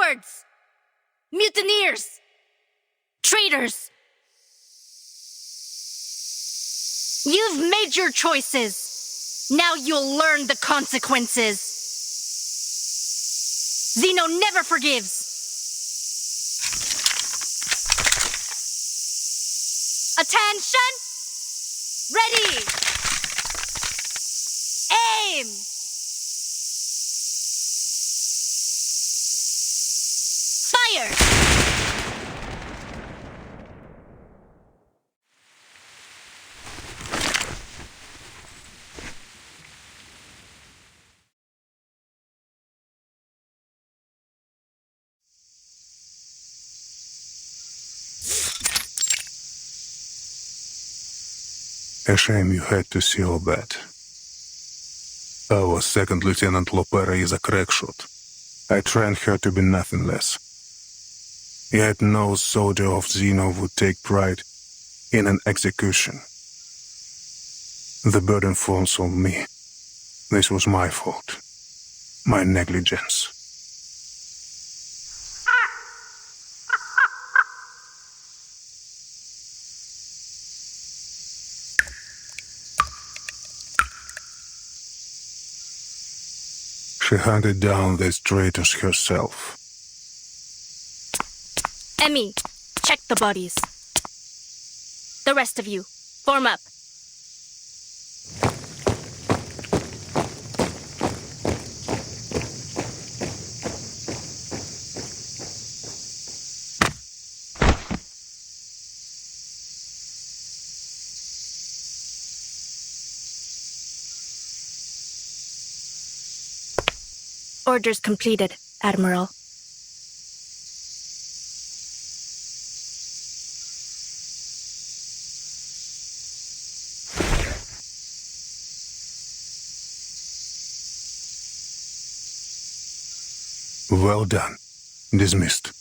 Cowards! Mutineers! Traitors! You've made your choices. Now you'll learn the consequences. Zeno never forgives. Attention! Ready! Aim! Fire! A shame you had to see all that. Our second Lieutenant Lopera is a crackshot. I trained her to be nothing less. Yet no soldier of Zeno would take pride in an execution. The burden falls on me. This was my fault. My negligence. She hunted down these traitors herself. Emmy, check the bodies. The rest of you, form up. Orders completed, Admiral. Well done. Dismissed.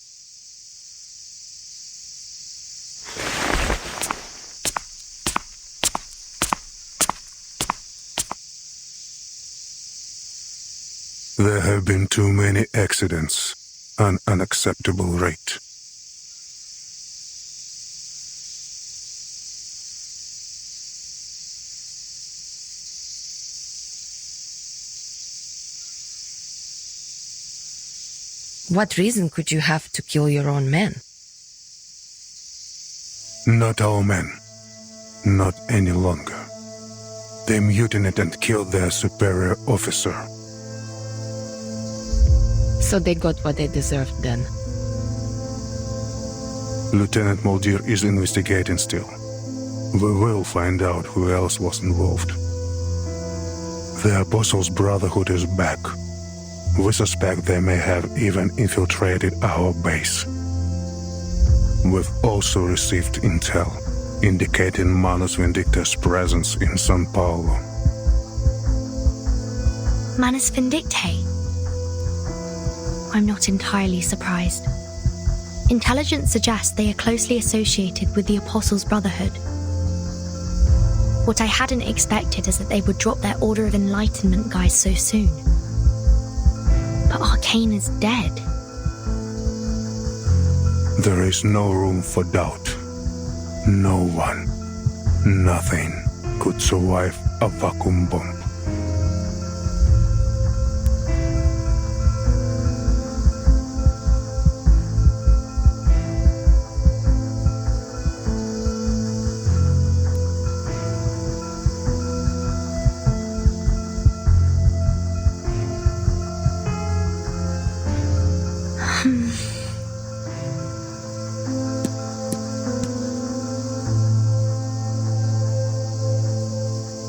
There have been too many accidents, an unacceptable rate. What reason could you have to kill your own men? Not our men. Not any longer. They mutinied and killed their superior officer. So they got what they deserved then. Lieutenant Muldir is investigating still. We will find out who else was involved. The Apostles' Brotherhood is back. We suspect they may have even infiltrated our base. We've also received intel indicating Manus Vindicta's presence in São Paulo. Manus Vindictae? I'm not entirely surprised. Intelligence suggests they are closely associated with the Apostles' Brotherhood. What I hadn't expected is that they would drop their Order of Enlightenment guys so soon. But Arcane is dead. There is no room for doubt. No one, nothing could survive a vacuum bomb.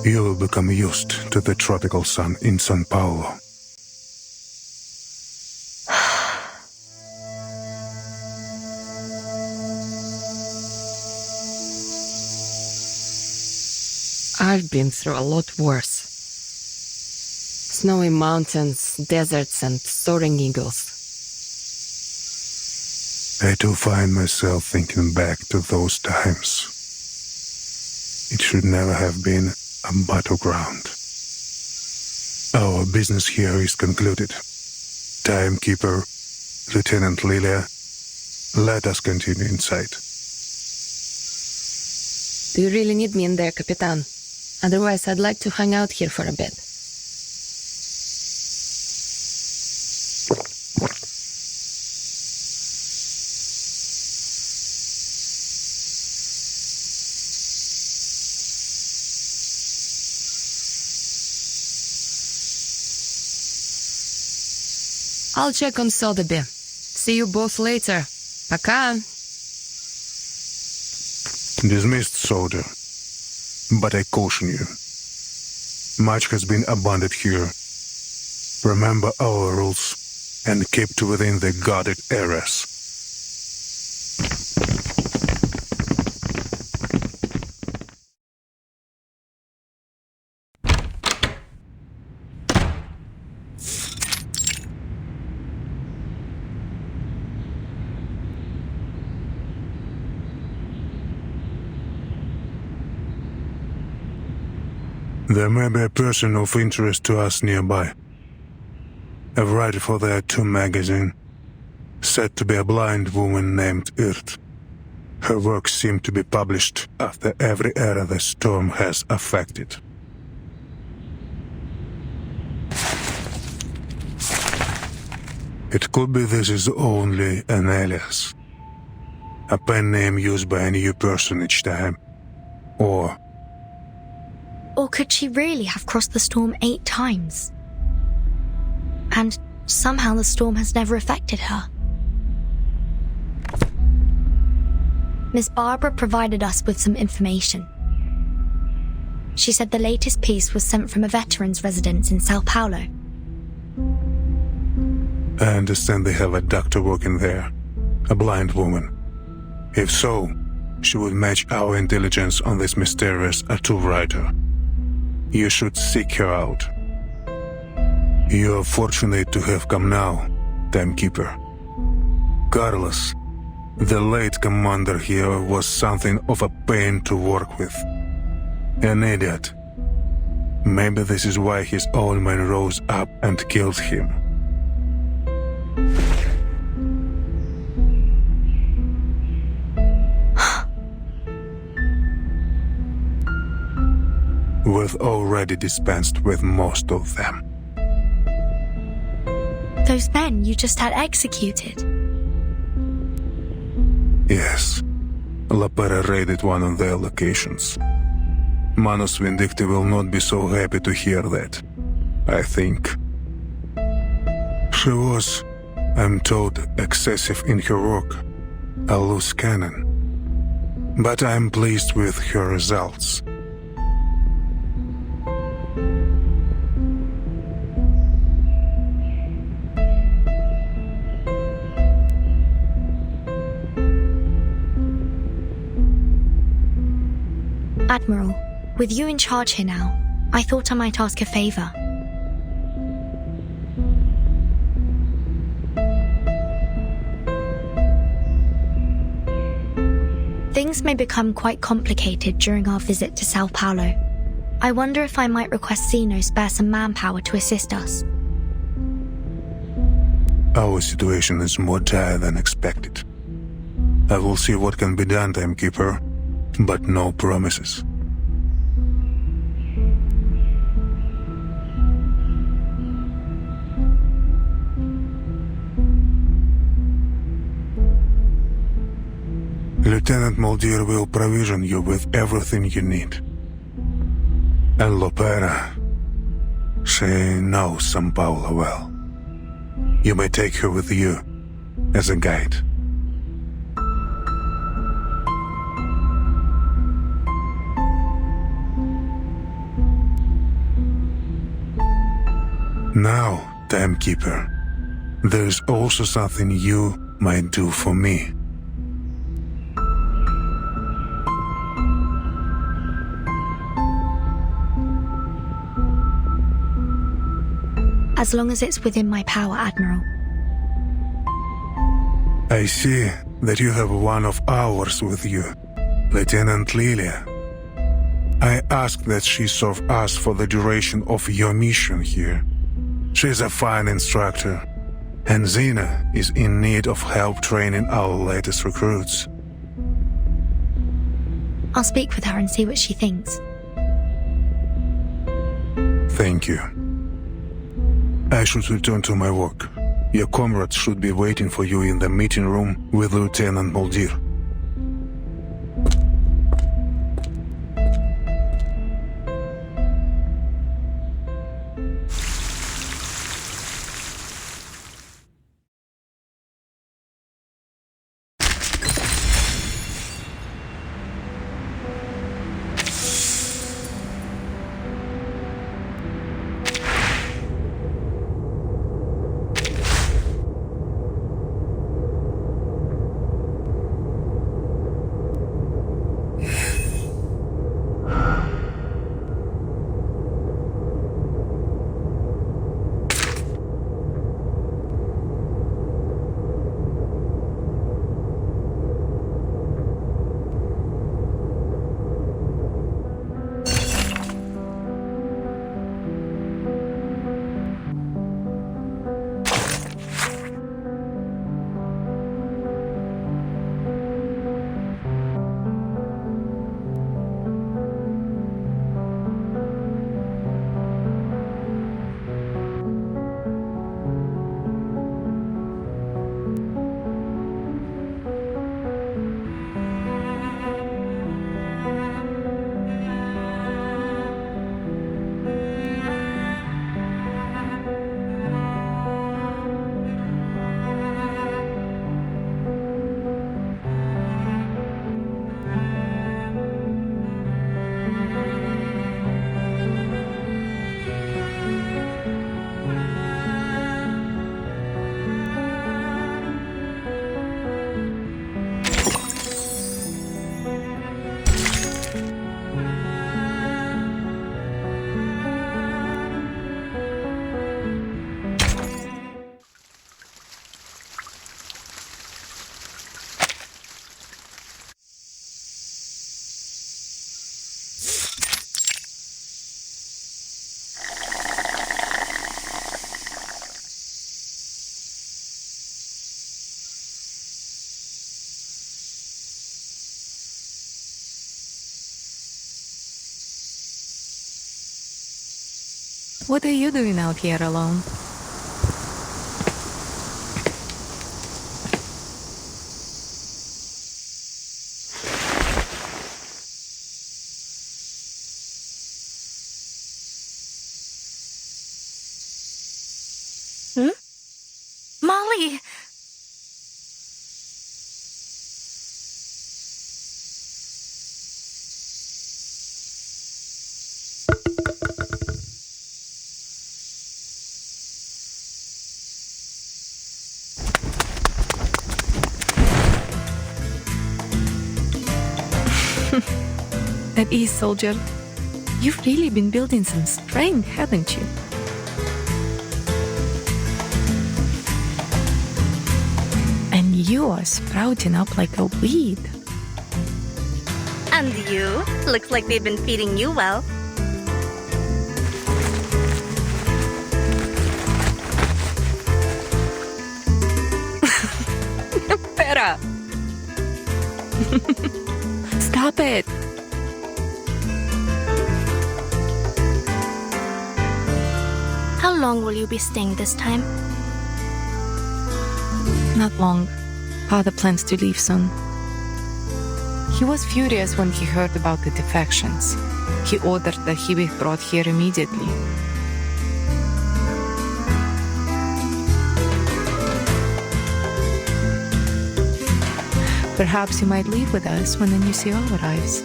You will become used to the tropical sun in São Paulo. I've been through a lot worse. Snowy mountains, deserts, and soaring eagles. I do find myself thinking back to those times. It should never have been a battleground. Our business here is concluded. Timekeeper, Lieutenant Lilia, let us continue inside. Do you really need me in there, Capitan? Otherwise, I'd like to hang out here for a bit. I'll check on Sotheby. See you both later. Пока. Dismissed, soldier. But I caution you. Much has been abandoned here. Remember our rules and keep to within the guarded areas. There may be a person of interest to us nearby. A writer for their Two magazine, said to be a blind woman named Irt. Her works seem to be published after every era the storm has affected. It could be this is only an alias. A pen name used by a new person each time. Or could she really have crossed the storm 8 times? And somehow the storm has never affected her. Miss Barbara provided us with some information. She said the latest piece was sent from a veteran's residence in Sao Paulo. I understand they have a doctor working there, a blind woman. If so, she would match our intelligence on this mysterious tattoo writer. You should seek her out. You are fortunate to have come now, Timekeeper. Carlos, the late commander here, was something of a pain to work with. An idiot. Maybe this is why his own men rose up and killed him. We've already dispensed with most of them. Those men you just had executed? Yes. La Pera raided one of their locations. Manus Vindicti will not be so happy to hear that, I think. She was, I'm told, excessive in her work, a loose cannon. But I'm pleased with her results. Admiral, with you in charge here now, I thought I might ask a favor. Things may become quite complicated during our visit to Sao Paulo. I wonder if I might request Zeno spare some manpower to assist us. Our situation is more dire than expected. I will see what can be done, Timekeeper, but no promises. Lieutenant Muldir will provision you with everything you need. And Lopera, she knows São Paulo well. You may take her with you as a guide. Now, Timekeeper, there is also something you might do for me. As long as it's within my power, Admiral. I see that you have one of ours with you, Lieutenant Lilia. I ask that she serve us for the duration of your mission here. She's a fine instructor, And Xena is in need of help training our latest recruits. I'll speak with her and see what she thinks. Thank you. I should return to my work. Your comrades should be waiting for you in the meeting room with Lieutenant Muldir. What are you doing out here alone? Molly! At ease, soldier. You've really been building some strength, haven't you? And you are sprouting up like a weed. And you? Looks like they've been feeding you well. Better! Stop it! How long will you be staying this time? Not long. Father plans to leave soon. He was furious when he heard about the defections. He ordered that he be brought here immediately. Perhaps you might leave with us when the new CO arrives.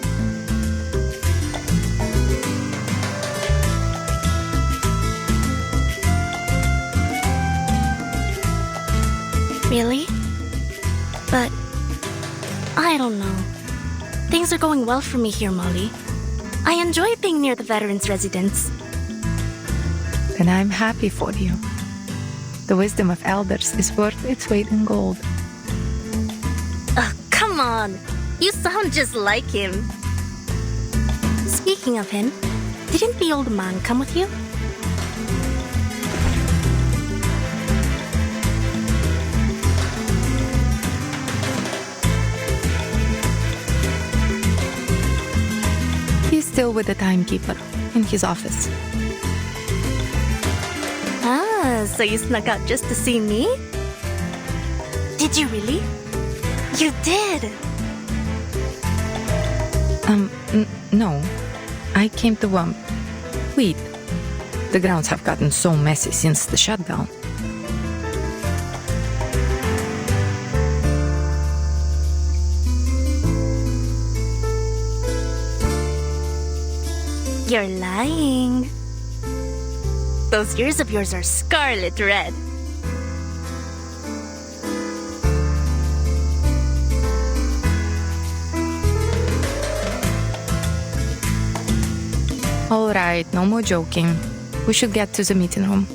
Really? But I don't know. Things are going well for me here, Molly. I enjoy being near the veterans' residence. Then I'm happy for you. The wisdom of elders is worth its weight in gold. Come on! You sound just like him. Speaking of him, didn't the old man come with you? Still with the timekeeper, in his office. Ah, so you snuck out just to see me? Did you really? You did! No. I came to, weed. The grounds have gotten so messy since the shutdown. You're lying. Those ears of yours are scarlet red. All right, no more joking. We should get to the meeting room.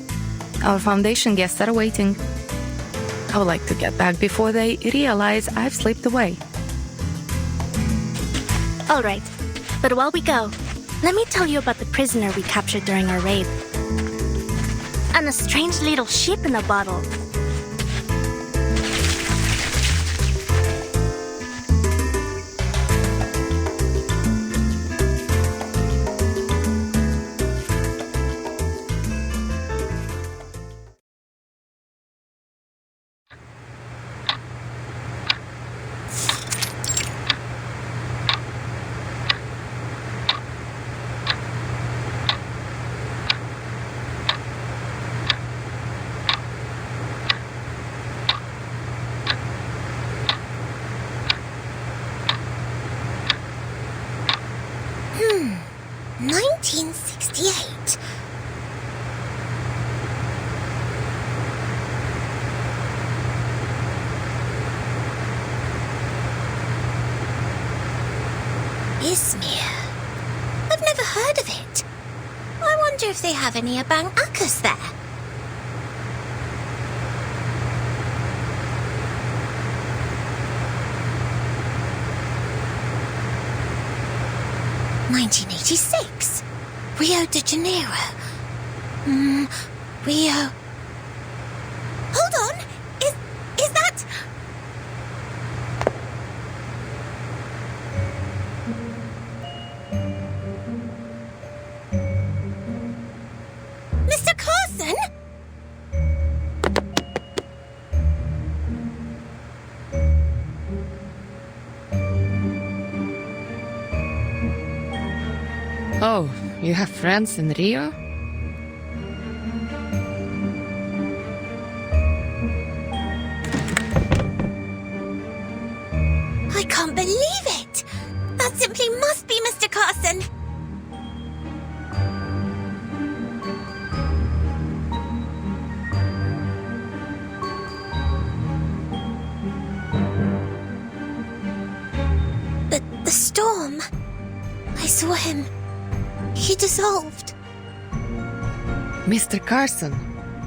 Our foundation guests are waiting. I would like to get back before they realize I've slipped away. All right, but while we go, let me tell you about the prisoner we captured during our raid. And a strange little sheep in a bottle. Hmm, 1968. Izmir. I've never heard of it. I wonder if they have any Abang Akas there. '86, Rio de Janeiro. Rio. Hold on, is that? Mr. Carson? Oh, you have friends in Rio? I can't believe it! That simply must be Mr. Carson! But the storm... I saw him. He dissolved. Mr. Carson?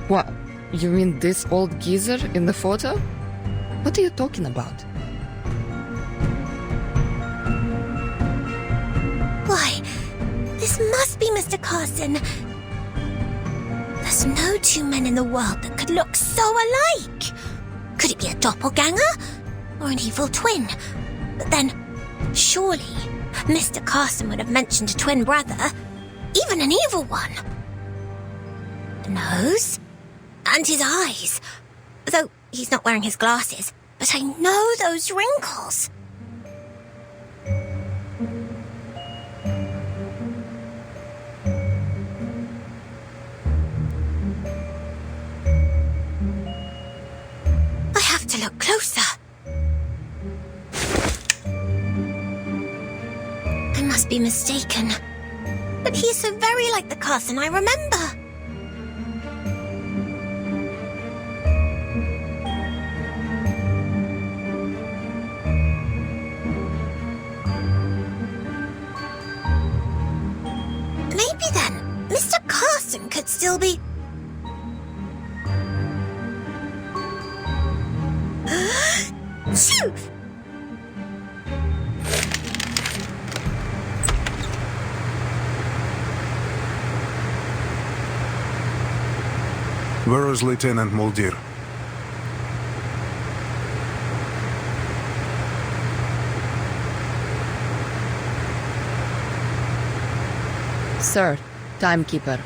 What? You mean this old geezer in the photo? What are you talking about? Why, this must be Mr. Carson. There's no two men in the world that could look so alike. Could it be a doppelganger? Or an evil twin? But then, surely, Mr. Carson would have mentioned a twin brother. Even an evil one. The nose. And his eyes. Though he's not wearing his glasses. But I know those wrinkles. I have to look closer. I must be mistaken. But he's so very like the Carson I remember. Maybe then, Mr. Carson could still be... Phew! Where is Lieutenant Muldir? Sir, timekeeper.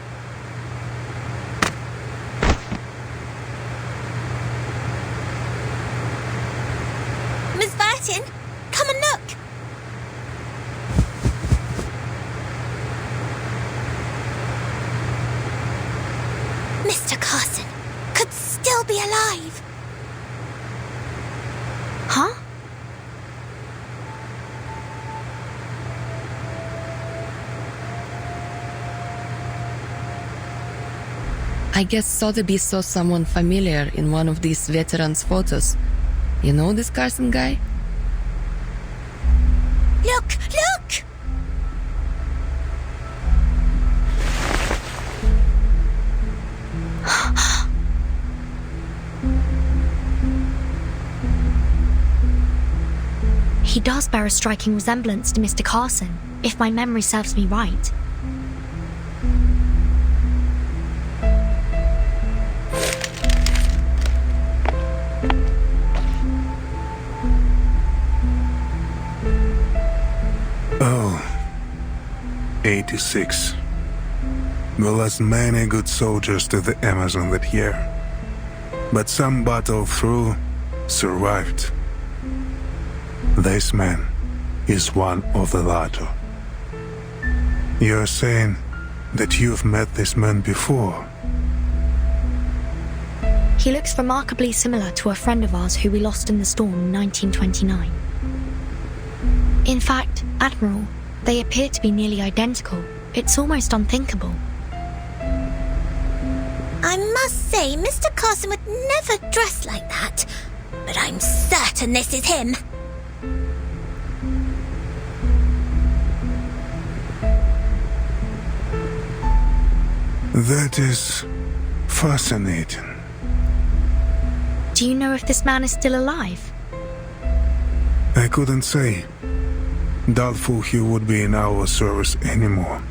Miss Vertin, come and look. Mr. Carson could still be alive. Huh? I guess Sotheby saw someone familiar in one of these veterans' photos. You know this Carson guy? Look, look! He does bear a striking resemblance to Mr. Carson, if my memory serves me right. Oh, 86. We lost many good soldiers to the Amazon that year. But some battled through, survived. This man is one of the latter. You're saying that you've met this man before? He looks remarkably similar to a friend of ours who we lost in the storm in 1929. In fact, Admiral, they appear to be nearly identical. It's almost unthinkable. I must say, Mr. Carson would never dress like that. But I'm certain this is him. That is fascinating. Do you know if this man is still alive? I couldn't say. Doubtful he would be in our service anymore.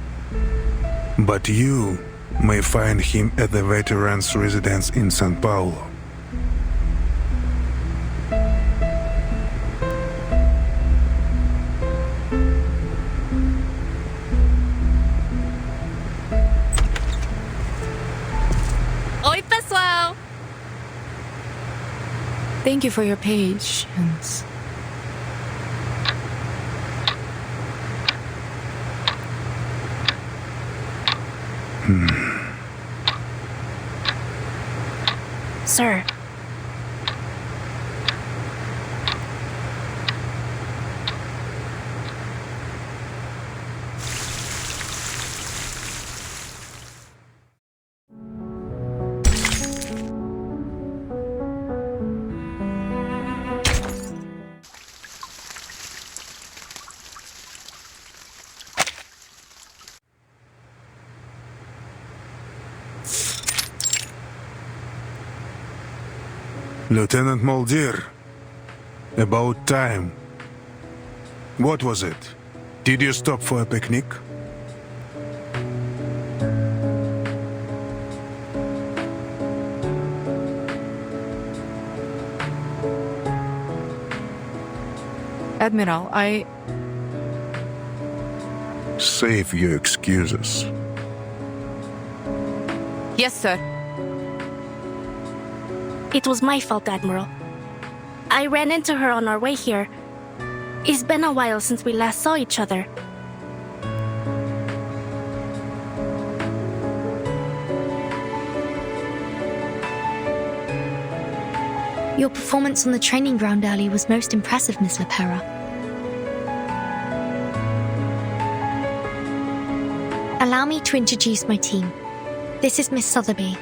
But you may find him at the veterans' residence in São Paulo. Oi, pessoal! Thank you for your patience. Sir, Lieutenant Mulder, about time. What was it? Did you stop for a picnic? Admiral, Save your excuses. Yes, sir. it was my fault, Admiral. I ran into her on our way here. It's been a while since we last saw each other. Your performance on the training ground earlier was most impressive, Miss Lepera. Allow me to introduce my team. This is Miss Sotheby.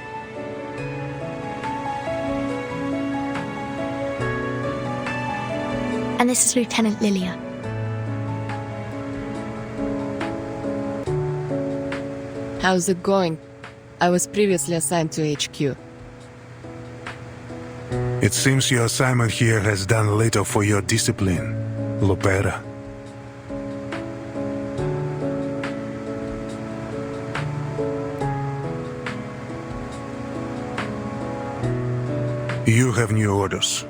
And this is Lieutenant Lilia. How's it going? I was previously assigned to HQ. It seems your assignment here has done little for your discipline, Lopera. You have new orders.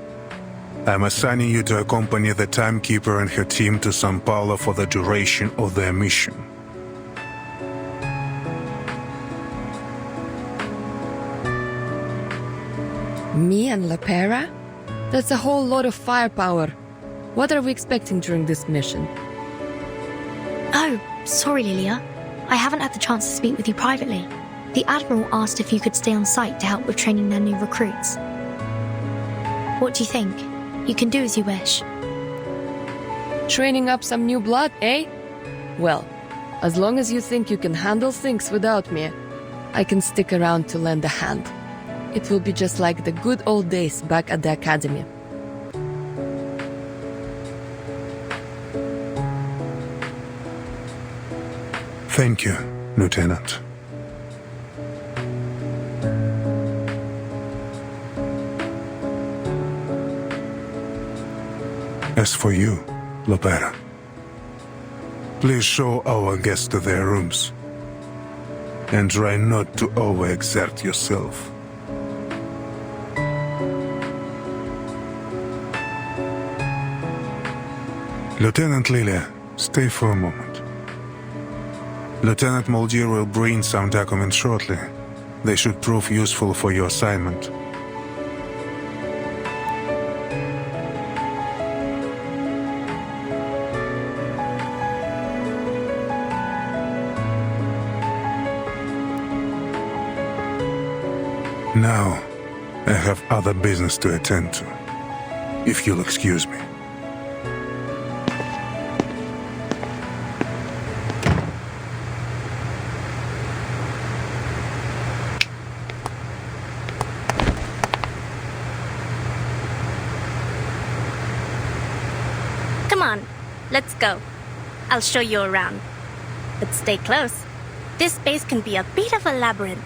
I'm assigning you to accompany the timekeeper and her team to São Paulo for the duration of their mission. Me and Lepera? That's a whole lot of firepower. What are we expecting during this mission? Oh, sorry, Lilia. I haven't had the chance to speak with you privately. The Admiral asked if you could stay on site to help with training their new recruits. What do you think? You can do as you wish. Training up some new blood, eh? Well, as long as you think you can handle things without me, I can stick around to lend a hand. It will be just like the good old days back at the academy. Thank you, Lieutenant. As for you, Lepera, please show our guests to their rooms. And try not to overexert yourself. Lieutenant Lilia, stay for a moment. Lieutenant Muldir will bring some documents shortly. They should prove useful for your assignment. Now, I have other business to attend to, if you'll excuse me. Come on, let's go. I'll show you around. But stay close. This base can be a bit of a labyrinth.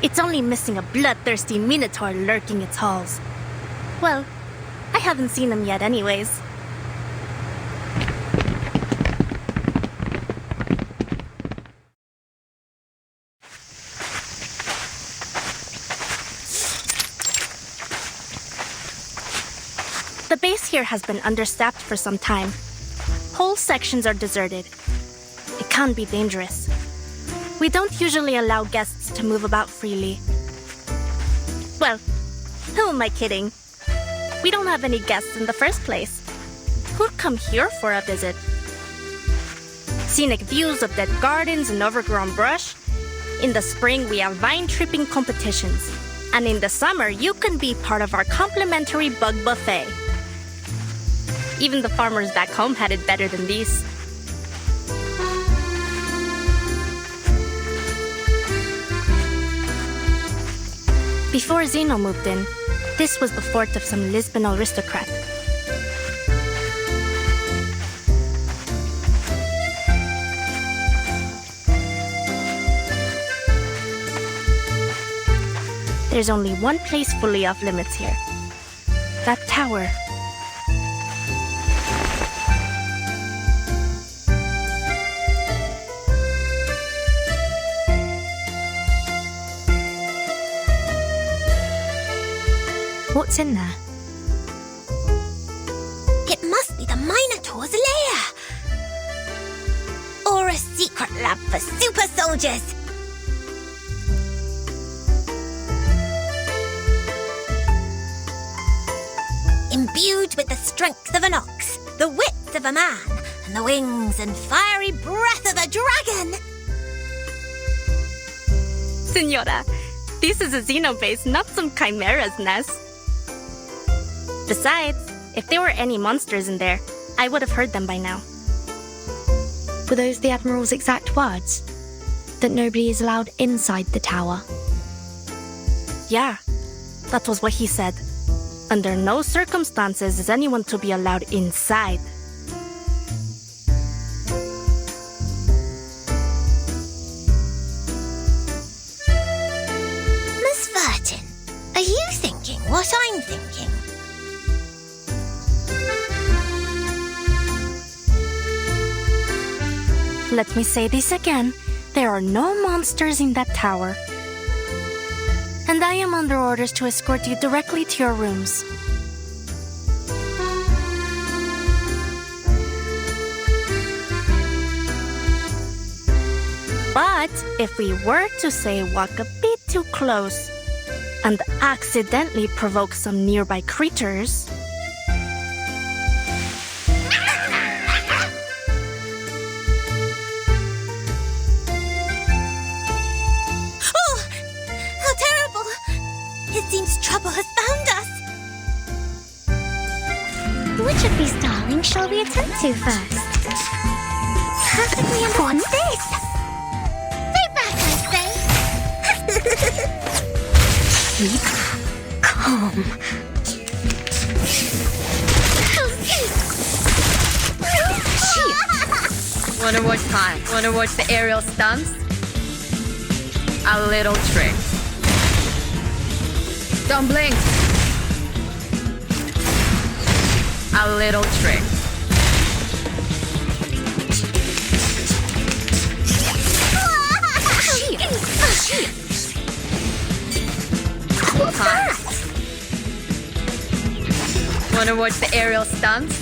It's only missing a bloodthirsty minotaur lurking its halls. Well, I haven't seen him yet anyways. The base here has been understaffed for some time. Whole sections are deserted. It can be dangerous. We don't usually allow guests to move about freely. Well, who am I kidding? We don't have any guests in the first place. Who'd come here for a visit? Scenic views of dead gardens and overgrown brush. In the spring, we have vine-tripping competitions. And in the summer, you can be part of our complimentary bug buffet. Even the farmers back home had it better than these. Before Zeno moved in, this was the fort of some Lisbon aristocrat. There's only one place fully off limits here. That tower. What's in there? It must be the Minotaur's lair! Or a secret lab for super soldiers! Imbued with the strength of an ox, the wits of a man, and the wings and fiery breath of a dragon! Senora, this is a xenobase, not some chimera's nest. Besides, if there were any monsters in there, I would have heard them by now. Were those the Admiral's exact words? That nobody is allowed inside the tower? Yeah, that was what he said. Under no circumstances is anyone to be allowed inside. Miss Vertin, are you thinking what I'm thinking? Let me say this again. There are no monsters in that tower. And I am under orders to escort you directly to your rooms. But if we were to say walk a bit too close, and accidentally provoke some nearby creatures, Oh! How terrible! It seems trouble has found us. Which of these darlings shall we attend to first? Perfectly. What's this? Stay back, I say. Keep calm. Wanna watch the aerial stunts? A little trick. Don't blink. A little trick. What's that? Wanna watch the aerial stunts?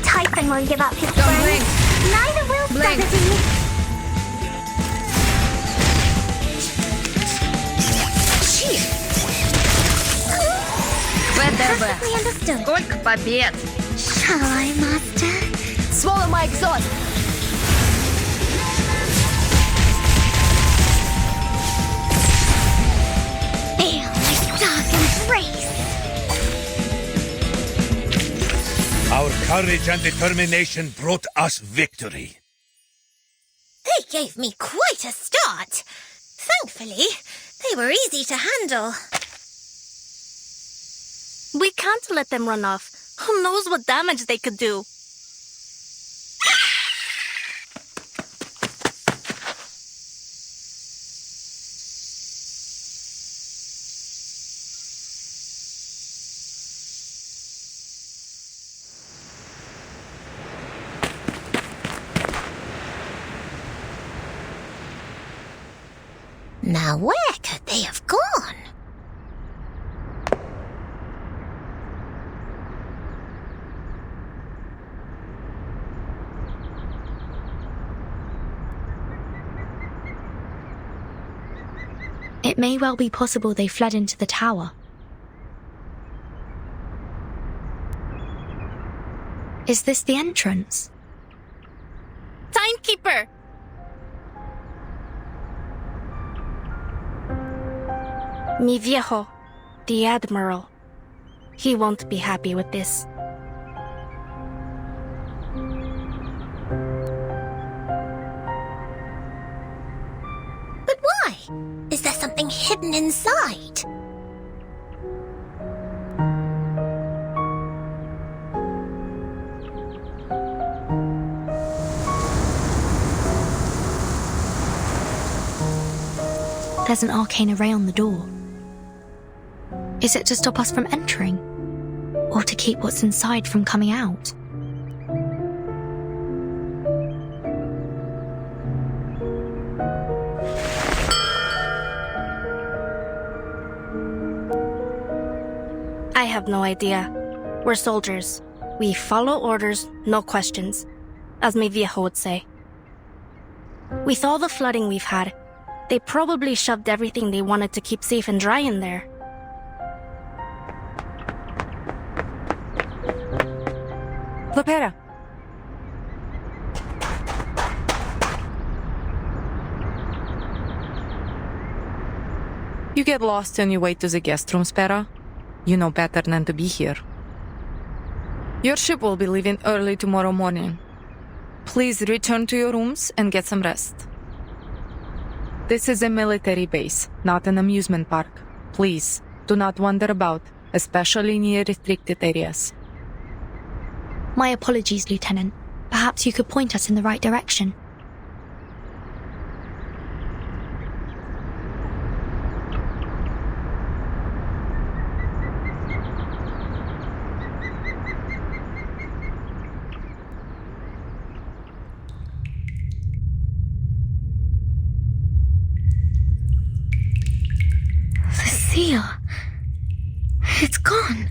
Typhon won't give up his Don't friend. blink. Neither will Blink. Saturday. Perfectly understood. Сколько побед! Shall I, Master? Swallow my exhaust! Feel my dark embrace. Our courage and determination brought us victory. They gave me quite a start. Thankfully, they were easy to handle. we can't let them run off. Who knows what damage they could do? Now where could they have gone? It may well be possible they fled into the tower. Is this the entrance? Timekeeper! Mi viejo, the Admiral. He won't be happy with this. But why? Is there something hidden inside? There's an arcane array on the door. Is it to stop us from entering? Or to keep what's inside from coming out? I have no idea. We're soldiers. We follow orders, no questions, as mi viejo would say. With all the flooding we've had, they probably shoved everything they wanted to keep safe and dry in there. Lopera. You get lost on your way to the guest room, Spera. You know better than to be here. Your ship will be leaving early tomorrow morning. Please return to your rooms and get some rest. This is a military base, not an amusement park. Please, do not wander about, especially near restricted areas. My apologies, Lieutenant. Perhaps you could point us in the right direction. The seal. It's gone.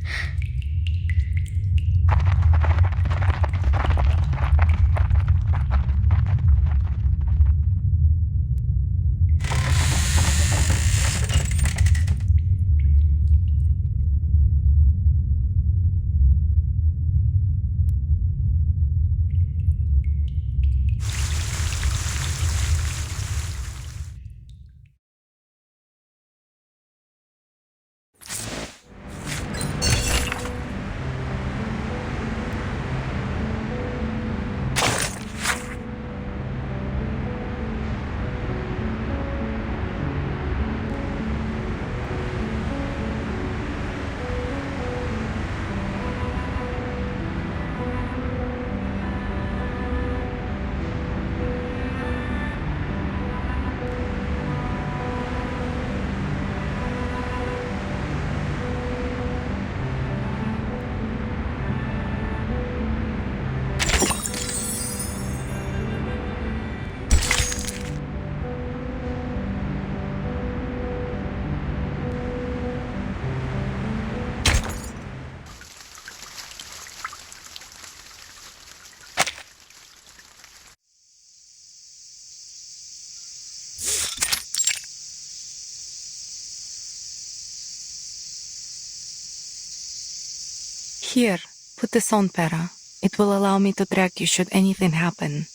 Here, put this on, Pera. It will allow me to track you should anything happen.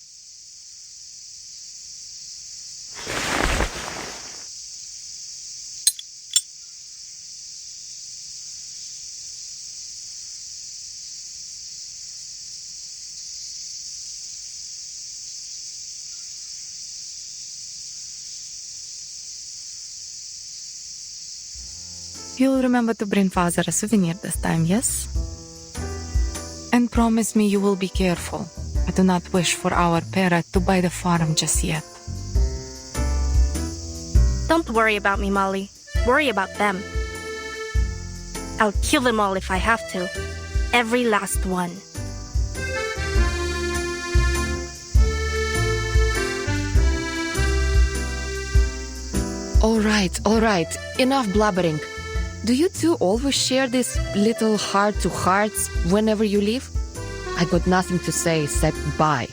You'll remember to bring father a souvenir this time, yes? And promise me you will be careful. I do not wish for our Pera to buy the farm just yet. Don't worry about me, Molly. Worry about them. I'll kill them all if I have to. Every last one. All right. Enough blabbering. Do you two always share these little heart-to-hearts whenever you leave? I got nothing to say except bye.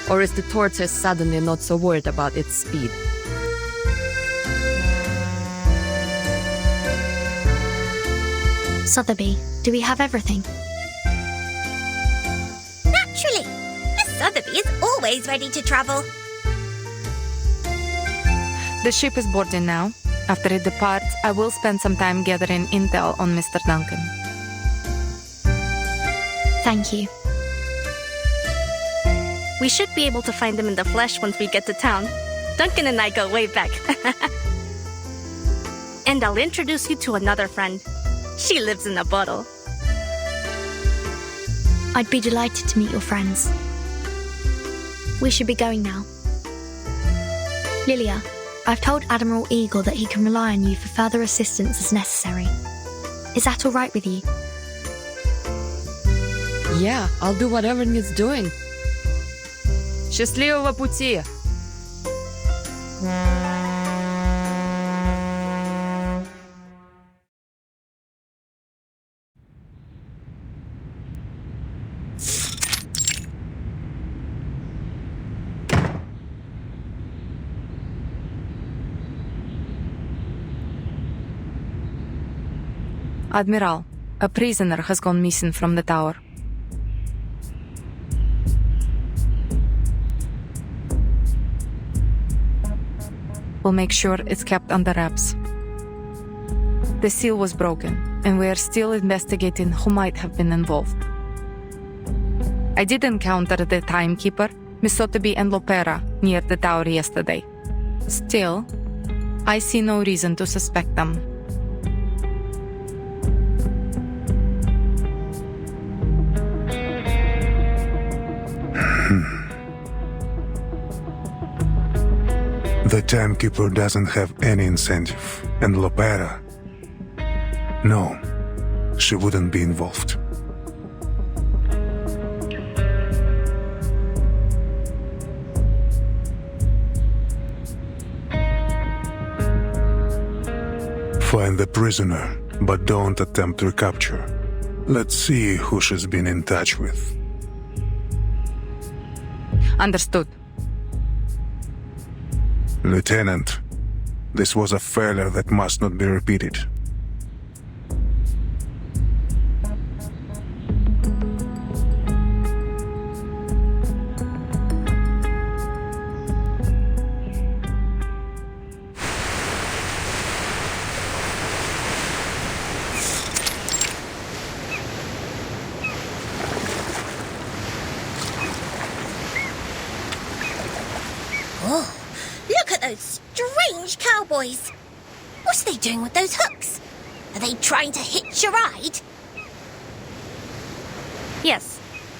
Or is the tortoise suddenly not so worried about its speed? Sotheby, do we have everything? Naturally. Miss Sotheby is always ready to travel. The ship is boarding now. After it departs, I will spend some time gathering intel on Mr. Duncan. Thank you. We should be able to find him in the flesh once we get to town. Duncan and I go way back. And I'll introduce you to another friend. She lives in a bottle. I'd be delighted to meet your friends. We should be going now. Lilia, I've told Admiral Eagle that he can rely on you for further assistance as necessary. Is that all right with you? Yeah, I'll do whatever needs doing. Счастливого пути! Admiral, a prisoner has gone missing from the tower. We'll make sure it's kept under wraps. The seal was broken, and we are still investigating who might have been involved. I did encounter the timekeeper, Miss Sotheby and Lopera, near the tower yesterday. Still, I see no reason to suspect them. The timekeeper doesn't have any incentive, and Lopera... No, she wouldn't be involved. Find the prisoner, but don't attempt recapture. Let's see who she's been in touch with. Understood. Lieutenant, this was a failure that must not be repeated. Oh, look at those strange cowboys. What are they doing with those hooks? Are they trying to hitch a ride? Yes,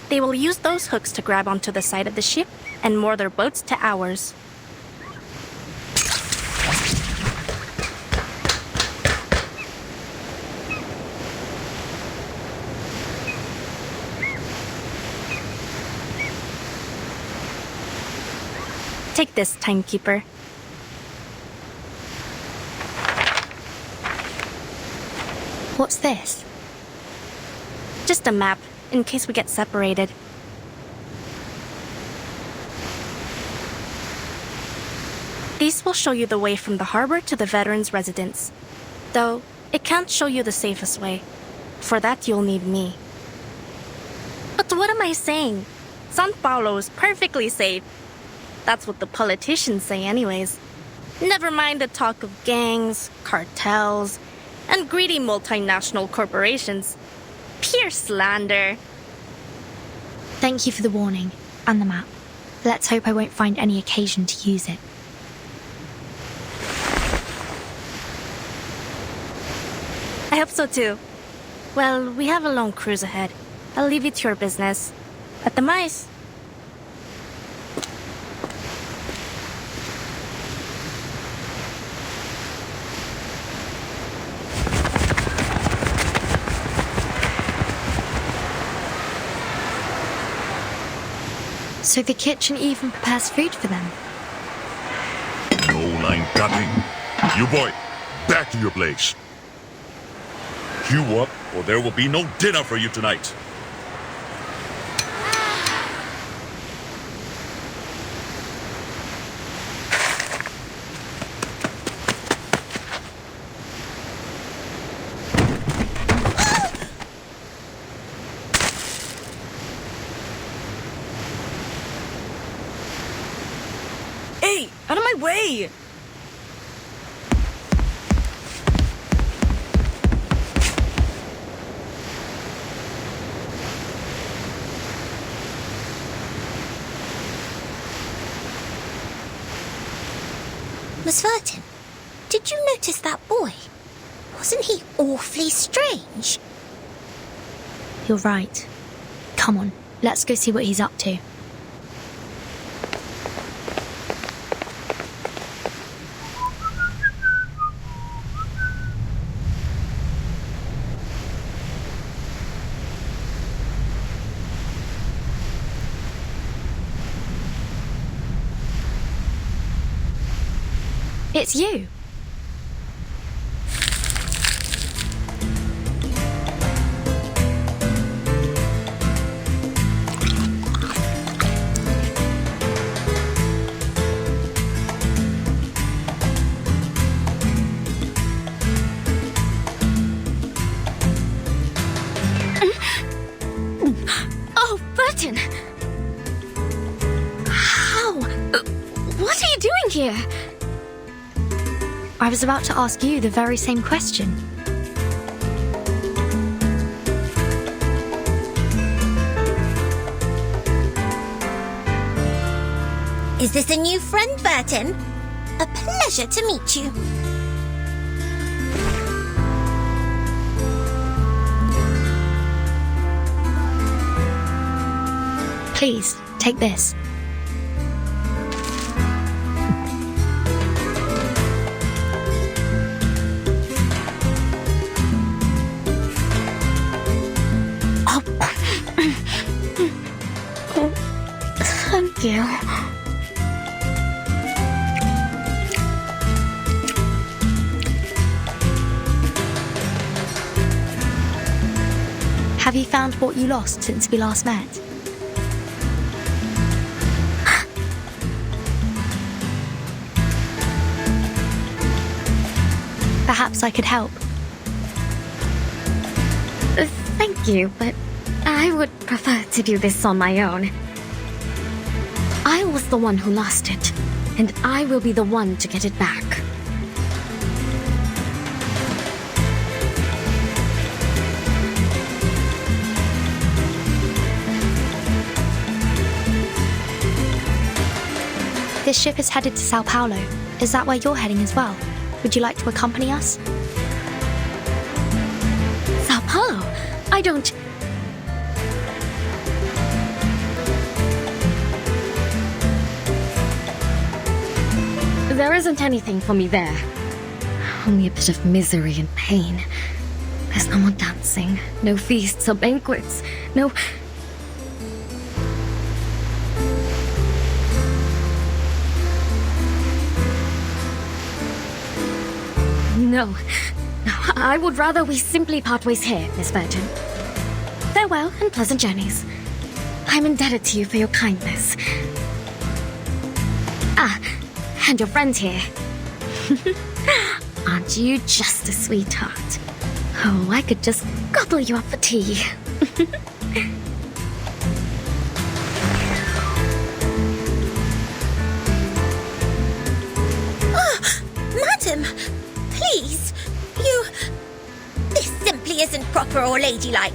they will use those hooks to grab onto the side of the ship and moor their boats to ours. Take this, timekeeper. What's this? Just a map, in case we get separated. These will show you the way from the harbor to the veterans' residence. Though, it can't show you the safest way. For that, you'll need me. But what am I saying? San Paulo is perfectly safe. That's what the politicians say anyways. Never mind the talk of gangs, cartels, and greedy multinational corporations. Pure slander. Thank you for the warning and the map. Let's hope I won't find any occasion to use it. I hope so too. Well, we have a long cruise ahead. I'll leave it to your business. At the mice. So the kitchen even prepares food for them. No line cutting. You boy, back to your place. Queue up, or there will be no dinner for you tonight. Hey, out of my way! Miss Vertin, did you notice that boy? Wasn't he awfully strange? You're right. Come on, let's go see what he's up to. It's you. Oh, Burton! How? What are you doing here? I was about to ask you the very same question. Is this a new friend, Vertin? A pleasure to meet you. Please, take this. Thank you. Have you found what you lost since we last met? Perhaps I could help. Thank you, but I would prefer to do this on my own. I was the one who lost it, and I will be the one to get it back. This ship is headed to Sao Paulo. Is that where you're heading as well? Would you like to accompany us? Sao Paulo? I don't... There isn't anything for me there. Only a bit of misery and pain. There's no more dancing, no feasts or banquets, no... No. I would rather we simply part ways here, Miss Burton. Farewell and pleasant journeys. I'm indebted to you for your kindness. Ah, and your friend here. Aren't you just a sweetheart? Oh, I could just gobble you up for tea. Madam, please, this simply isn't proper or ladylike.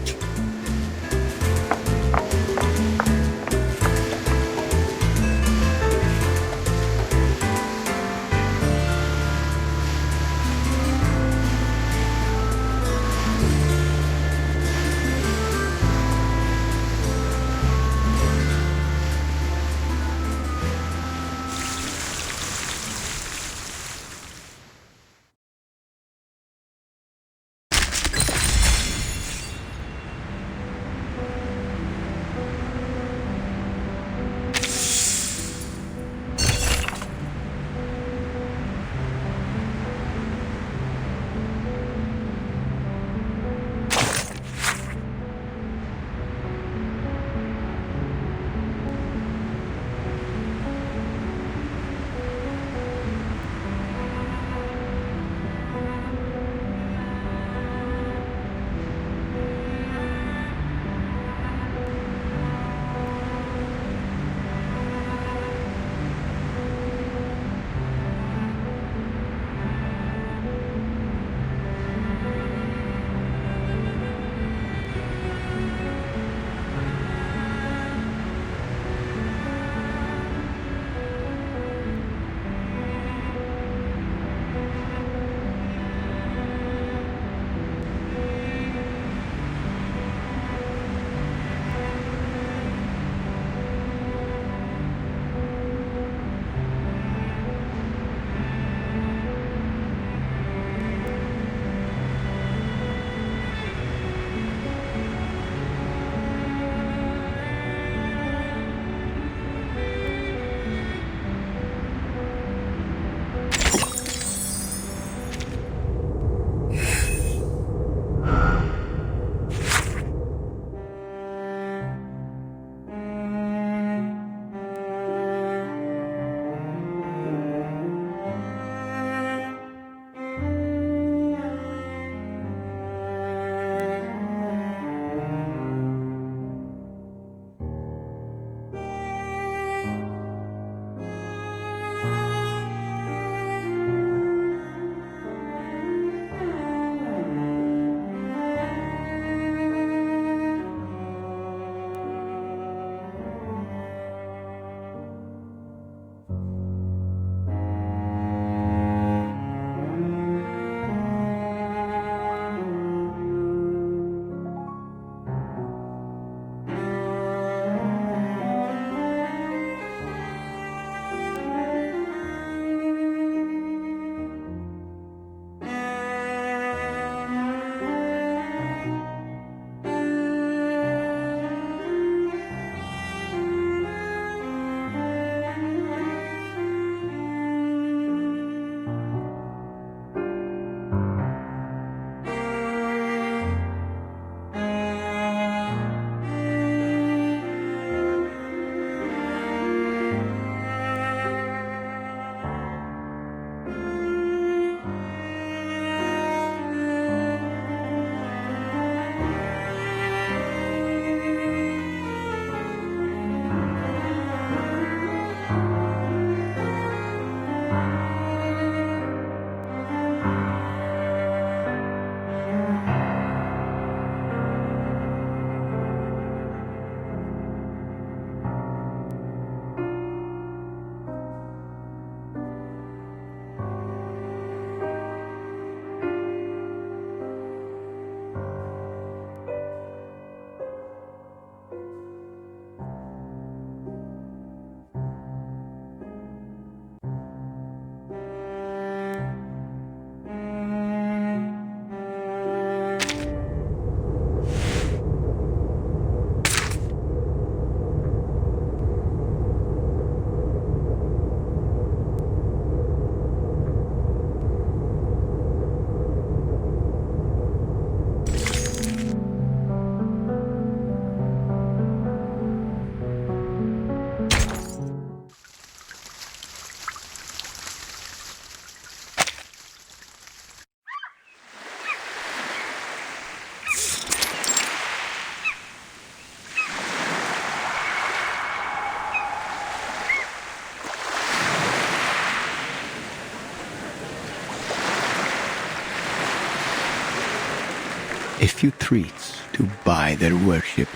few treats to buy their worship,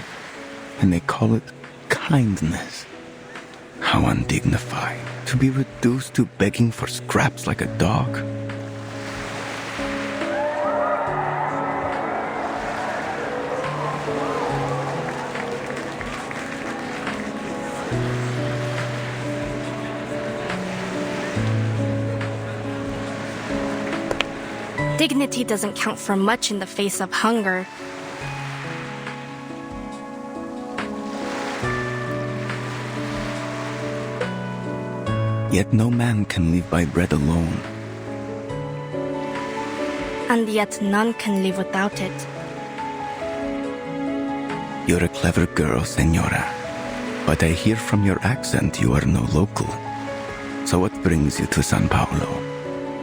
and they call it kindness. How undignified to be reduced to begging for scraps like a dog. Dignity doesn't count for much in the face of hunger. Yet no man can live by bread alone. And yet none can live without it. You're a clever girl, Senora. But I hear from your accent you are no local. So what brings you to San Paulo?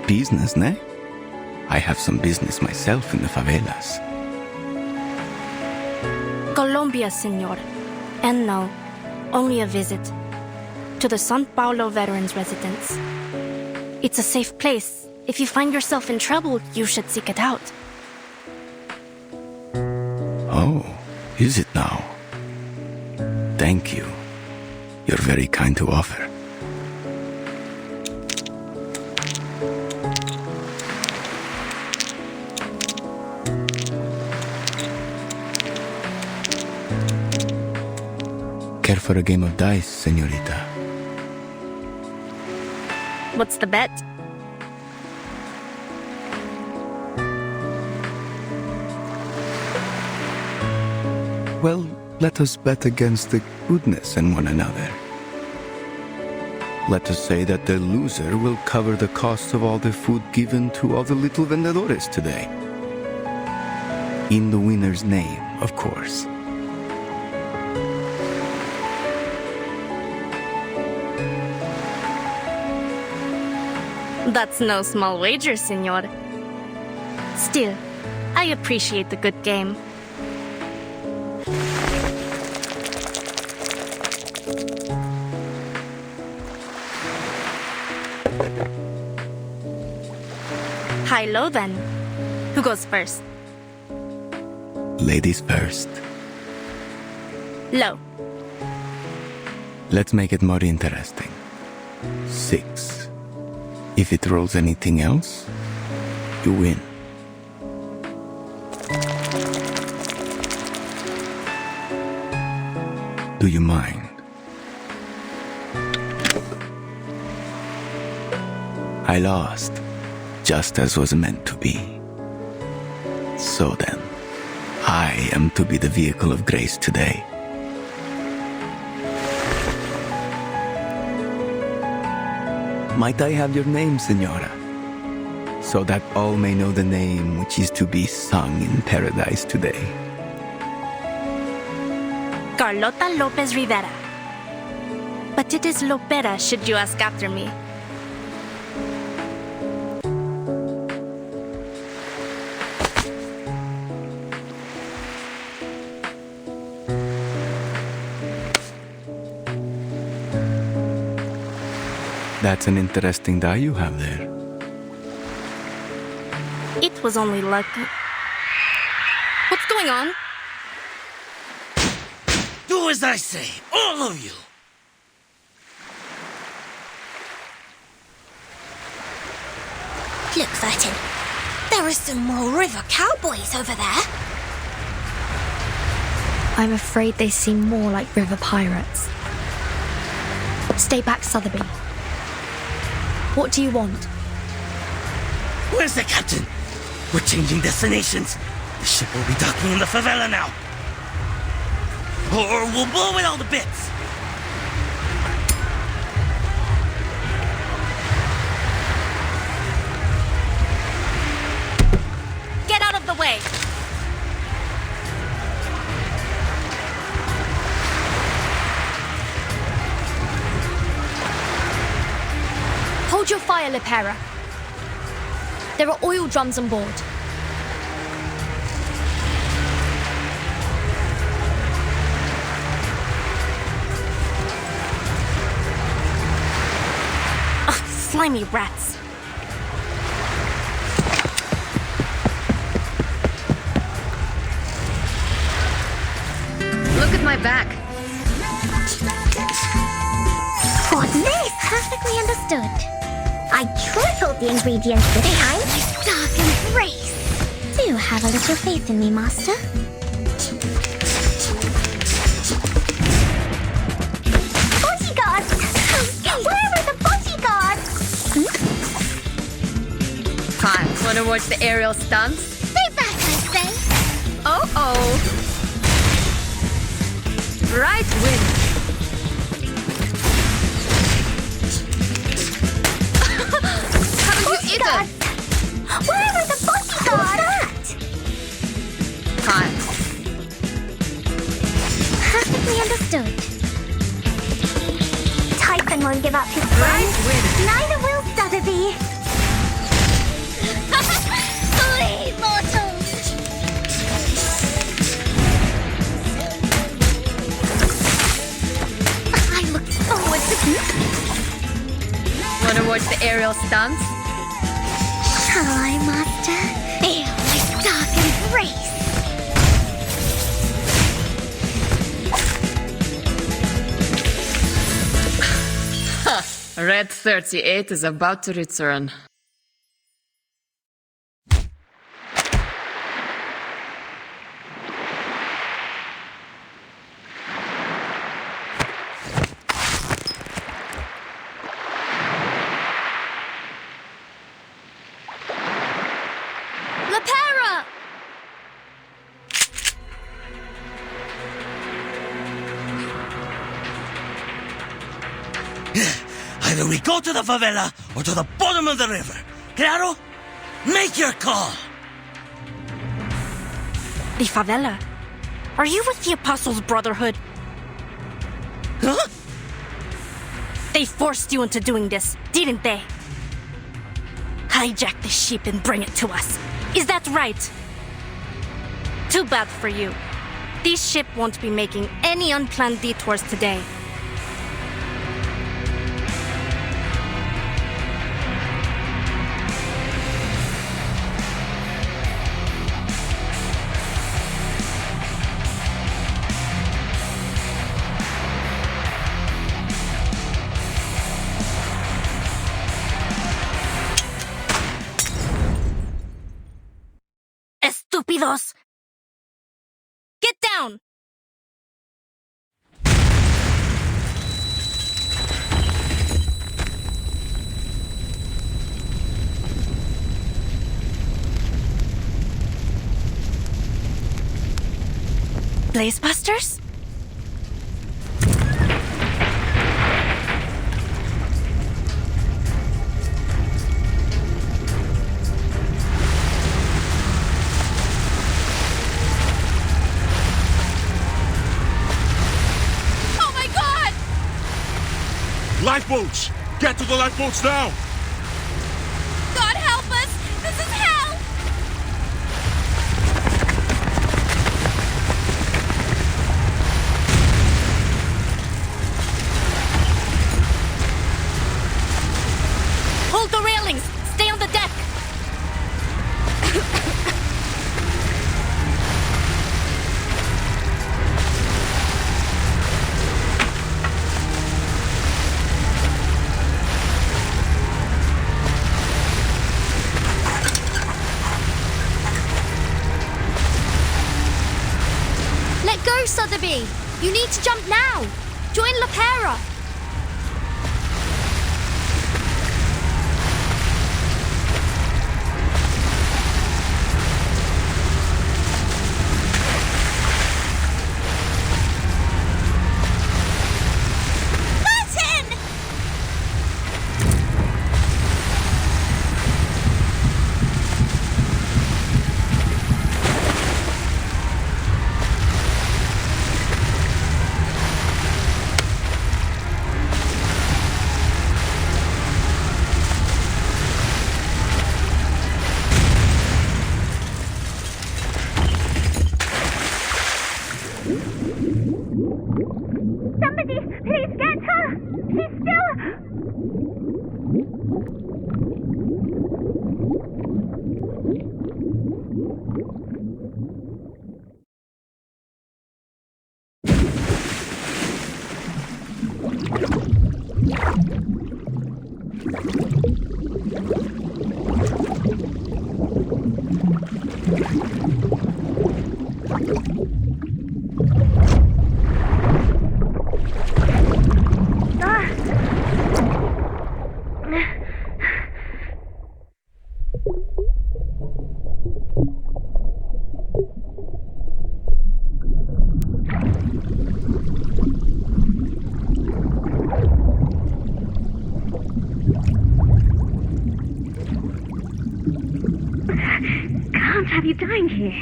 Business, ne? I have some business myself in the favelas. Colombia, senor. And no, only a visit. To the San Paulo Veterans Residence. It's a safe place. If you find yourself in trouble, you should seek it out. Oh, is it now? Thank you. You're very kind to offer. Care for a game of dice, señorita? What's the bet? Well, let us bet against the goodness in one another. Let us say that the loser will cover the cost of all the food given to all the little vendedores today. In the winner's name, of course. That's no small wager, senor. Still, I appreciate the good game. High-low then. Who goes first? Ladies first. Low. Let's make it more interesting. 6. If it rolls anything else, you win. Do you mind? I lost, just as was meant to be. So then, I am to be the vehicle of grace today. Might I have your name, Senora? So that all may know the name which is to be sung in paradise today. Carlota Lopez Rivera. But it is Lopera, should you ask after me. That's an interesting die you have there. It was only luck. What's going on? Do as I say, all of you! Look, Vertin. There are some more river cowboys over there. I'm afraid they seem more like river pirates. Stay back, Sotheby. What do you want? Where's the captain? We're changing destinations. The ship will be docking in the favela now. Or we'll blow it all to bits. Get out of the way! Hold your fire, Lipera. There are oil drums on board. Ugh, slimy rats. Look at my back. For this, perfectly understood. I tripled the ingredients this time. My dark embrace. Do have a little faith in me, Master. Bodyguards! Where are the bodyguards? Fine. Wanna watch the aerial stunts? Stay back, I say. Oh. Right wing. Haven't you eaten? Where are the bodyguards? Fine. Perfectly understood. Typhon won't give up his friend. Right wing. Neither will Sotheby. Flee, mortals! I look forward to... Wanna watch the aerial stunts? Shall I, Master? Feel my dark embrace. Red 38 is about to return. Lepera! Either we go to the favela or to the bottom of the river. Claro? Make your call. The favela? Are you with the Apostles' Brotherhood? Huh? They forced you into doing this, didn't they? Hijack the sheep and bring it to us. Is that right? Too bad for you. This ship won't be making any unplanned detours today. Estúpidos! Get down! Blazebusters? Oh my god! Lifeboats! Get to the lifeboats now! God help us! This is hell! Hold the railings! Stay on the deck! Let go, Sotheby! You need to jump now! Join Lepera! Martin! Somebody, please get her! She's still... Can't have you dying here.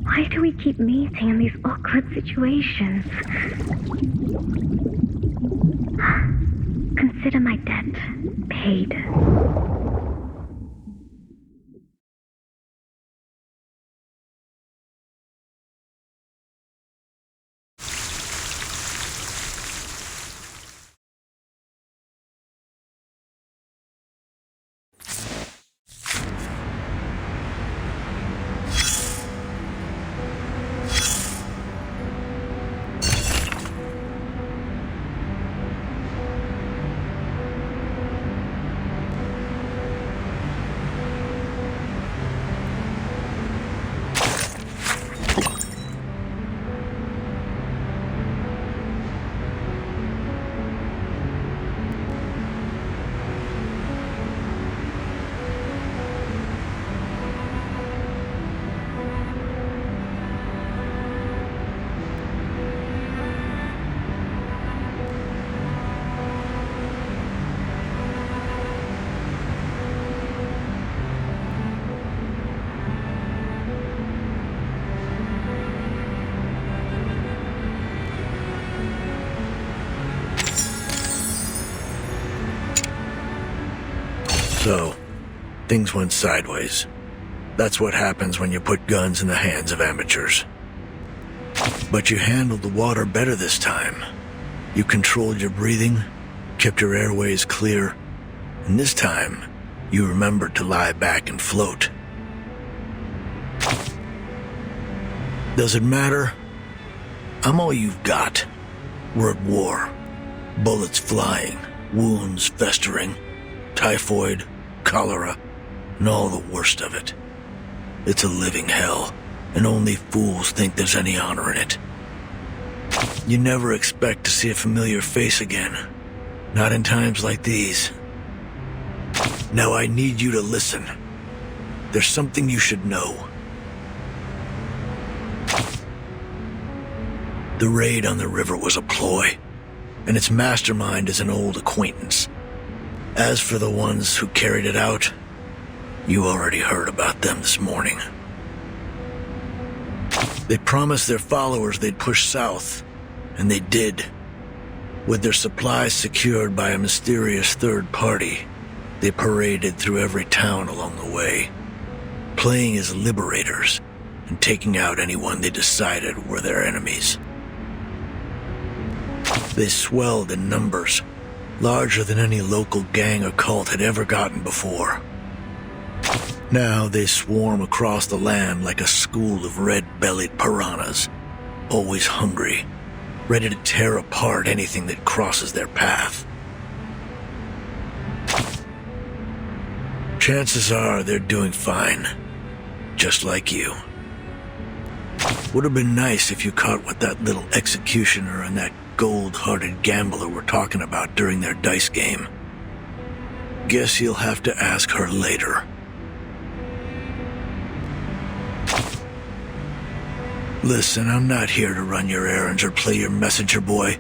Why do we keep meeting in these awkward situations? Consider my debt paid. So, things went sideways. That's what happens when you put guns in the hands of amateurs. But you handled the water better this time. You controlled your breathing, kept your airways clear, and this time, you remembered to lie back and float. Does it matter? I'm all you've got. We're at war. Bullets flying, wounds festering, typhoid, cholera, and all the worst of it. It's a living hell, and only fools think there's any honor in it. You never expect to see a familiar face again, not in times like these. Now I need you to listen. There's something you should know. The raid on the river was a ploy, and its mastermind is an old acquaintance. As for the ones who carried it out, you already heard about them this morning. They promised their followers they'd push south, and they did. With their supplies secured by a mysterious third party, they paraded through every town along the way, playing as liberators and taking out anyone they decided were their enemies. They swelled in numbers, larger than any local gang or cult had ever gotten before. Now they swarm across the land like a school of red-bellied piranhas, always hungry, ready to tear apart anything that crosses their path. Chances are they're doing fine, just like you. Would have been nice if you caught what that little executioner and that gold-hearted gambler were talking about during their dice game. Guess you'll have to ask her later. Listen, I'm not here to run your errands or play your messenger boy,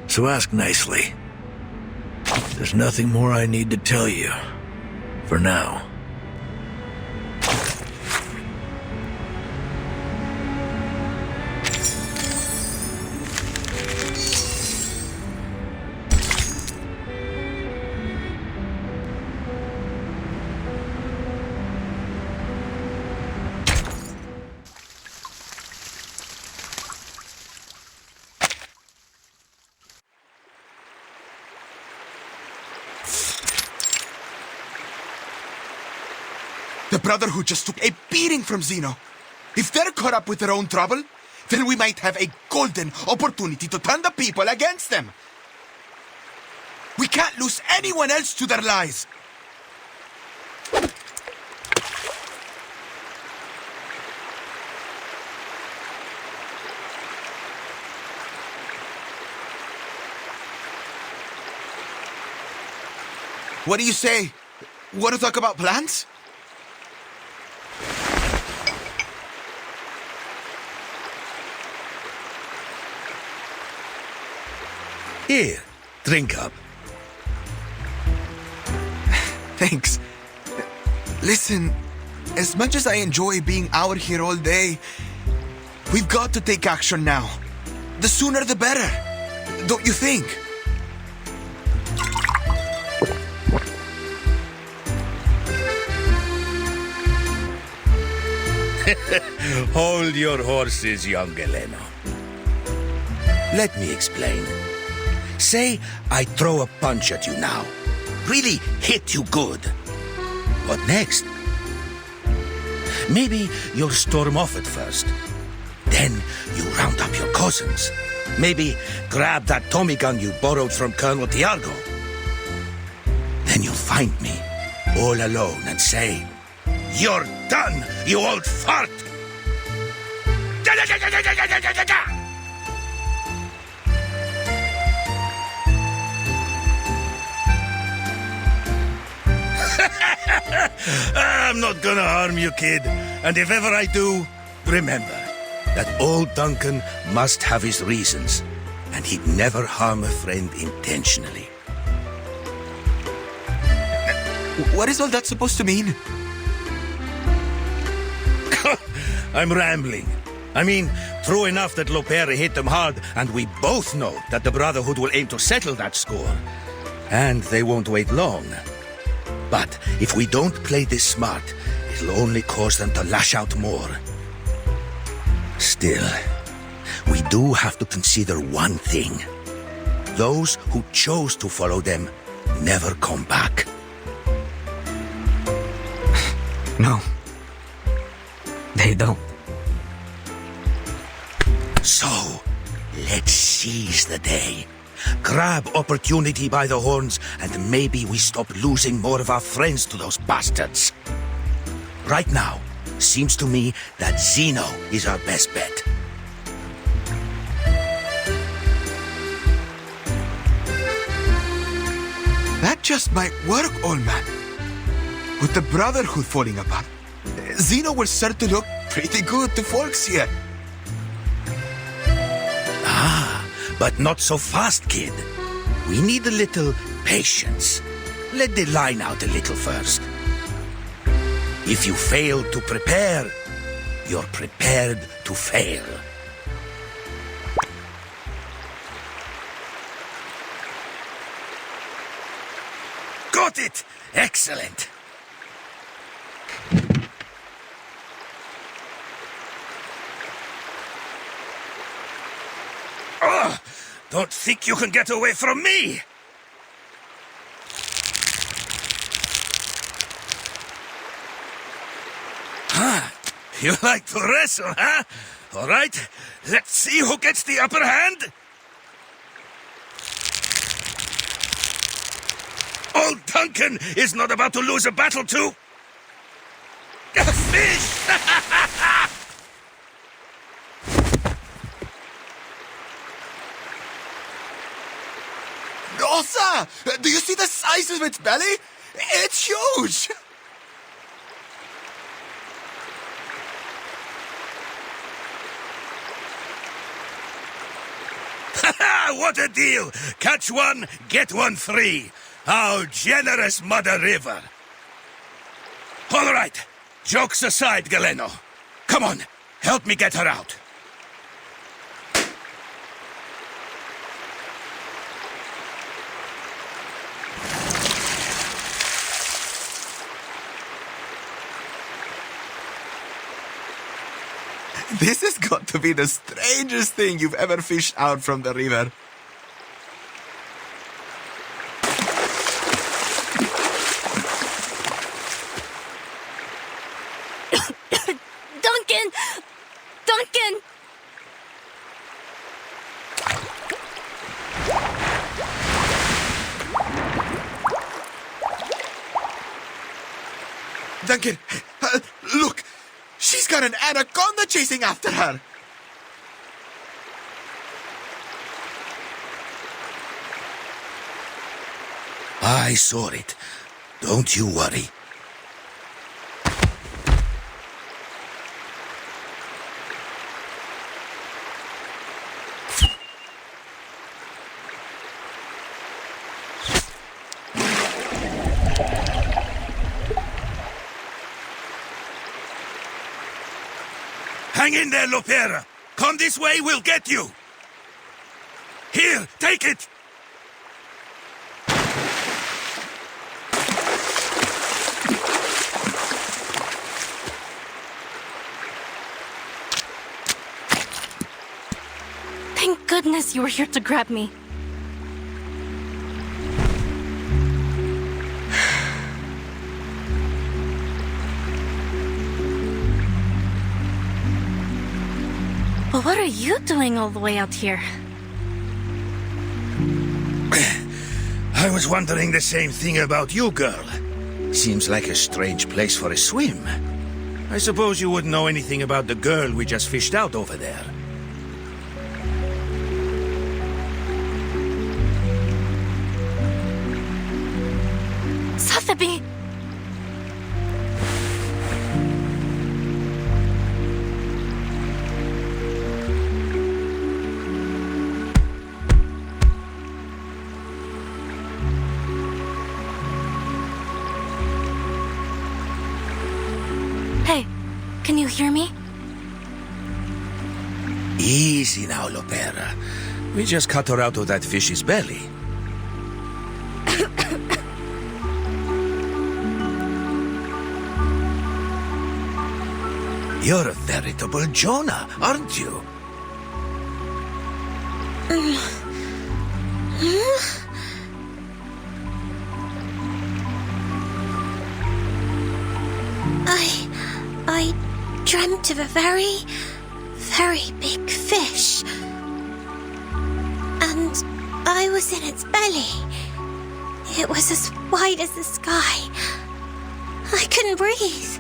so ask nicely. There's nothing more I need to tell you, for now. The Brotherhood just took a beating from Zeno. If they're caught up with their own trouble, then we might have a golden opportunity to turn the people against them. We can't lose anyone else to their lies. What do you say? Want to talk about plans? Here, drink up. Thanks. Listen, as much as I enjoy being out here all day, we've got to take action now. The sooner the better. Don't you think? Hold your horses, young Galeno. Let me explain. Say I throw a punch at you now. Really hit you good. What next? Maybe you'll storm off at first. Then you round up your cousins. Maybe grab that Tommy gun you borrowed from Colonel Tiago. Then you'll find me, all alone, and say, "You're done, you old fart!" I'm not gonna harm you, kid. And if ever I do, remember that old Duncan must have his reasons, and he'd never harm a friend intentionally. What is all that supposed to mean? I'm rambling. I mean, true enough that Lopere hit them hard, and we both know that the Brotherhood will aim to settle that score. And they won't wait long. But if we don't play this smart, it'll only cause them to lash out more. Still, we do have to consider one thing. Those who chose to follow them never come back. No. They don't. So, let's seize the day. Grab opportunity by the horns, and maybe we stop losing more of our friends to those bastards. Right now, seems to me that Zeno is our best bet. That just might work, old man. With the Brotherhood falling apart, Zeno will start to look pretty good to folks here. But not so fast, kid. We need a little patience. Let the line out a little first. If you fail to prepare, you're prepared to fail. Got it! Excellent! Oh, don't think you can get away from me! You like to wrestle, huh? All right, let's see who gets the upper hand. Old Duncan is not about to lose a battle to a fish! Nossa! Do you see the size of its belly? It's huge! What a deal! Catch one, get one free. How generous, Mother River. All right, jokes aside, Galeno. Come on, help me get her out. This has got to be the strangest thing you've ever fished out from the river. Duncan! Duncan! Duncan, look! She's got an anaconda chasing after her! I saw it. Don't you worry. Hang in there, Lopera. Come this way, we'll get you. Here, take it. Thank goodness you were here to grab me. But what are you doing all the way out here? I was wondering the same thing about you, girl. Seems like a strange place for a swim. I suppose you wouldn't know anything about the girl we just fished out over there. Sotheby! Hey, can you hear me? Easy now, Lopera. We just cut her out of that fish's belly. You're a veritable Jonah, aren't you? I dreamt of a very, very big fish. And I was in its belly. It was as wide as the sky. I couldn't breathe.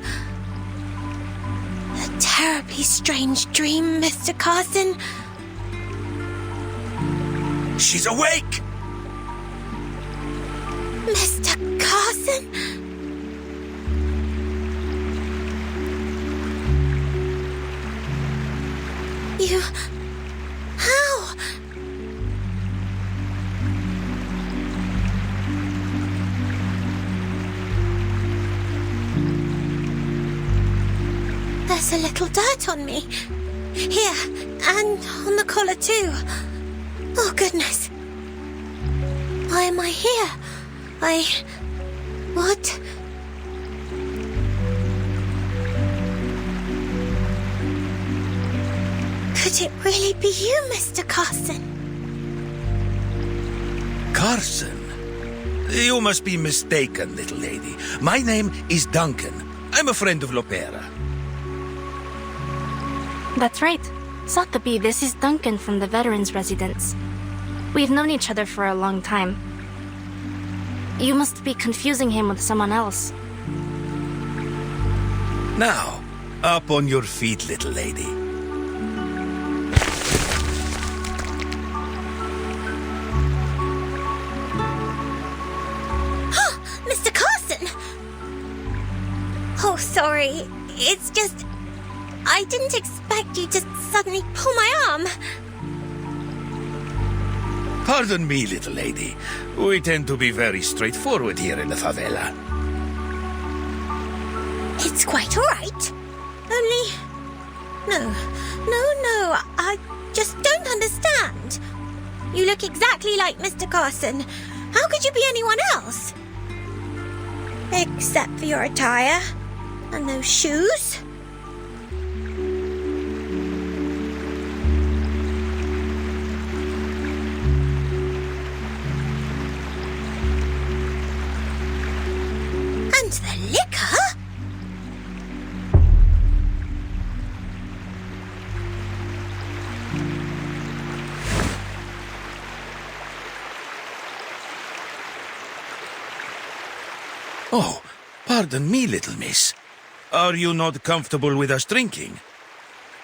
A terribly strange dream, Mr. Carson. She's awake! Mr. Carson? You... How? There's a little dirt on me. Here, and on the collar too. Oh, goodness. Why am I here? What? Could it really be you, Mr. Carson? Carson? You must be mistaken, little lady. My name is Duncan. I'm a friend of Lopera. That's right. Sotheby, this is Duncan from the Veterans Residence. We've known each other for a long time. You must be confusing him with someone else. Now, up on your feet, little lady. Mr. Carson! Oh, sorry. It's just... I didn't expect you to suddenly pull my arm. Pardon me, little lady. We tend to be very straightforward here in the favela. It's quite all right. Only... No, I just don't understand. You look exactly like Mr. Carson. How could you be anyone else? Except for your attire. And those shoes. And the liquor? Oh, pardon me, little miss. Are you not comfortable with us drinking?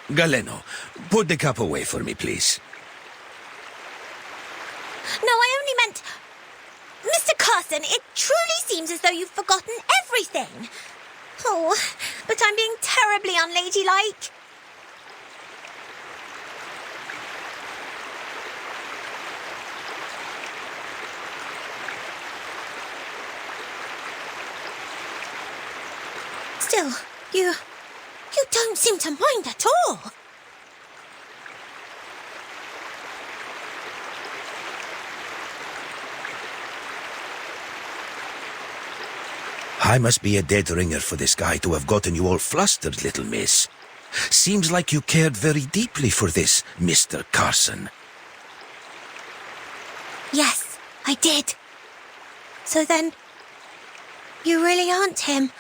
Galeno, put the cup away for me, please. No, I only meant... Mr. Carson, it truly seems as though you've forgotten everything. Oh, but I'm being terribly unladylike. Still, you don't seem to mind at all. I must be a dead ringer for this guy to have gotten you all flustered, little miss. Seems like you cared very deeply for this Mr. Carson. Yes, I did. So then, you really aren't him.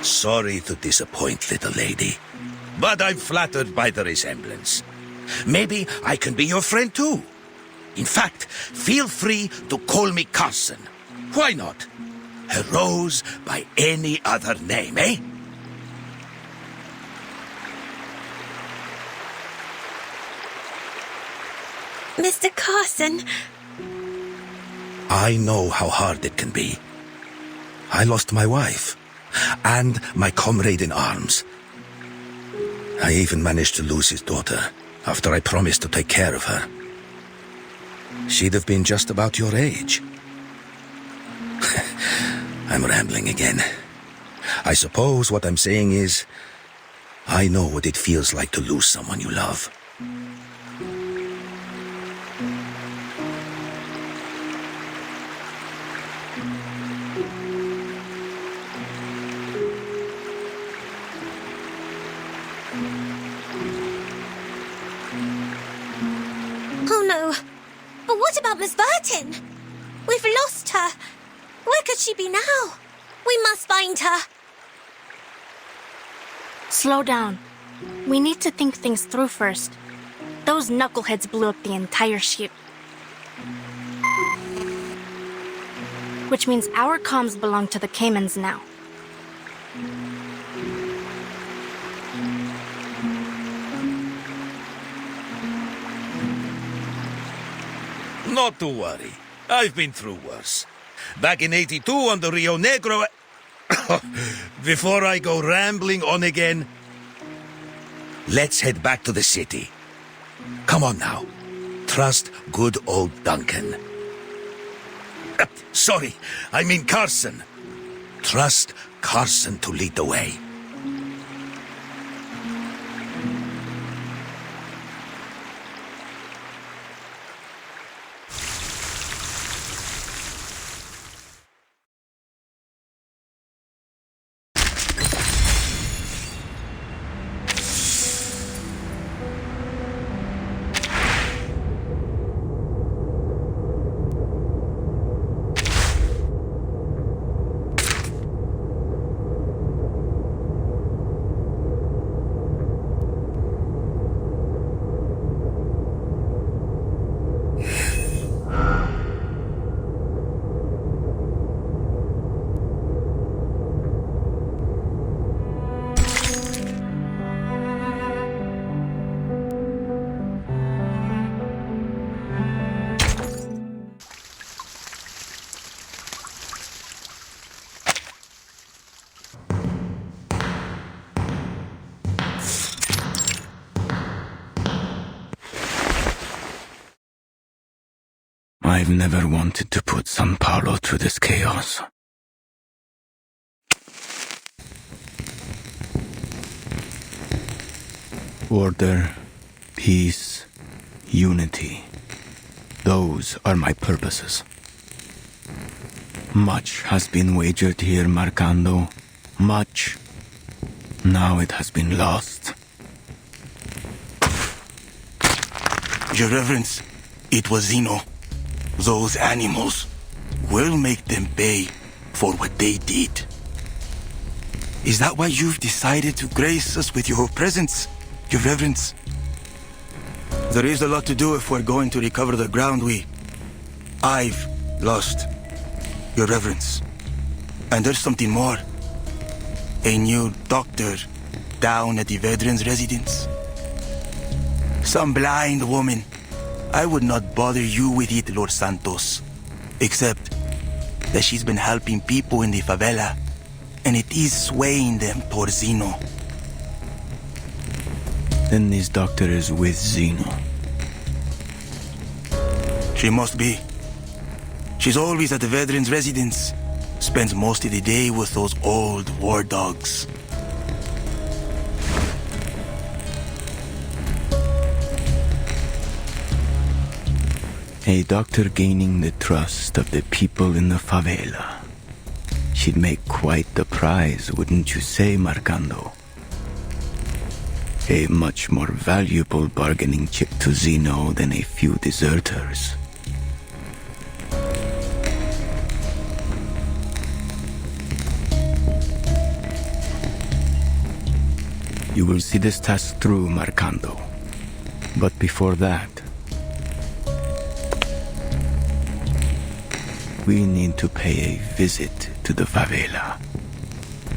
Sorry to disappoint, little lady, but I'm flattered by the resemblance. Maybe I can be your friend too. In fact, feel free to call me Carson. Why not? A rose by any other name, eh? Mr. Carson. I know how hard it can be. I lost my wife and my comrade in arms. I even managed to lose his daughter after I promised to take care of her. She'd have been just about your age. I'm rambling again. I suppose what I'm saying is, I know what it feels like to lose someone you love. Oh no. But what about Miss Burton? We've lost her. Where could she be now? We must find her. Slow down. We need to think things through first. Those knuckleheads blew up the entire ship. Which means our comms belong to the Caymans now. Not to worry. I've been through worse. Back in '82 on the Rio Negro... Before I go rambling on again, let's head back to the city. Come on now. Trust good old Duncan. Sorry, I mean Carson. Trust Carson to lead the way. I've never wanted to put San Paulo through this chaos. Order, peace, unity. Those are my purposes. Much has been wagered here, Marcando. Much. Now it has been lost. Your Reverence, it was Zeno. Those animals. We'll make them pay for what they did. Is that why you've decided to grace us with your presence, Your Reverence? There is a lot to do if we're going to recover the ground I've lost, Your Reverence. And there's something more. A new doctor down at the veterans' residence. Some blind woman. I would not bother you with it, Lord Santos. Except that she's been helping people in the favela, and it is swaying them towards Zeno. Then this doctor is with Zeno. She must be. She's always at the veterans' residence. Spends most of the day with those old war dogs. A doctor gaining the trust of the people in the favela. She'd make quite the prize, wouldn't you say, Marcando? A much more valuable bargaining chip to Zeno than a few deserters. You will see this task through, Marcando. But before that, we need to pay a visit to the favela.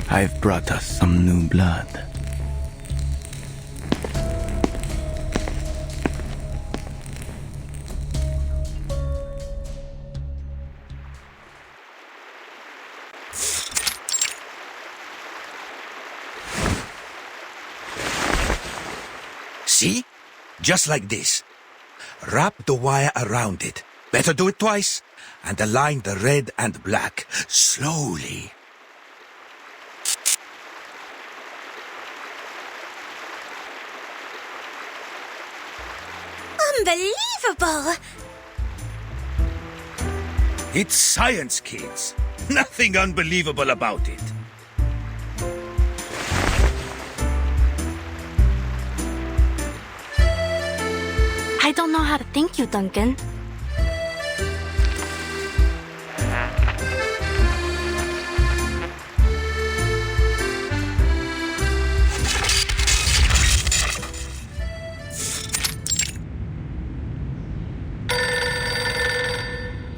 I've brought us some new blood. See? Just like this. Wrap the wire around it. Better do it twice. And align the red and black slowly. Unbelievable! It's science, kids. Nothing unbelievable about it. I don't know how to thank you, Duncan.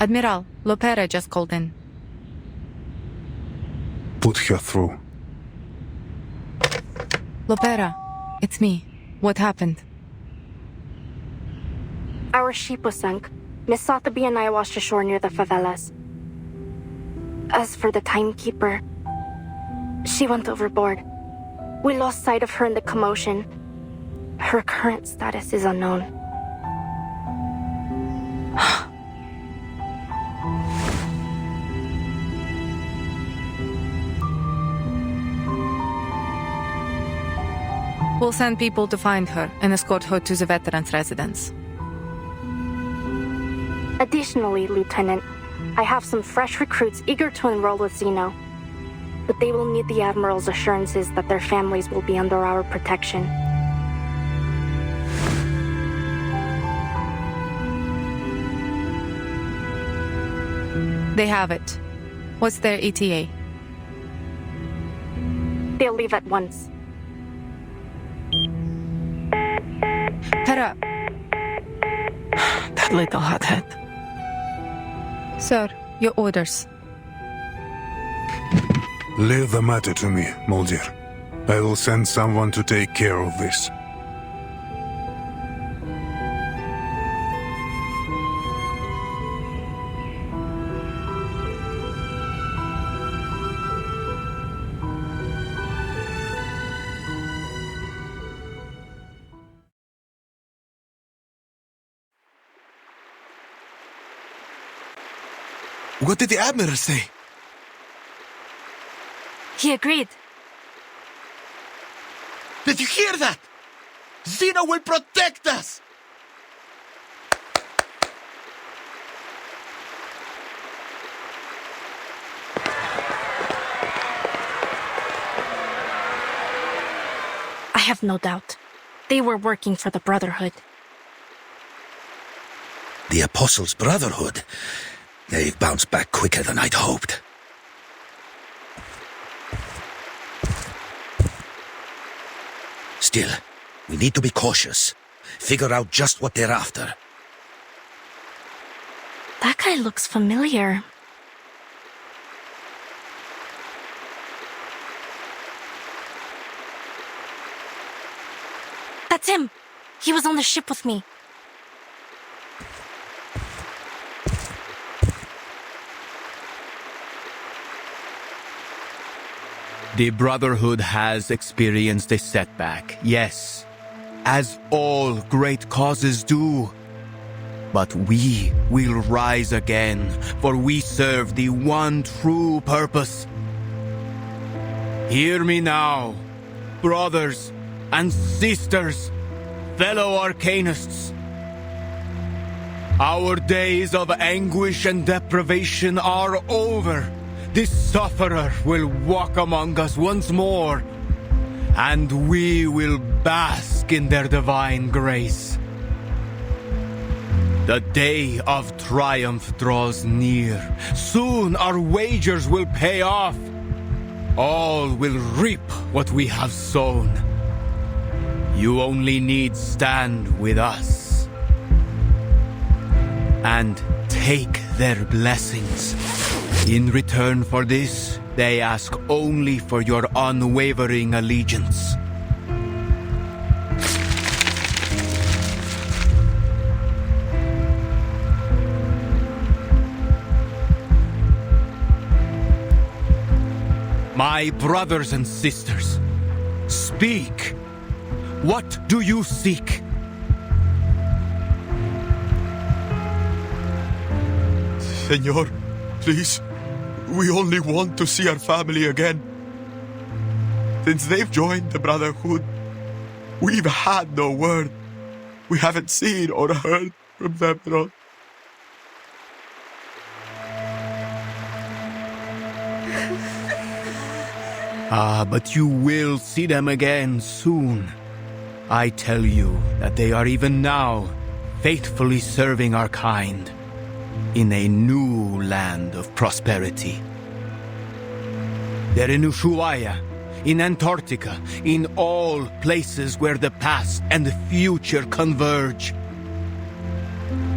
Admiral, Lopera just called in. Put her through. Lopera, it's me. What happened? Our ship was sunk. Miss Sotheby and I washed ashore near the favelas. As for the timekeeper, she went overboard. We lost sight of her in the commotion. Her current status is unknown. We'll send people to find her and escort her to the veterans' residence. Additionally, Lieutenant, I have some fresh recruits eager to enroll with Zeno. But they will need the Admiral's assurances that their families will be under our protection. They have it. What's their ETA? They'll leave at once. Hera! That little hothead. Sir, your orders. Leave the matter to me, Mulder. I will send someone to take care of this. What did the Admiral say? He agreed. Did you hear that? Zeno will protect us! I have no doubt. They were working for the Brotherhood. The Apostles' Brotherhood. They've bounced back quicker than I'd hoped. Still, we need to be cautious. Figure out just what they're after. That guy looks familiar. That's him. He was on the ship with me. The Brotherhood has experienced a setback, yes, as all great causes do. But we will rise again, for we serve the one true purpose. Hear me now, brothers and sisters, fellow Arcanists. Our days of anguish and deprivation are over. The Sufferer will walk among us once more, and we will bask in their divine grace. The day of triumph draws near. Soon our wagers will pay off. All will reap what we have sown. You only need stand with us and take their blessings. In return for this, they ask only for your unwavering allegiance. My brothers and sisters, speak. What do you seek? Senor, please. We only want to see our family again. Since they've joined the Brotherhood, we've had no word. We haven't seen or heard from them at all. But you will see them again soon. I tell you that they are even now faithfully serving our kind in a new land of prosperity. They're in Ushuaia, in Antarctica, in all places where the past and the future converge.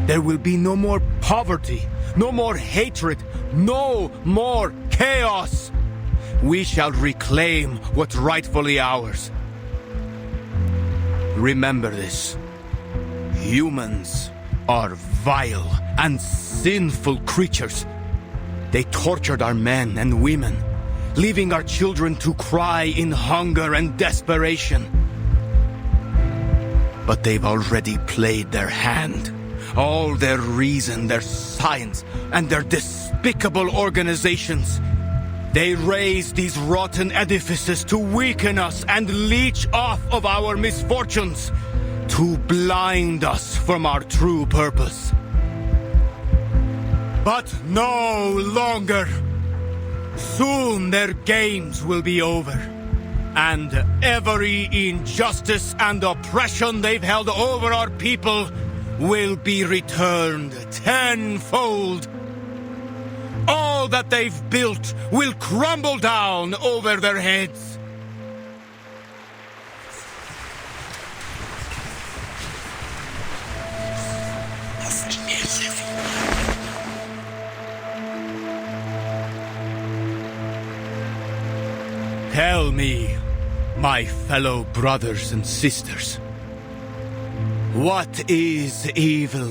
There will be no more poverty, no more hatred, no more chaos. We shall reclaim what's rightfully ours. Remember this. Humans are vile and sinful creatures. They tortured our men and women, leaving our children to cry in hunger and desperation. But they've already played their hand. All their reason, their science, and their despicable organizations. They raise these rotten edifices to weaken us and leech off of our misfortunes, to blind us from our true purpose. But no longer. Soon their games will be over, and every injustice and oppression they've held over our people will be returned tenfold. All that they've built will crumble down over their heads. Tell me, my fellow brothers and sisters, what is evil?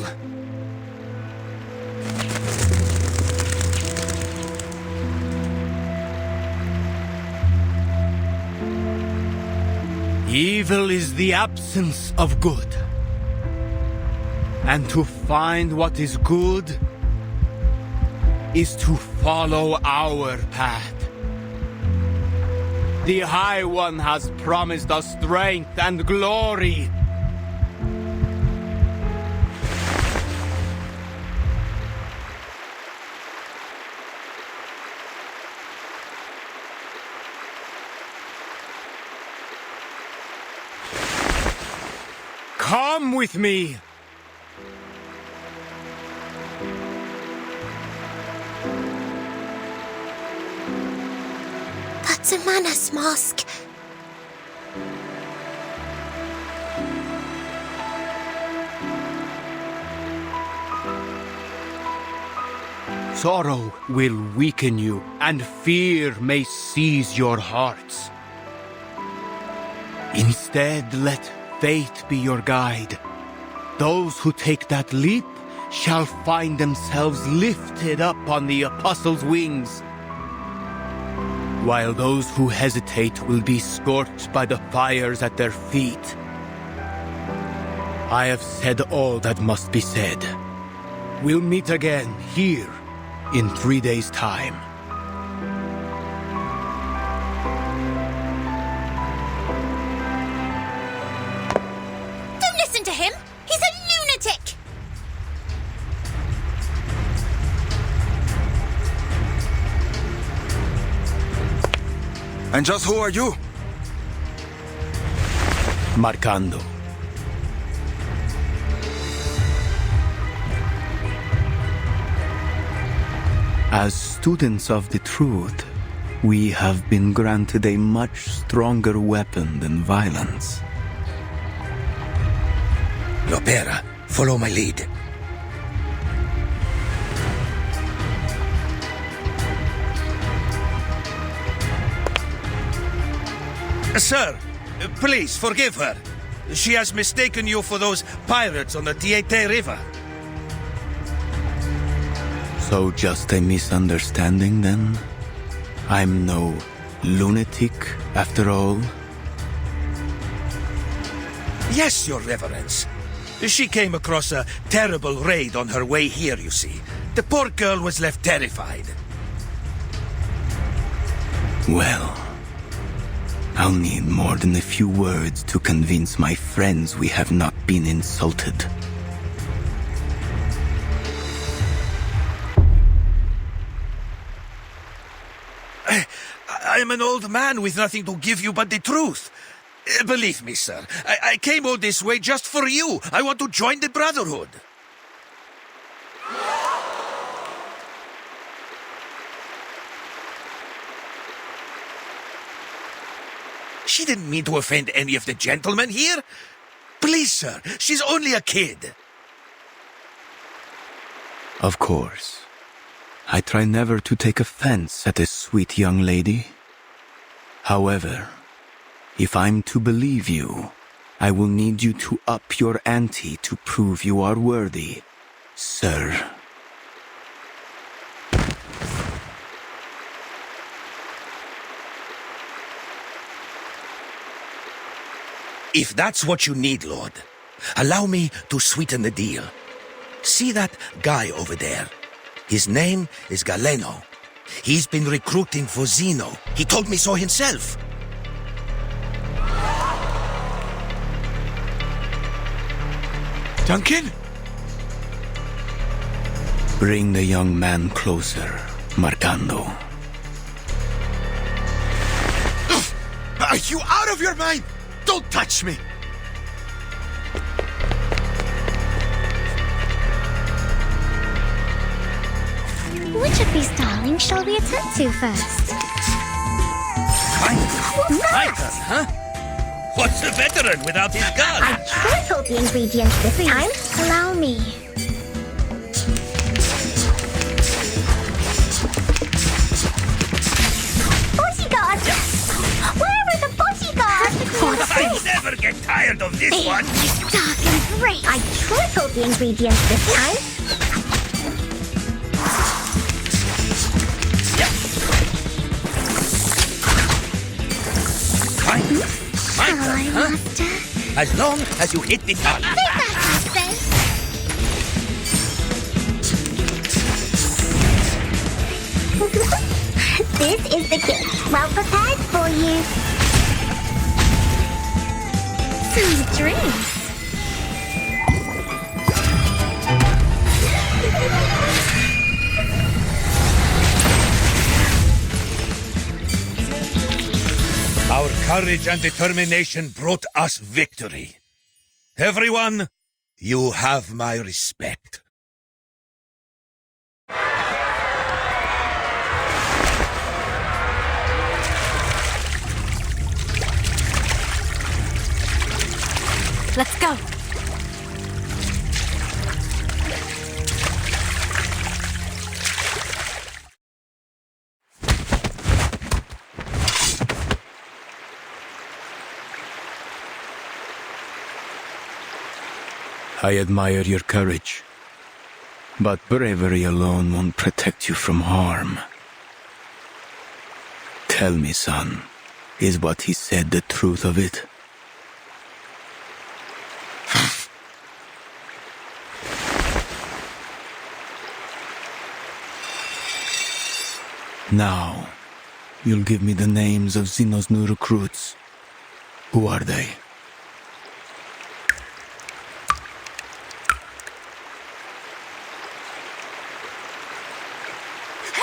Evil is the absence of good. And to find what is good is to follow our path. The High One has promised us strength and glory. Come with me! That's a Manus mask. Sorrow will weaken you, and fear may seize your hearts. Instead, let faith be your guide. Those who take that leap shall find themselves lifted up on the apostles' wings, while those who hesitate will be scorched by the fires at their feet. I have said all that must be said. We'll meet again here in 3 days' time. Don't listen to him! He's a lunatic! And just who are you? Marcando. As students of the truth, we have been granted a much stronger weapon than violence. Lopera, follow my lead. Sir, please forgive her. She has mistaken you for those pirates on the Tiete River. So just a misunderstanding then? I'm no lunatic after all? Yes, Your Reverence. She came across a terrible raid on her way here, you see. The poor girl was left terrified. Well, I'll need more than a few words to convince my friends we have not been insulted. I'm an old man with nothing to give you but the truth. Believe me, sir, I came all this way just for you. I want to join the Brotherhood. She didn't mean to offend any of the gentlemen here. Please, sir, she's only a kid. Of course. I try never to take offense at a sweet young lady. However, if I'm to believe you, I will need you to up your ante to prove you are worthy, sir. If that's what you need, Lord, allow me to sweeten the deal. See that guy over there? His name is Galeno. He's been recruiting for Zeno. He told me so himself. Duncan? Bring the young man closer, Marcando. Are you out of your mind? Don't touch me! Which of these darlings shall we attend to first? Fighter, huh? What's a veteran without his gun? I tripled the ingredients this time. Allow me. Bodyguard! Where are the bodyguards? I never get tired of this one. Dark and great. I tripled the ingredients this time. Fighter, huh? As long as you hit the target. This is the gift, well prepared for you. Some drinks. Our courage and determination brought us victory. Everyone, you have my respect. Let's go. I admire your courage. But bravery alone won't protect you from harm. Tell me, son, is what he said the truth of it? Now, you'll give me the names of Zeno's new recruits. Who are they?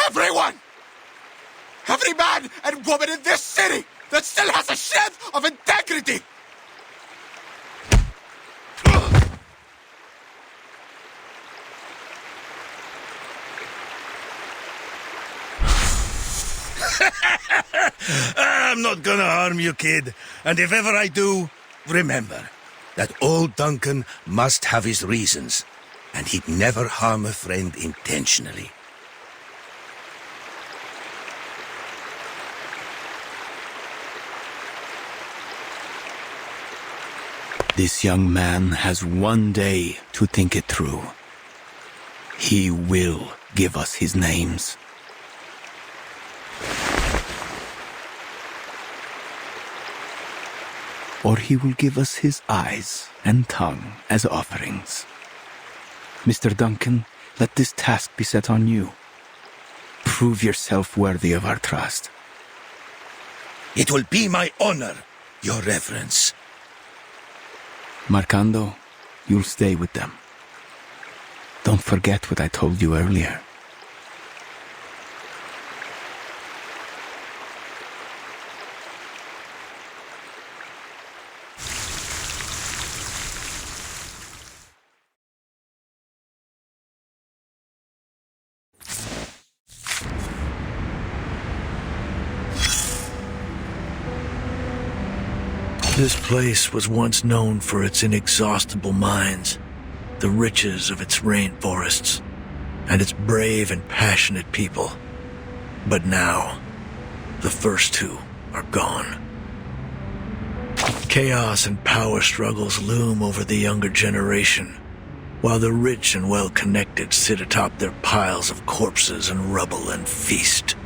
Everyone! Every man and woman in this city that still has a shred of integrity! I'm not gonna harm you, kid. And if ever I do, remember that old Duncan must have his reasons, and he'd never harm a friend intentionally. This young man has one day to think it through. He will give us his names. Or he will give us his eyes and tongue as offerings. Mr. Duncan, let this task be set on you. Prove yourself worthy of our trust. It will be my honor, Your Reverence. Marcando, you'll stay with them. Don't forget what I told you earlier. This place was once known for its inexhaustible mines, the riches of its rainforests, and its brave and passionate people. But now, the first two are gone. Chaos and power struggles loom over the younger generation, while the rich and well-connected sit atop their piles of corpses and rubble and feast,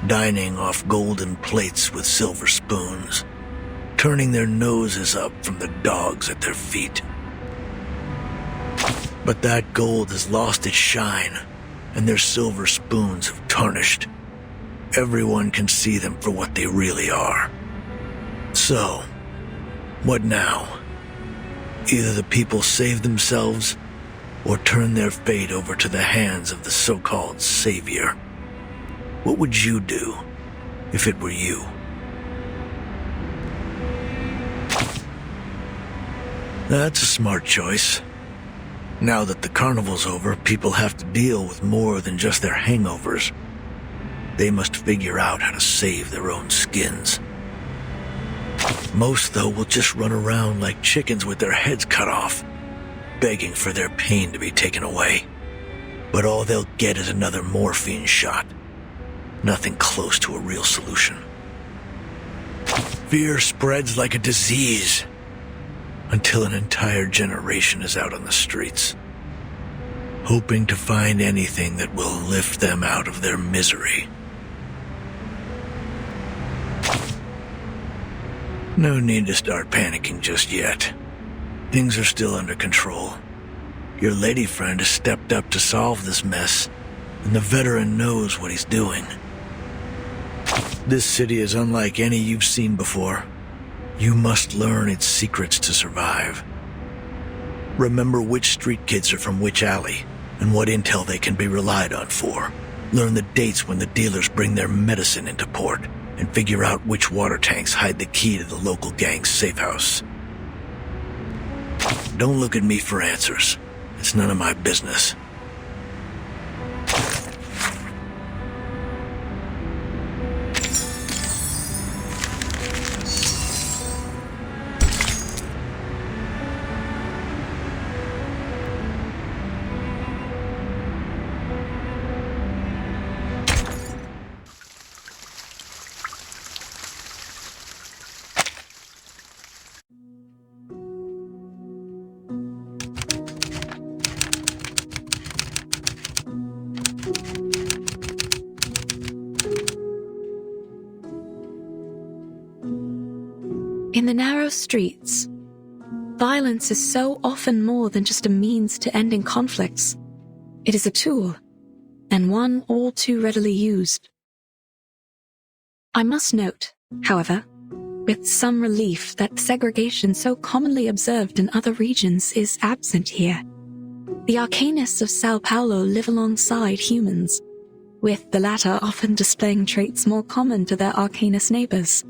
dining off golden plates with silver spoons, turning their noses up from the dogs at their feet. But that gold has lost its shine, and their silver spoons have tarnished. Everyone can see them for what they really are. So, what now? Either the people save themselves, or turn their fate over to the hands of the so-called savior. What would you do if it were you? That's a smart choice. Now that the carnival's over, people have to deal with more than just their hangovers. They must figure out how to save their own skins. Most, though, will just run around like chickens with their heads cut off, begging for their pain to be taken away. But all they'll get is another morphine shot. Nothing close to a real solution. Fear spreads like a disease, until an entire generation is out on the streets, hoping to find anything that will lift them out of their misery. No need to start panicking just yet. Things are still under control. Your lady friend has stepped up to solve this mess, and the veteran knows what he's doing. This city is unlike any you've seen before. You must learn its secrets to survive. Remember which street kids are from which alley, and what intel they can be relied on for. Learn the dates when the dealers bring their medicine into port, and figure out which water tanks hide the key to the local gang's safe house. Don't look at me for answers. It's none of my business. In the narrow streets, violence is so often more than just a means to ending conflicts. It is a tool, and one all too readily used. I must note, however, with some relief that segregation so commonly observed in other regions is absent here. The Arcanists of Sao Paulo live alongside humans, with the latter often displaying traits more common to their Arcanist neighbors.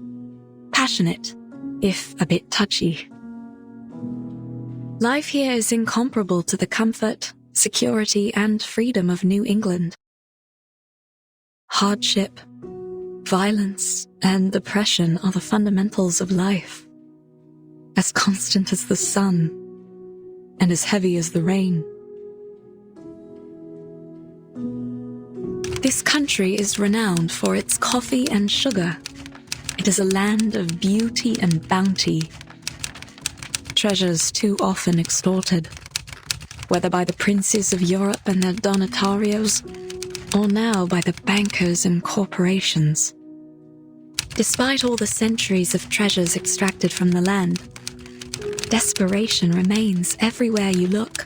Passionate, if a bit touchy. Life here is incomparable to the comfort, security, and freedom of New England. Hardship, violence, and oppression are the fundamentals of life, as constant as the sun, and as heavy as the rain. This country is renowned for its coffee and sugar. It is a land of beauty and bounty. Treasures too often extorted, whether by the princes of Europe and their donatarios, or now by the bankers and corporations. Despite all the centuries of treasures extracted from the land, desperation remains everywhere you look.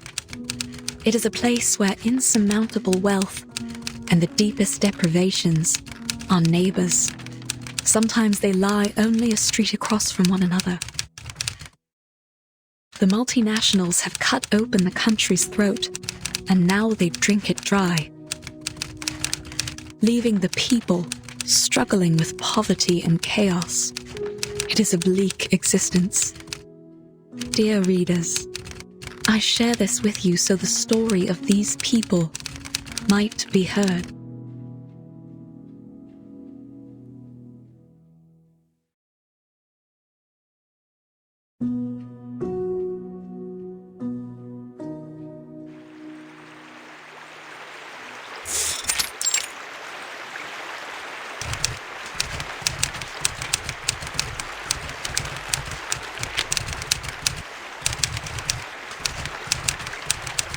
It is a place where insurmountable wealth and the deepest deprivations are neighbors. Sometimes they lie only a street across from one another. The multinationals have cut open the country's throat, and now they drink it dry, leaving the people struggling with poverty and chaos. It is a bleak existence. Dear readers, I share this with you so the story of these people might be heard.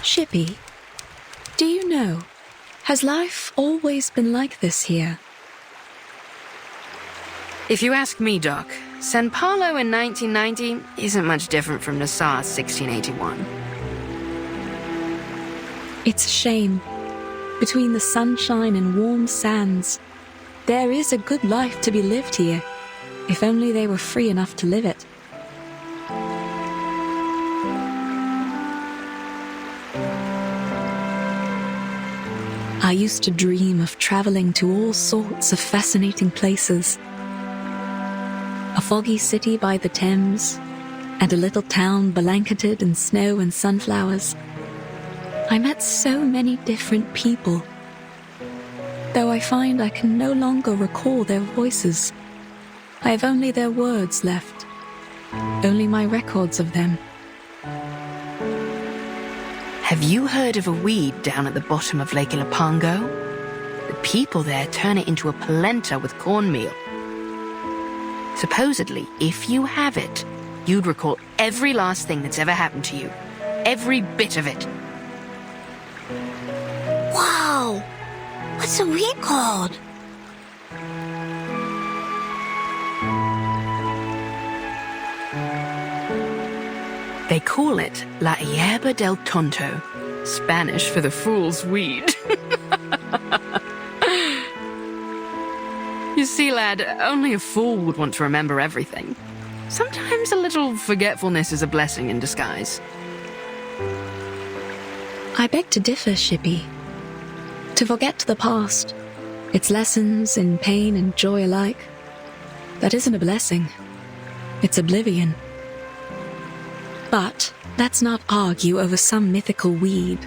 Shippy, do you know, has life always been like this here? If you ask me, Doc, San Paulo in 1990 isn't much different from Nassau 1681. It's a shame. Between the sunshine and warm sands, there is a good life to be lived here, if only they were free enough to live it. I used to dream of traveling to all sorts of fascinating places. A foggy city by the Thames, and a little town blanketed in snow and sunflowers. I met so many different people, though I find I can no longer recall their voices. I have only their words left, only my records of them. Have you heard of a weed down at the bottom of Lake Ilapango? The people there turn it into a polenta with cornmeal. Supposedly, if you have it, you'd recall every last thing that's ever happened to you. Every bit of it. Wow! What's a weed called? They call it La Hierba del Tonto, Spanish for the fool's weed. You see, lad, only a fool would want to remember everything. Sometimes a little forgetfulness is a blessing in disguise. I beg to differ, Shippy. To forget the past, its lessons in pain and joy alike, that isn't a blessing. It's oblivion. But let's not argue over some mythical weed.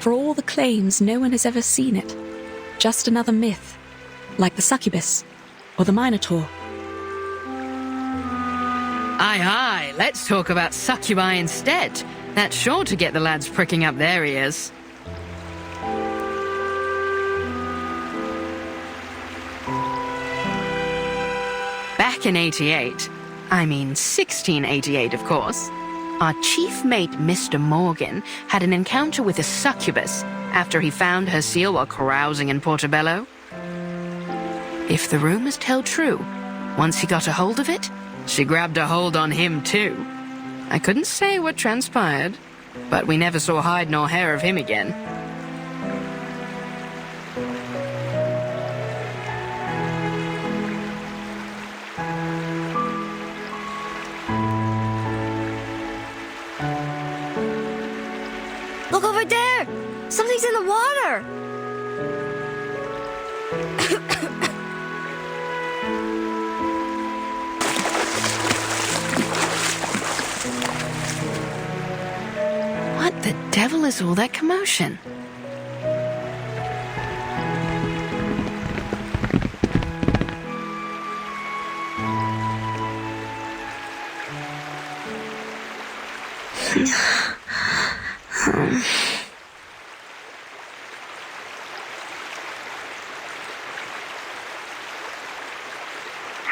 For all the claims, no one has ever seen it. Just another myth, like the succubus or the minotaur. Aye, aye, let's talk about succubi instead. That's sure to get the lads pricking up their ears. Back in 1688, of course, our chief mate, Mr. Morgan, had an encounter with a succubus after he found her seal while carousing in Portobello. If the rumors tell true, once he got a hold of it, She grabbed a hold on him too. I couldn't say what transpired, but we never saw hide nor hair of him again. Look over there! Something's in the water! What the devil is all that commotion?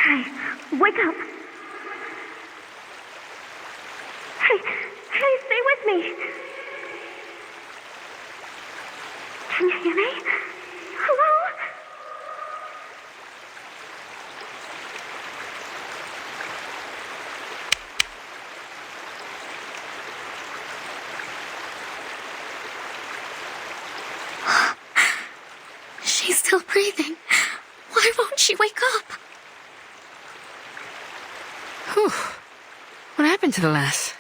Hey, wake up! Hey, stay with me! Can you hear me? Hello? She's still breathing. Why won't she wake up? Whew. What happened to the lass?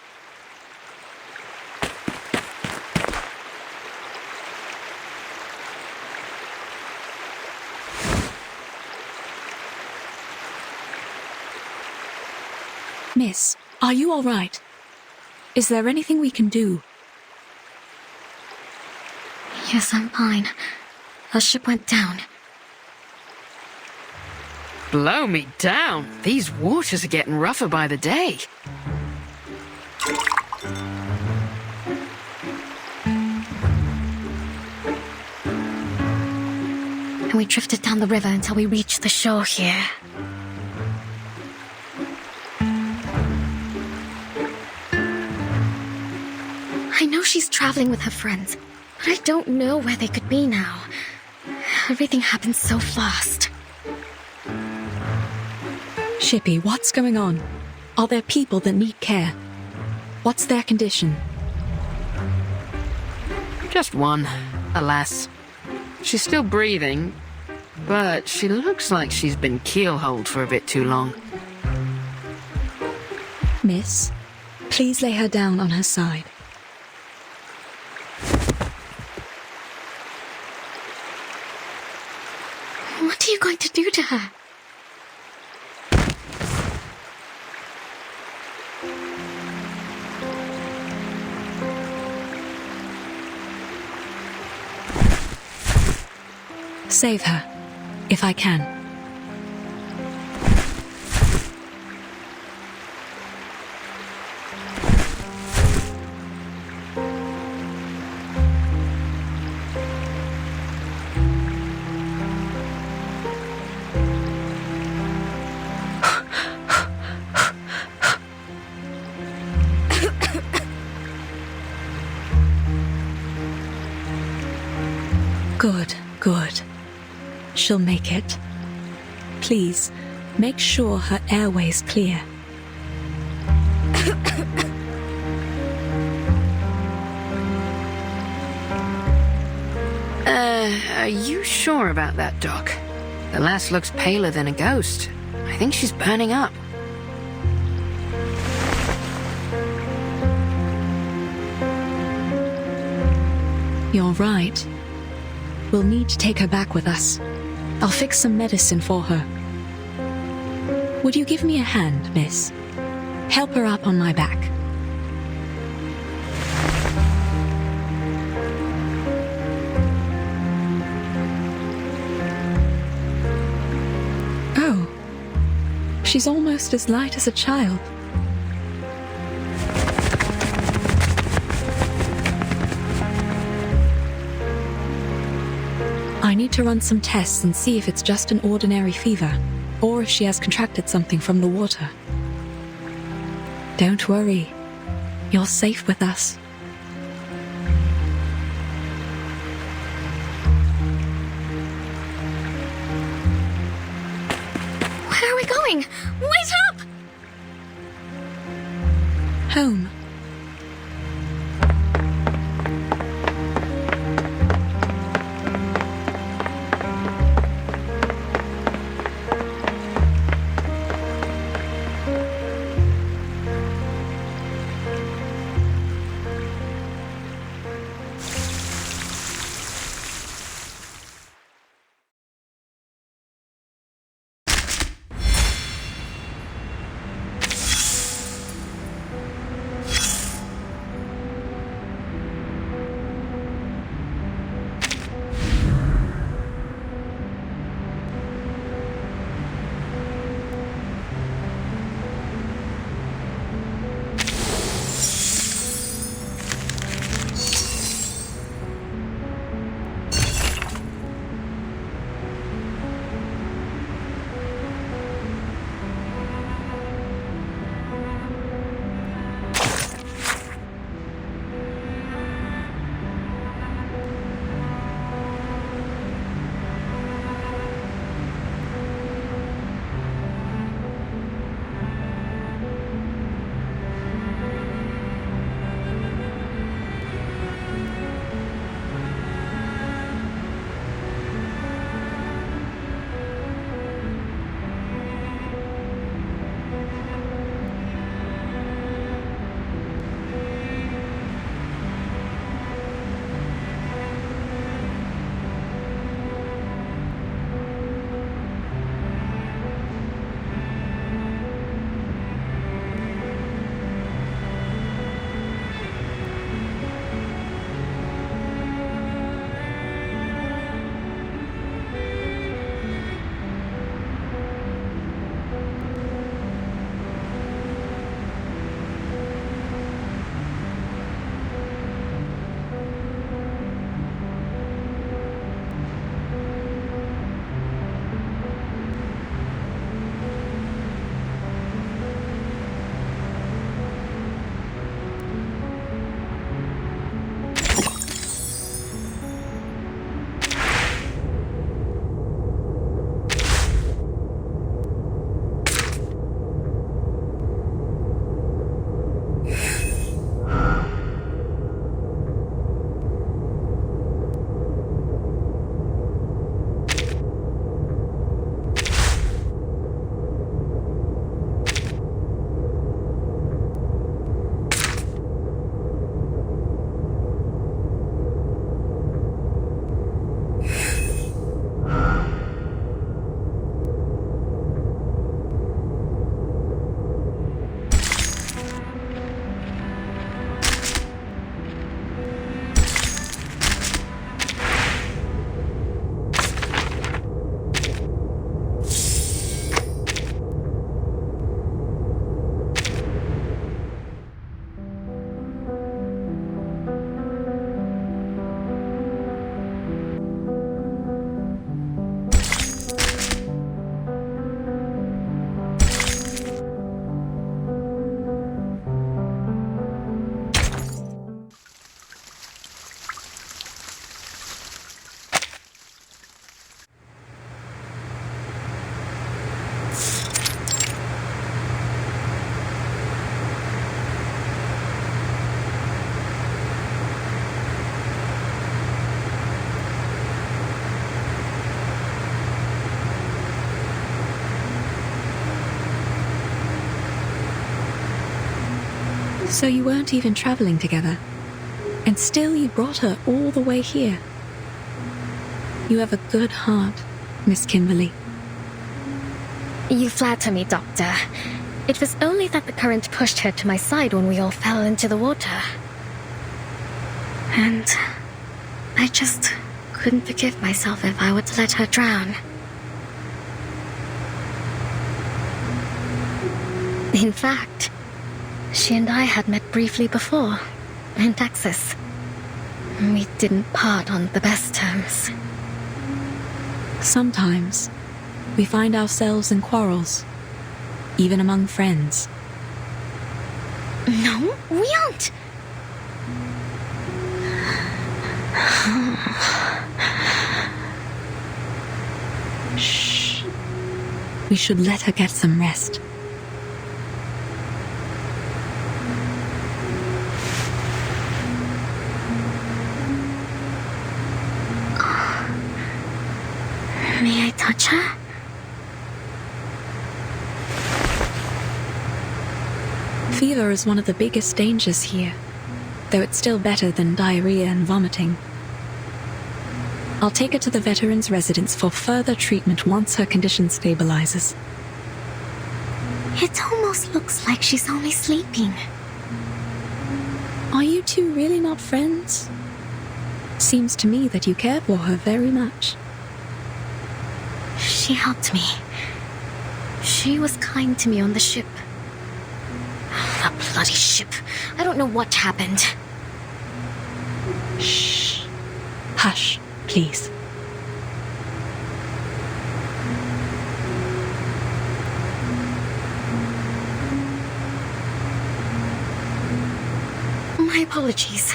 Miss, are you all right? Is there anything we can do? Yes, I'm fine. Our ship went down. Blow me down. These waters are getting rougher by the day. And we drifted down the river until we reached the shore here. I know she's traveling with her friends, but I don't know where they could be now. Everything happened so fast. Shippy, what's going on? Are there people that need care? What's their condition? Just one, alas. She's still breathing, but she looks like she's been keelholed for a bit too long. Miss, please lay her down on her side. What are you going to do to her? Save her, if I can. Good, good. She'll make it. Please, make sure her airway's clear. Are you sure about that, Doc? The lass looks paler than a ghost. I think she's burning up. You're right. We'll need to take her back with us. I'll fix some medicine for her. Would you give me a hand, miss? Help her up on my back. Oh, she's almost as light as a child. I need to run some tests and see if it's just an ordinary fever, or if she has contracted something from the water. Don't worry. You're safe with us. Where are we going? Wait up! Home. So you weren't even traveling together. And still you brought her all the way here. You have a good heart, Miss Kimberly. You flatter me, Doctor. It was only that the current pushed her to my side when we all fell into the water. And I just couldn't forgive myself if I were to let her drown. In fact, she and I had met briefly before, in Texas. We didn't part on the best terms. Sometimes we find ourselves in quarrels, even among friends. No, we aren't. Shh. We should let her get some rest. touch her? Fever is one of the biggest dangers here, though it's still better than diarrhea and vomiting. I'll take her to the veterans' residence for further treatment once her condition stabilizes. It almost looks like she's only sleeping. Are you two really not friends? Seems to me that you care for her very much. She helped me. She was kind to me on the ship. The bloody ship. I don't know what happened. Shh. Hush, please. My apologies.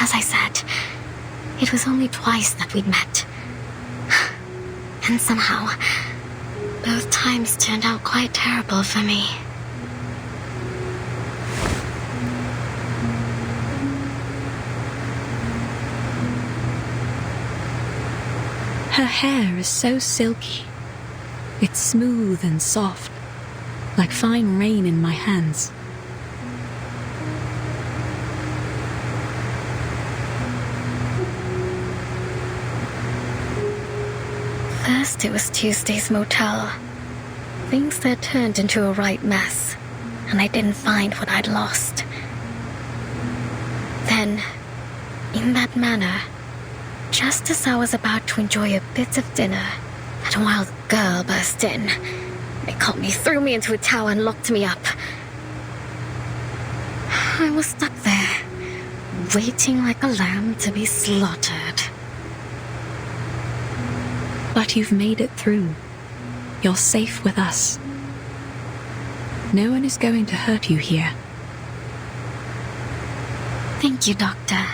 As I said, it was only twice that we'd met. And somehow, both times turned out quite terrible for me. Her hair is so silky. It's smooth and soft, like fine rain in my hands. First it was Tuesday's motel. Things there turned into a right mess, and I didn't find what I'd lost. Then, in that manner, just as I was about to enjoy a bit of dinner, that wild girl burst in. They caught me, threw me into a tower, and locked me up. I was stuck there, waiting like a lamb to be slaughtered. But you've made it through. You're safe with us. No one is going to hurt you here. Thank you, Doctor.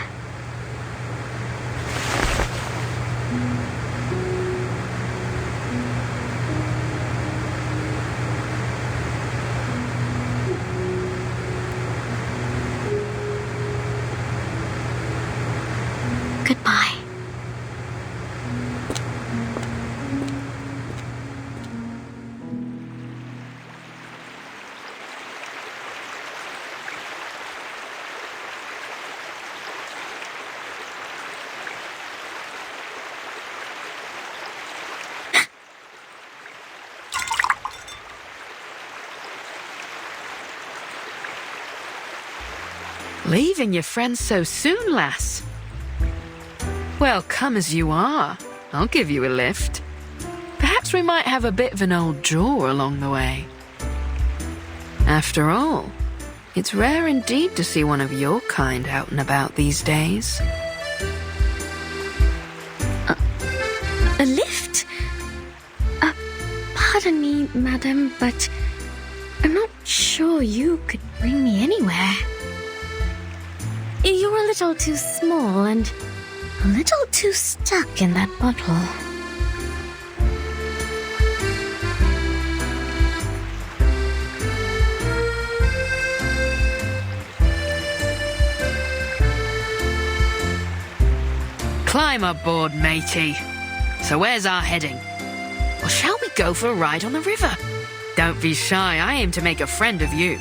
Goodbye. Leaving your friends so soon, lass? Well, come as you are. I'll give you a lift. Perhaps we might have a bit of an old jaw along the way. After all, it's rare indeed to see one of your kind out and about these days. A lift? Pardon me, madam, but I'm not sure you could bring me anywhere. You're a little too small and a little too stuck in that bottle. Climb aboard, matey. So where's our heading? Or shall we go for a ride on the river? Don't be shy, I aim to make a friend of you.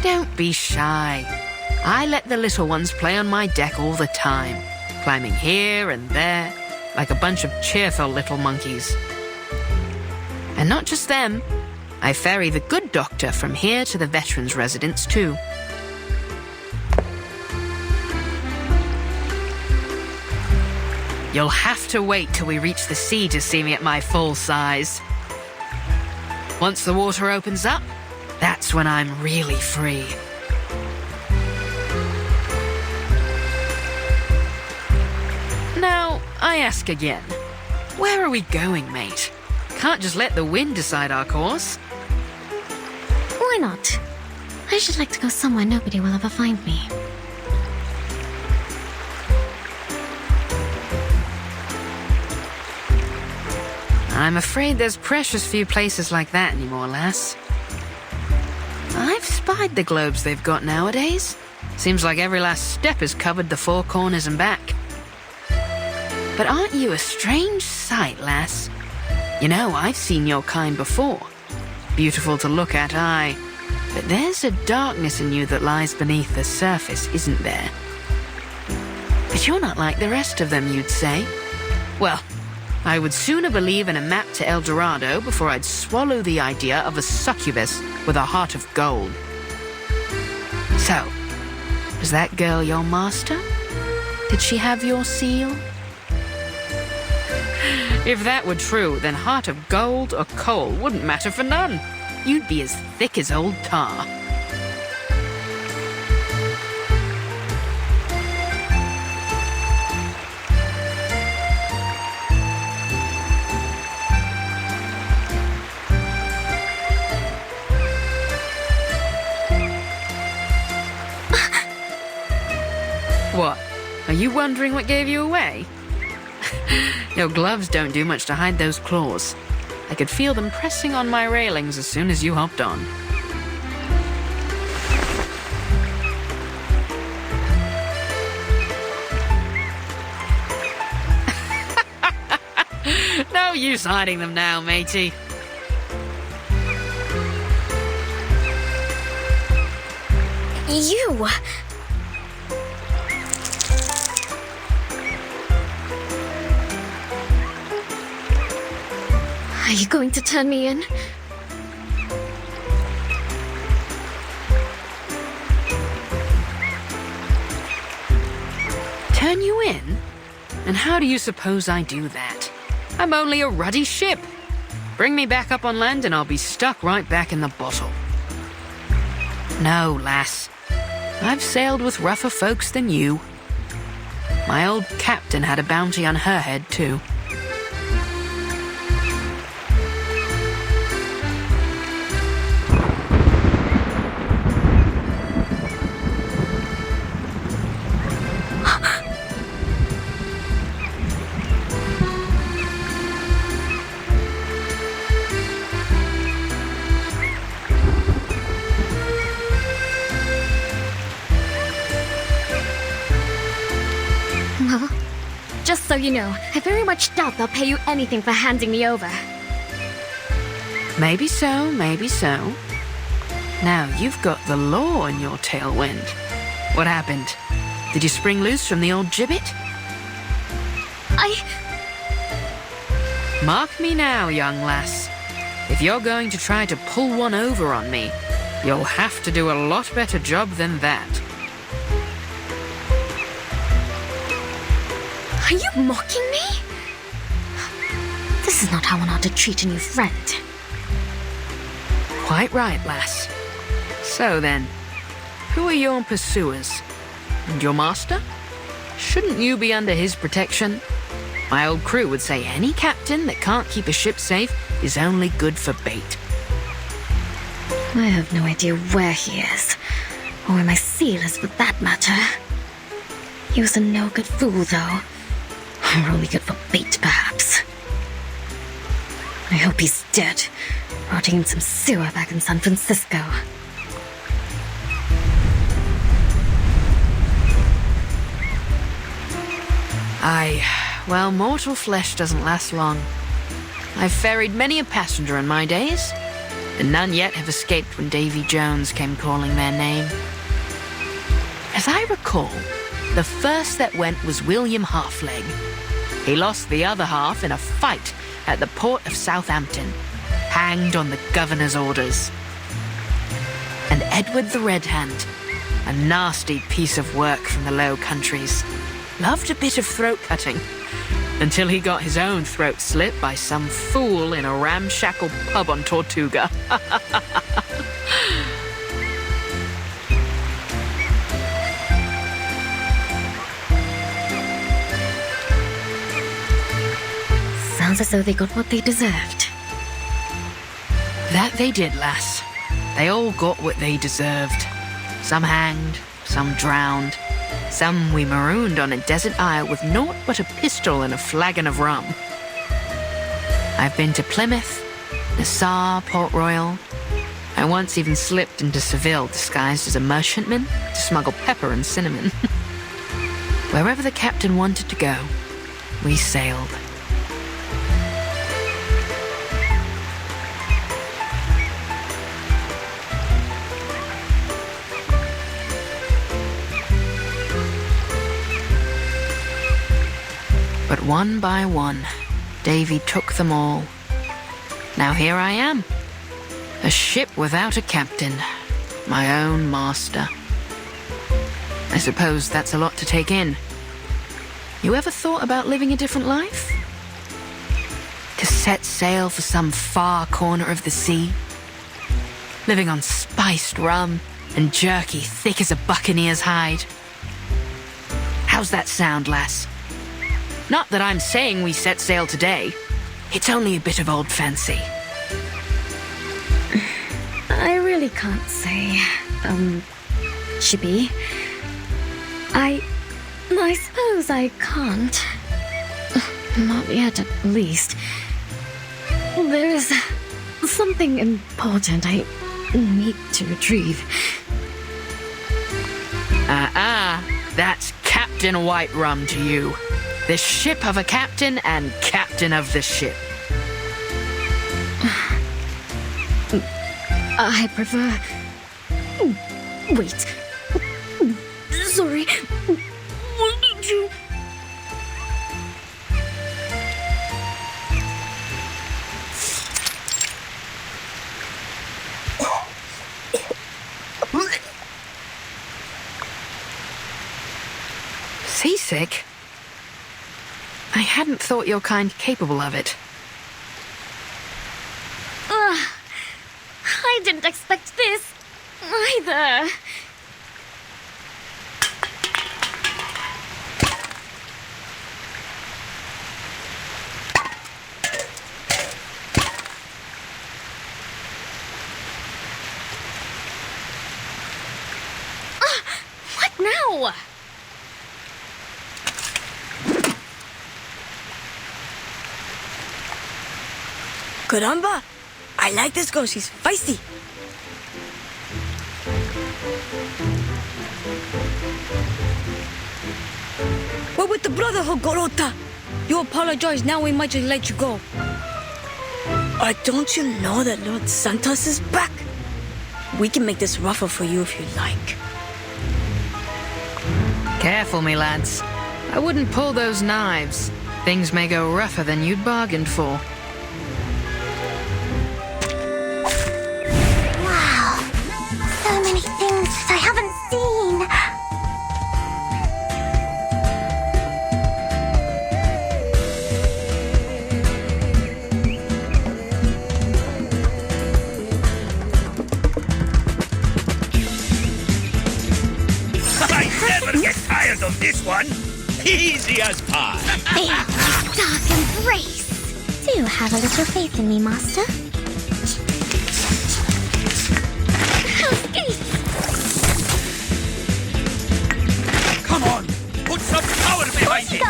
Don't be shy. I let the little ones play on my deck all the time, climbing here and there, like a bunch of cheerful little monkeys. And not just them. I ferry the good doctor from here to the veterans' residence too. You'll have to wait till we reach the sea to see me at my full size. Once the water opens up, that's when I'm really free. Now, I ask again, where are we going, mate? Can't just let the wind decide our course. Why not? I should like to go somewhere nobody will ever find me. I'm afraid there's precious few places like that anymore, lass. I've spied the globes they've got nowadays. Seems like every last step is covered the four corners and back. But aren't you a strange sight, lass? You know, I've seen your kind before. Beautiful to look at, aye. But there's a darkness in you that lies beneath the surface, isn't there? But you're not like the rest of them, you'd say. Well, I would sooner believe in a map to El Dorado before I'd swallow the idea of a succubus with a heart of gold. So, was that girl your master? Did she have your seal? If that were true, then heart of gold or coal wouldn't matter for none. You'd be as thick as old tar. What? Are you wondering what gave you away? Your gloves don't do much to hide those claws. I could feel them pressing on my railings as soon as you hopped on. No use hiding them now, matey. You! Are you going to turn me in? Turn you in? And how do you suppose I do that? I'm only a ruddy ship. Bring me back up on land and I'll be stuck right back in the bottle. No, lass. I've sailed with rougher folks than you. My old captain had a bounty on her head, too. Well, just so you know, I very much doubt they'll pay you anything for handing me over. Maybe so, maybe so. Now, you've got the law in your tailwind. What happened? Did you spring loose from the old gibbet? Mark me now, young lass. If you're going to try to pull one over on me, you'll have to do a lot better job than that. Are you mocking me? This is not how one ought to treat a new friend. Quite right, lass. So then, who are your pursuers? And your master? Shouldn't you be under his protection? My old crew would say any captain that can't keep a ship safe is only good for bait. I have no idea where he is, or where my seal is for that matter. He was a no-good fool, though. Or only good for bait, perhaps. I hope he's dead, rotting in some sewer back in San Francisco. Well, mortal flesh doesn't last long. I've ferried many a passenger in my days, and none yet have escaped when Davy Jones came calling their name. As I recall, the first that went was William Halfleg. He lost the other half in a fight at the port of Southampton, hanged on the governor's orders. And Edward the Red Hand, a nasty piece of work from the Low Countries, loved a bit of throat cutting, until he got his own throat slit by some fool in a ramshackle pub on Tortuga. Sounds as though they got what they deserved. That they did, lass. They all got what they deserved. Some hanged, some drowned, some we marooned on a desert isle with naught but a pistol and a flagon of rum. I've been to Plymouth, Nassau, Port Royal. I once even slipped into Seville disguised as a merchantman to smuggle pepper and cinnamon. Wherever the captain wanted to go, we sailed. But one by one, Davy took them all. Now here I am, a ship without a captain, my own master. I suppose that's a lot to take in. You ever thought about living a different life? To set sail for some far corner of the sea? Living on spiced rum and jerky thick as a buccaneer's hide? How's that sound, lass? Not that I'm saying we set sail today. It's only a bit of old fancy. I really can't say, Chippy. I suppose I can't. Not yet, at least. There's something important I need to retrieve. That's Captain White Rum to you. The ship of a captain and captain of the ship. I prefer... Wait. Sorry. What did you... Seasick? I hadn't thought your kind capable of it. I didn't expect this, either. What now? Caramba! I like this girl, she's feisty. We're with the Brotherhood, Gorota. You apologize, now we might just let you go. Don't you know that Lord Santos is back? We can make this rougher for you if you like. Careful, me lads. I wouldn't pull those knives. Things may go rougher than you'd bargained for. So many things that I haven't seen. I never get tired of this one. Easy as pie. Feel my dark embrace. Do have a little faith in me, Master. Come on, put some power behind it.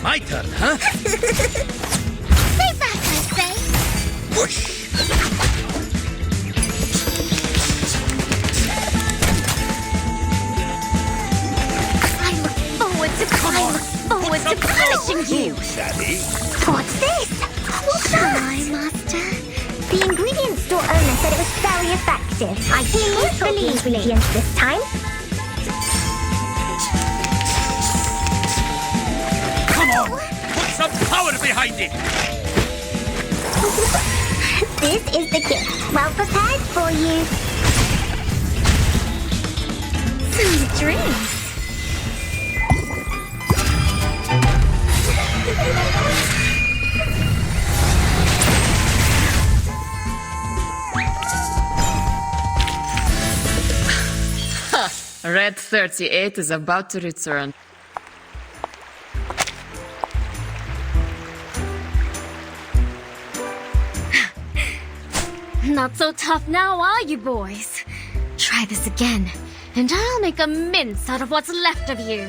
My turn, huh? Stay back, I say. Whoosh! I look forward to punishing you. Savvy. What's this? Hi, Master. The ingredient store owner said it was very effective. I can't believe ingredients this time. Come on, put some power behind it. This is the gift. Well prepared for you. Some drinks. Red 38 is about to return. Not so tough now, are you, boys? Try this again, and I'll make a mince out of what's left of you.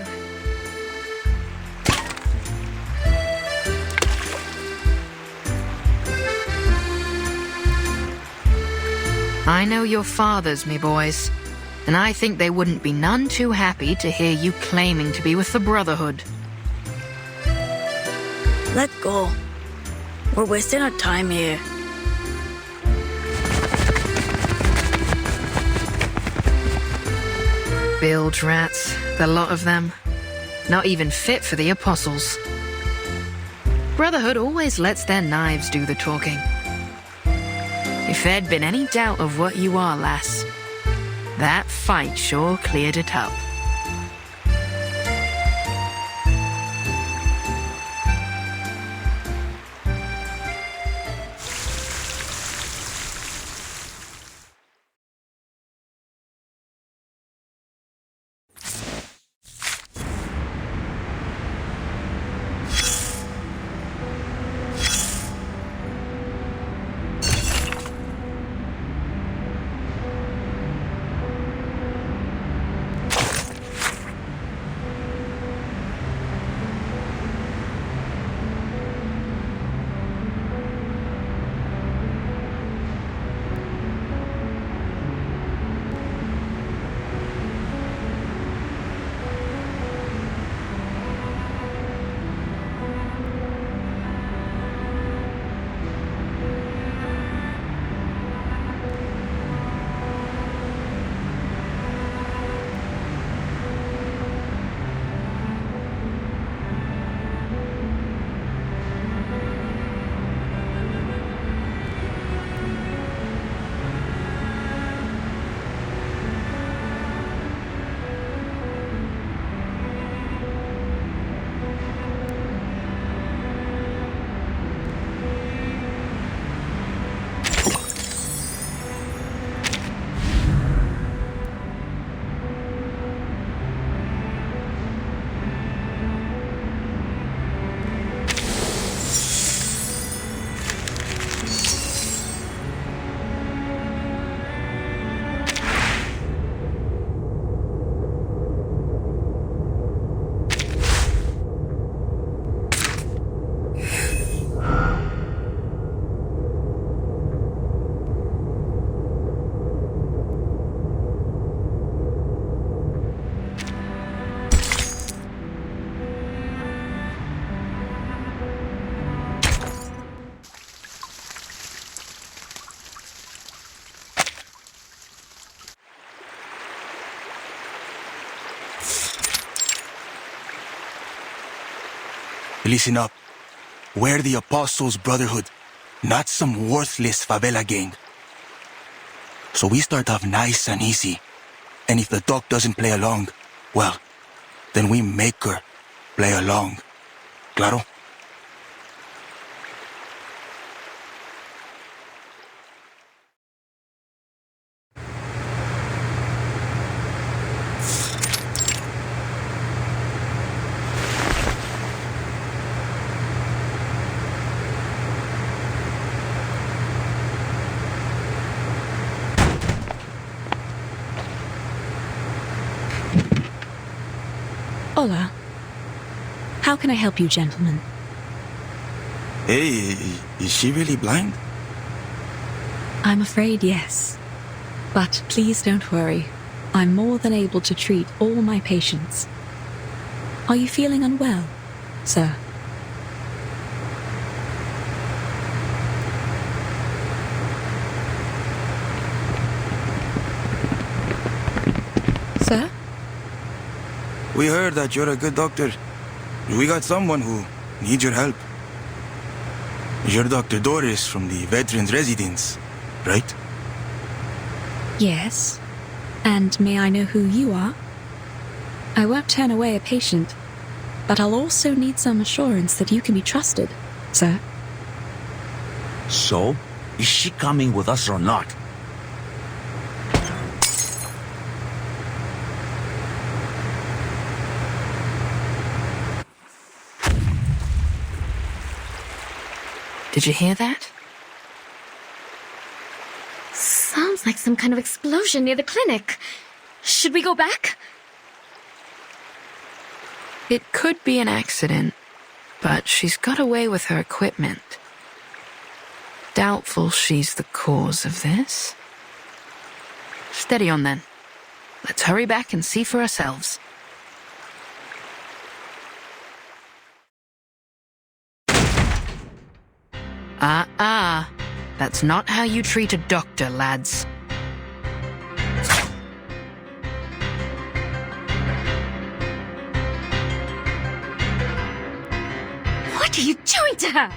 I know your fathers, me boys, and I think they wouldn't be none too happy to hear you claiming to be with the Brotherhood. Let go. We're wasting our time here. Bilge rats, the lot of them. Not even fit for the apostles. Brotherhood always lets their knives do the talking. If there'd been any doubt of what you are, lass, that fight sure cleared it up. Listen up. We're the Apostles' Brotherhood, not some worthless favela gang. So we start off nice and easy. And if the doc doesn't play along, well, then we make her play along. Claro? Hola. How can I help you, gentlemen? Hey, is she really blind? I'm afraid yes. But please don't worry. I'm more than able to treat all my patients. Are you feeling unwell, sir? Sir? We heard that you're a good doctor. We got someone who needs your help. You're Dr. Doris from the Veterans Residence, right? Yes. And may I know who you are? I won't turn away a patient, but I'll also need some assurance that you can be trusted, sir. So, is she coming with us or not? Did you hear that? Sounds like some kind of explosion near the clinic. Should we go back? It could be an accident, but she's got away with her equipment. Doubtful she's the cause of this. Steady on then. Let's hurry back and see for ourselves. That's not how you treat a doctor, lads. What are you doing to her?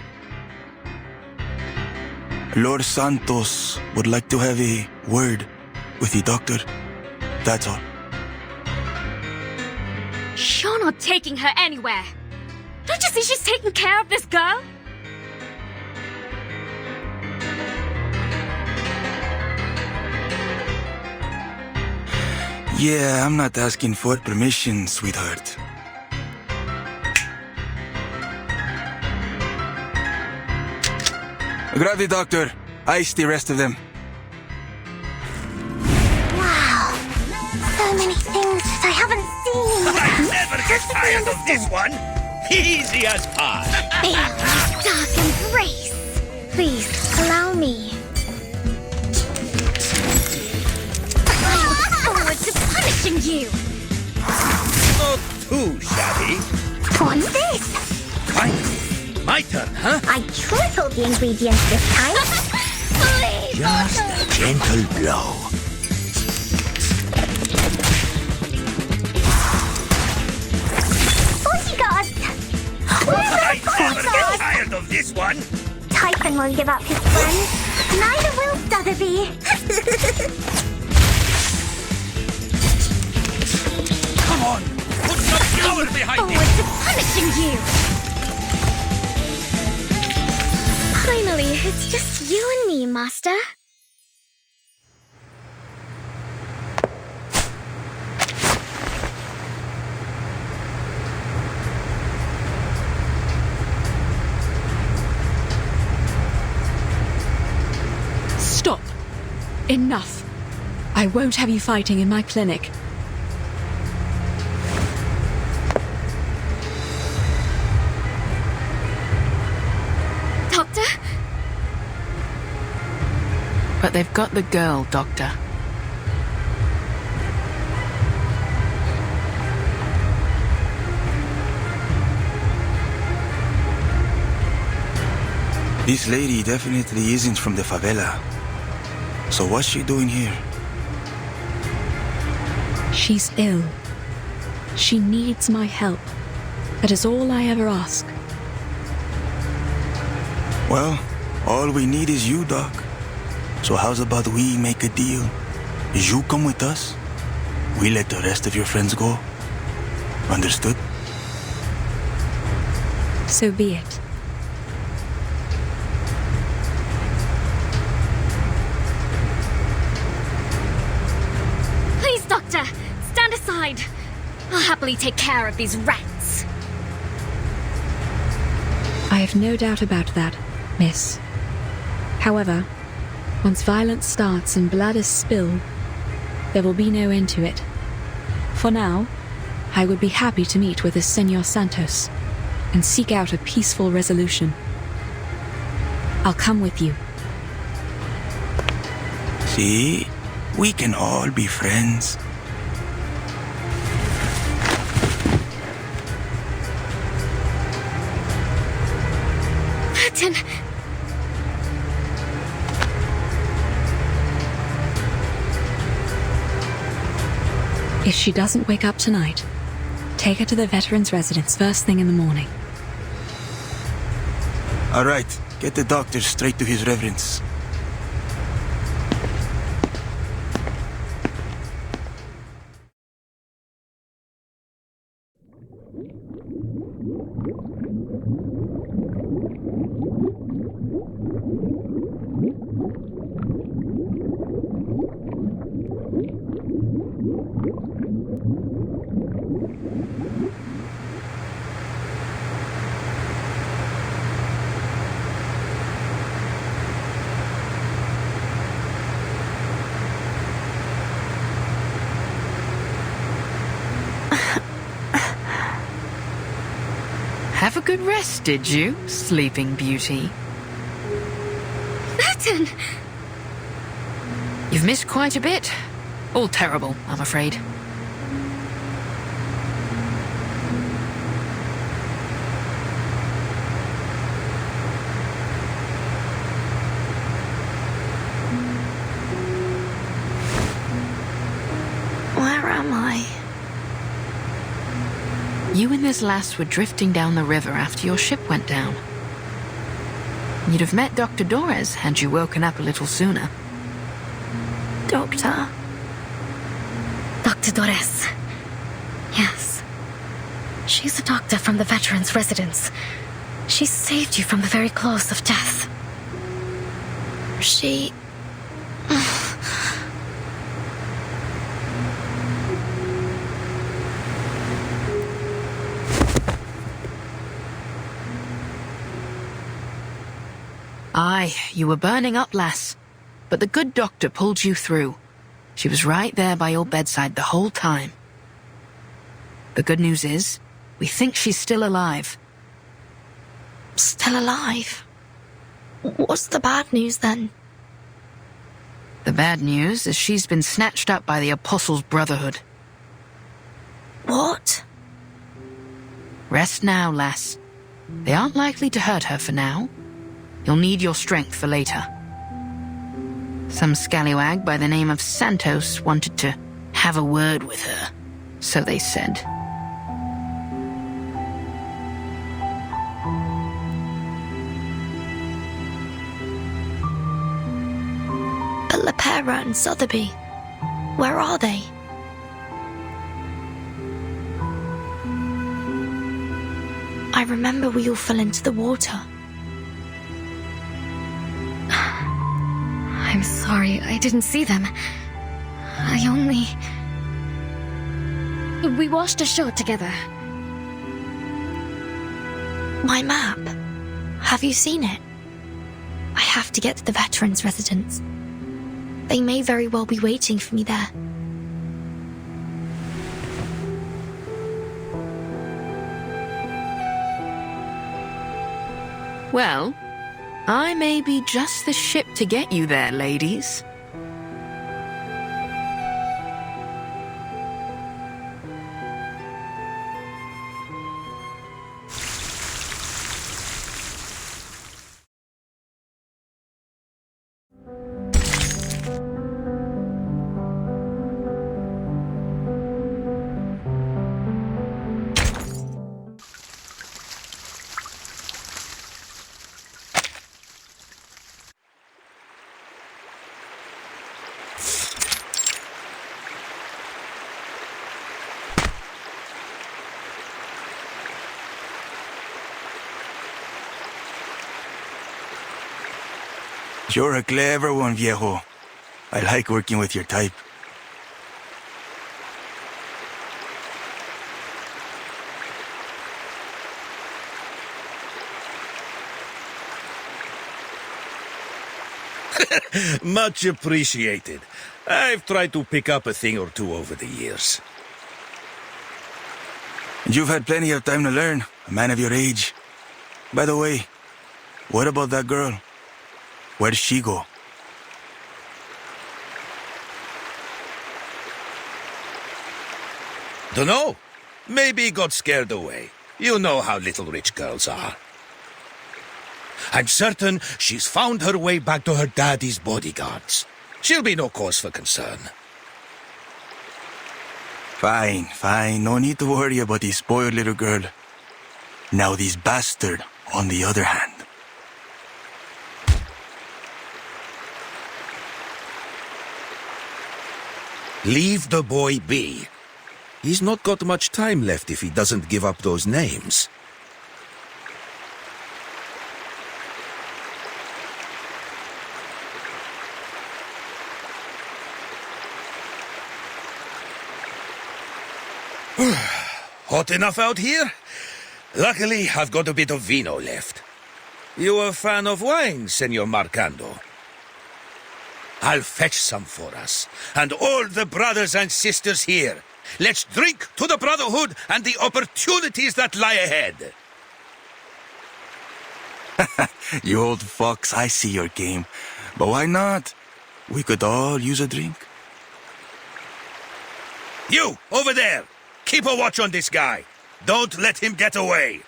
Lord Santos would like to have a word with the doctor. That's all. You're not taking her anywhere. Don't you see she's taking care of this girl? Yeah, I'm not asking for permission, sweetheart. Grab the doctor. Ice the rest of them. Wow. So many things that I haven't seen. I never get tired of this one. Easy as pie. Feel my dark embrace. Please, allow me. I look forward to punishing you. Not too shabby. What's this? Fine. My turn, huh? I tripled the ingredients this time. Please, Just a gentle blow. bodyguards! I never get tired of this one. Typhon won't give up his friends. Neither will Sotheby. Come on. Put some power behind Forward it. to punishing you. Finally, it's just you and me, Master. Stop. Enough. I won't have you fighting in my clinic. Doctor? But they've got the girl, Doctor. This lady definitely isn't from the favela. So what's she doing here? She's ill. She needs my help. That is all I ever ask. Well, all we need is you, Doc. So how's about we make a deal? You come with us, we let the rest of your friends go. Understood? So be it. Please, Doctor, stand aside. I'll happily take care of these rats. I have no doubt about that, miss. However, once violence starts and blood is spilled, there will be no end to it. For now, I would be happy to meet with the Senor Santos and seek out a peaceful resolution. I'll come with you. See? We can all be friends. Martin! If she doesn't wake up tonight, take her to the veterans' residence first thing in the morning. All right, get the doctor straight to his reverence. Have a good rest, did you, Sleeping Beauty? Martin! You've missed quite a bit. All terrible, I'm afraid. Where am I? You and this lass were drifting down the river after your ship went down. You'd have met Dr. Dorres had you woken up a little sooner. Doctor? Dr. Dorres. Yes. She's a doctor from the veterans' residence. She saved you from the very claws of death. She... Aye, you were burning up, lass. But the good doctor pulled you through. She was right there by your bedside the whole time. The good news is, we think she's still alive. Still alive? What's the bad news then? The bad news is she's been snatched up by the Apostles' Brotherhood. What? Rest now, lass. They aren't likely to hurt her for now. You'll need your strength for later. Some scallywag by the name of Santos wanted to have a word with her, so they said. But Lepera and Sotheby, where are they? I remember we all fell into the water. I'm sorry, I didn't see them. I only... We washed ashore together. My map. Have you seen it? I have to get to the veterans' residence. They may very well be waiting for me there. Well, I may be just the ship to get you there, ladies. You're a clever one, viejo. I like working with your type. Much appreciated. I've tried to pick up a thing or two over the years. You've had plenty of time to learn, a man of your age. By the way, what about that girl? Where'd she go? Dunno. Maybe got scared away. You know how little rich girls are. I'm certain she's found her way back to her daddy's bodyguards. She'll be no cause for concern. Fine, fine. No need to worry about this spoiled little girl. Now this bastard, on the other hand. Leave the boy be. He's not got much time left if he doesn't give up those names. Hot enough out here? Luckily, I've got a bit of vino left. You a fan of wine, Senor Marcando? I'll fetch some for us, and all the brothers and sisters here. Let's drink to the Brotherhood and the opportunities that lie ahead. You old fox, I see your game. But why not? We could all use a drink. You, over there! Keep a watch on this guy. Don't let him get away.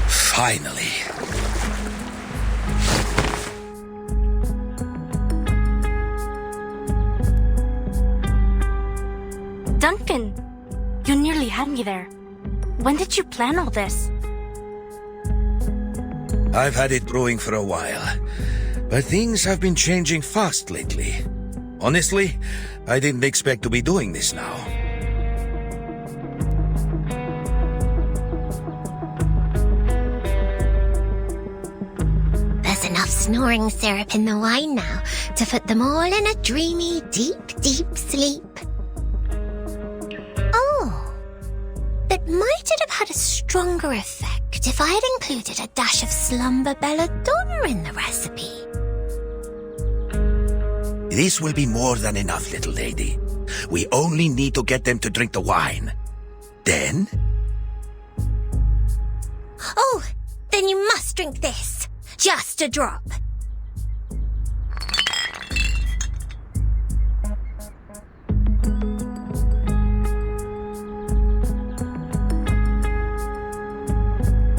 Finally. Duncan, you nearly had me there. When did you plan all this? I've had it brewing for a while, but things have been changing fast lately. Honestly, I didn't expect to be doing this now. There's enough snoring syrup in the wine now to put them all in a dreamy, deep, deep sleep. Oh, but might it have had a stronger effect if I had included a dash of slumber belladonna in the recipe? This will be more than enough, little lady. We only need to get them to drink the wine. Then? Oh, then you must drink this. Just a drop.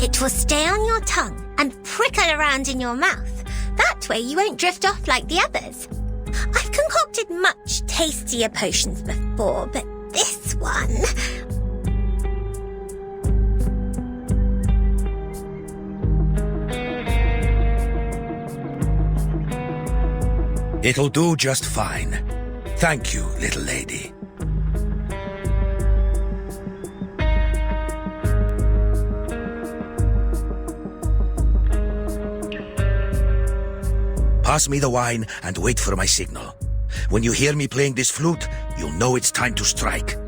It will stay on your tongue and prickle around in your mouth. That way you won't drift off like the others. I've concocted much tastier potions before, but this one... It'll do just fine. Thank you, little lady. Pass me the wine and wait for my signal. When you hear me playing this flute, you'll know it's time to strike.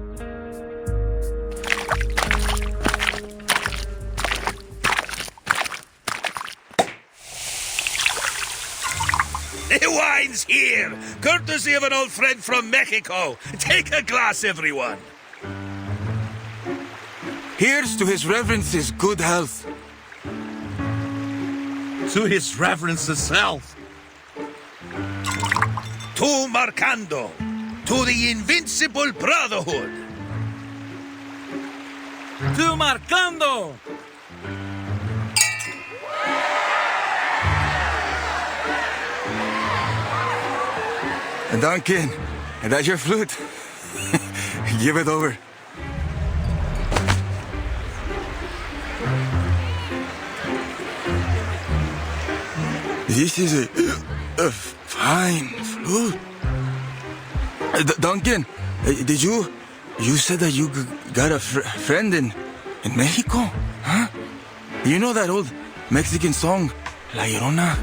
The wine's here, courtesy of an old friend from Mexico. Take a glass, everyone. Here's to His Reverence's good health. To His Reverence's health. To Marcando, to the Invincible Brotherhood. To Marcando! Duncan, that's your flute. Give it over. This is a fine flute. Duncan, did you said that you got a friend in Mexico, huh? You know that old Mexican song, La Llorona?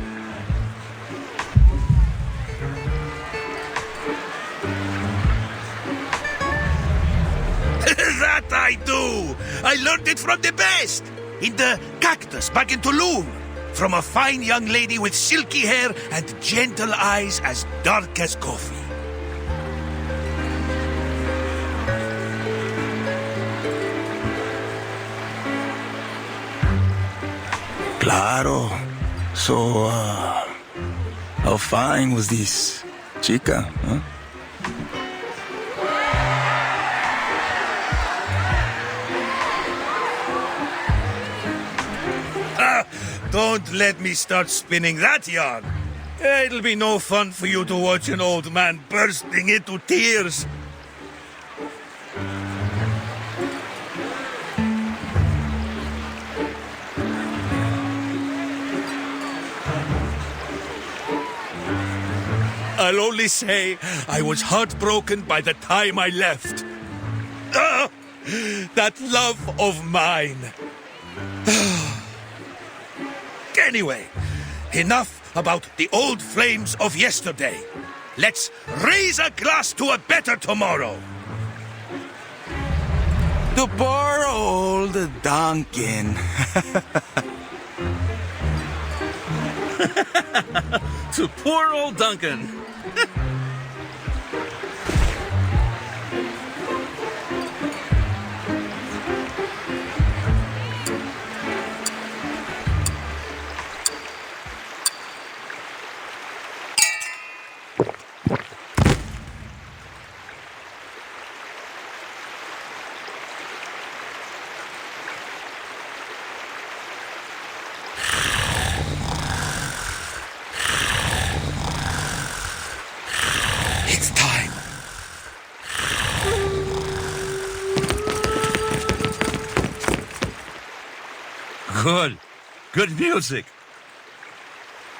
That I do! I learned it from the best! In the cactus back in Tulum. From a fine young lady with silky hair and gentle eyes as dark as coffee. Claro. So, how fine was this chica, huh? Don't let me start spinning that yarn. It'll be no fun for you to watch an old man bursting into tears. I'll only say I was heartbroken by the time I left. That love of mine. Anyway, enough about the old flames of yesterday. Let's raise a glass to a better tomorrow. To poor old Duncan. To poor old Duncan. It's time. Good. Good music.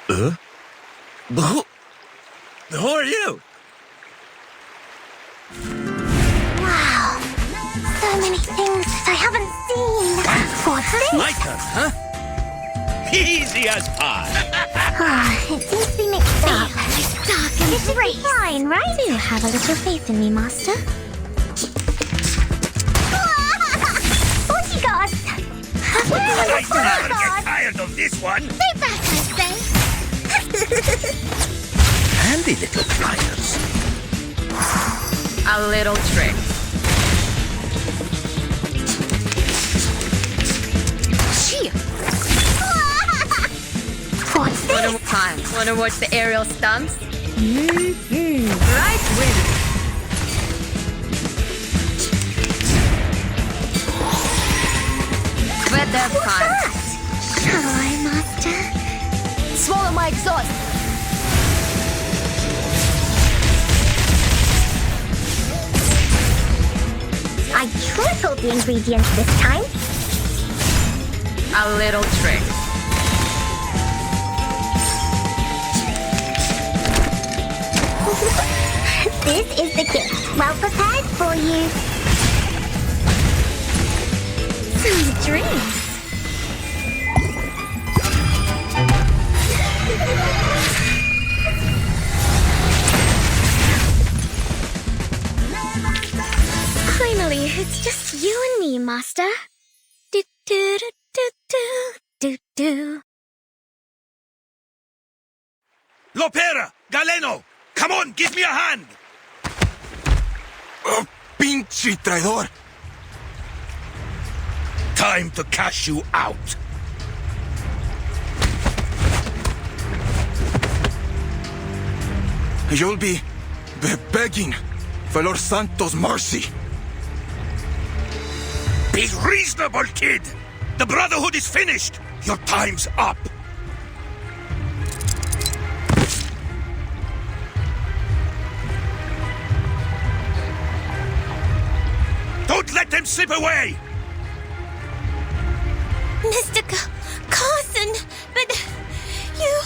Huh? Who are you? Wow. So many things that I haven't seen. What's this? My turn, huh? Easy as pie. It seems to be mixed up. This should be fine, right? Do have a little faith in me, Master. What you got? I never get tired of this one. Stay back, I say. Handy little pliers. A little trick. What's this? Wanna watch the aerial stunts? Right wing. Better time. Hello, Master. Swallow my exhaust. I tripled the ingredients this time. A little trick. This is the gift. Well prepared for you. Sweet dreams. Finally, it's just you and me, Master. Do do do do do do do. Lopera! Galeno! Come on, give me a hand! Oh, pinche traidor! Time to cash you out. You'll be begging for Lord Santo's mercy. Be reasonable, kid! The Brotherhood is finished! Your time's up! Don't let them slip away! Mr. Carson, but you...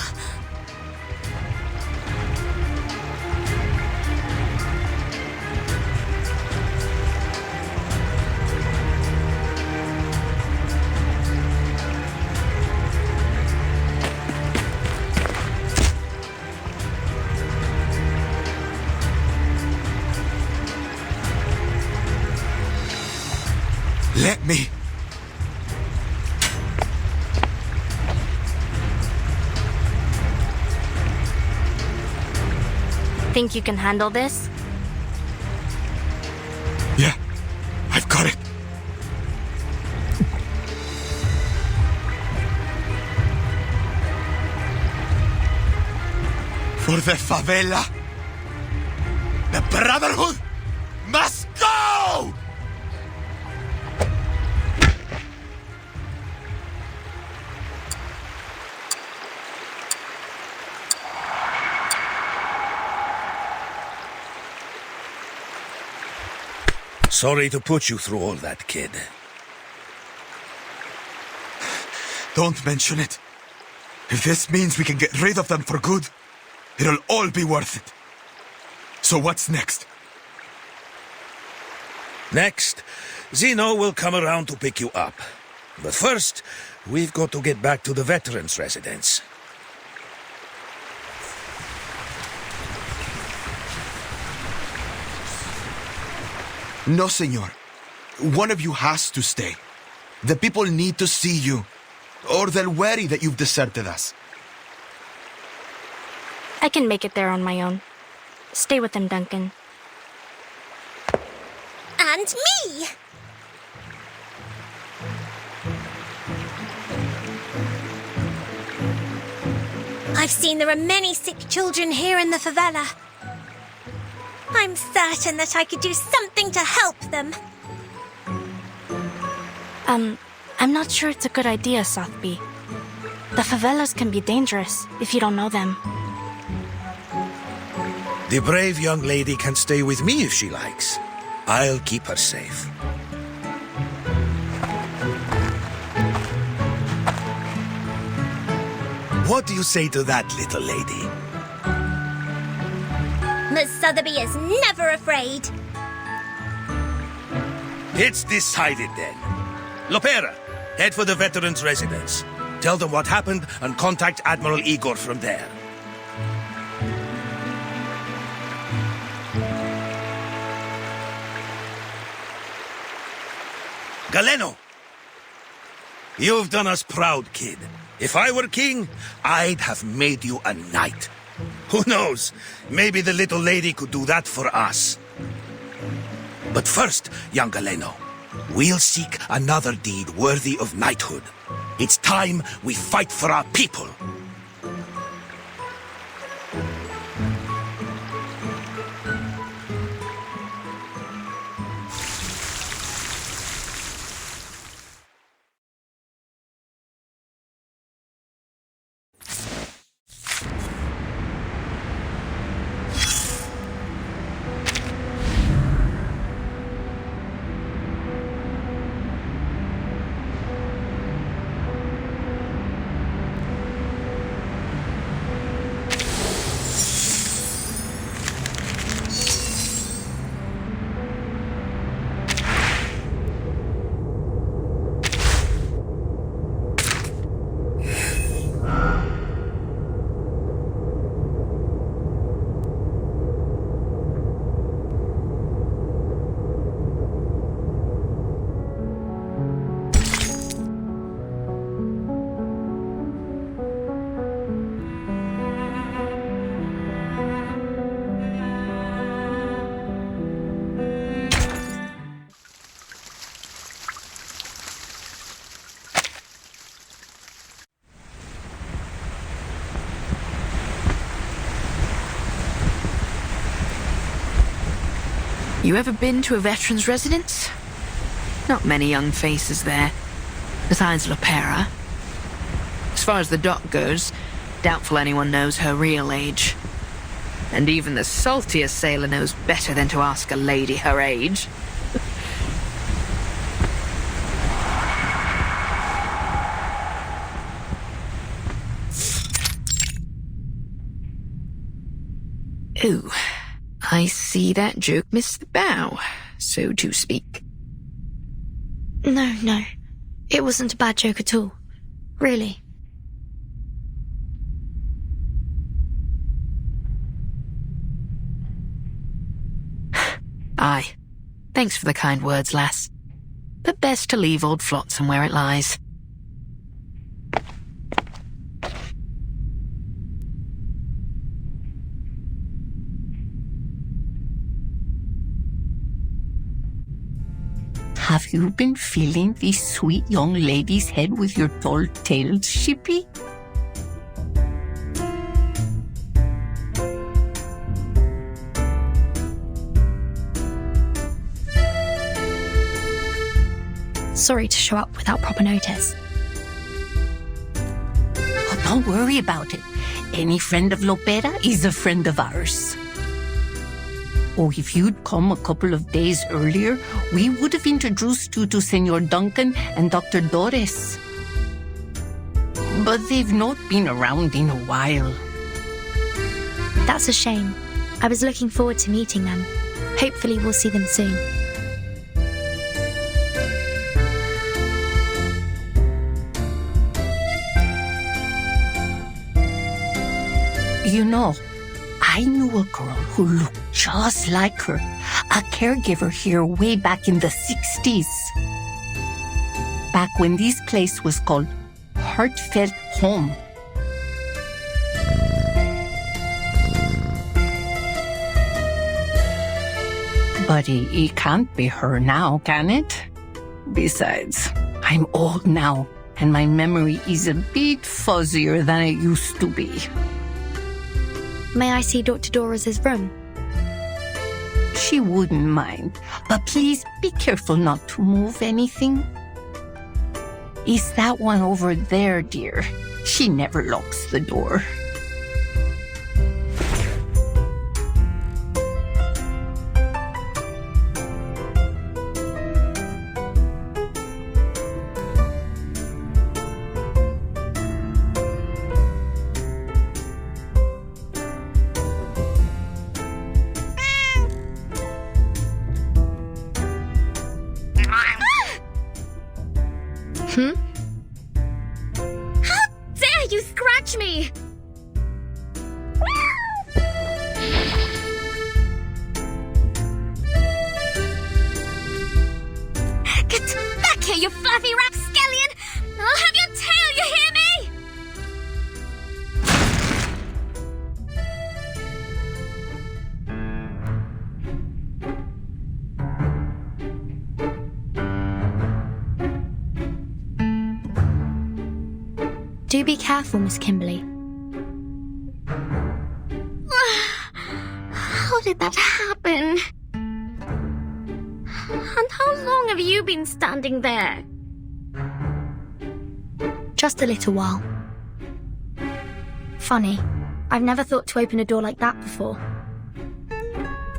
Let me. Think you can handle this? Yeah, I've got it. For the favela, the Brotherhood must go! Sorry to put you through all that, kid. Don't mention it. If this means we can get rid of them for good, it'll all be worth it. So what's next? Next, Zeno will come around to pick you up. But first, we've got to get back to the veterans' residence. No, senor. One of you has to stay. The people need to see you, or they'll worry that you've deserted us. I can make it there on my own. Stay with them, Duncan. And me! I've seen there are many sick children here in the favela. I'm certain that I could do something to help them. I'm not sure it's a good idea, Sotheby. The favelas can be dangerous if you don't know them. The brave young lady can stay with me if she likes. I'll keep her safe. What do you say to that, little lady? Miss Sotheby is never afraid. It's decided then. Lopera, head for the veterans' residence. Tell them what happened and contact Admiral Igor from there. Galeno! You've done us proud, kid. If I were king, I'd have made you a knight. Who knows? Maybe the little lady could do that for us. But first, young Galeno, we'll seek another deed worthy of knighthood. It's time we fight for our people. You ever been to a veteran's residence? Not many young faces there, besides Lopera. As far as the doc goes, doubtful anyone knows her real age. And even the saltiest sailor knows better than to ask a lady her age. Ooh. I see that joke missed the bow, so to speak. No. It wasn't a bad joke at all. Really. Aye. Thanks for the kind words, lass. But best to leave old Flotsam where it lies. Have you been feeling this sweet young lady's head with your tall tailed shippy? Sorry to show up without proper notice. Oh, don't worry about it. Any friend of Lopera is a friend of ours. Oh, if you'd come a couple of days earlier, we would have introduced you to Senor Duncan and Dr. Doris. But they've not been around in a while. That's a shame. I was looking forward to meeting them. Hopefully we'll see them soon. You know, I knew a girl who looked just like her, a caregiver here way back in the 60s. Back when this place was called Heartfelt Home. But it can't be her now, can it? Besides, I'm old now, and my memory is a bit fuzzier than it used to be. May I see Dr. Dora's room? She wouldn't mind, but please be careful not to move anything. It's that one over there, dear. She never locks the door. How dare you scratch me! Get back here, you fluffy rapscallion! I'll have your tail, you hear me? Do be careful, Miss Kimberly. How did that happen? And how long have you been standing there? Just a little while. Funny, I've never thought to open a door like that before.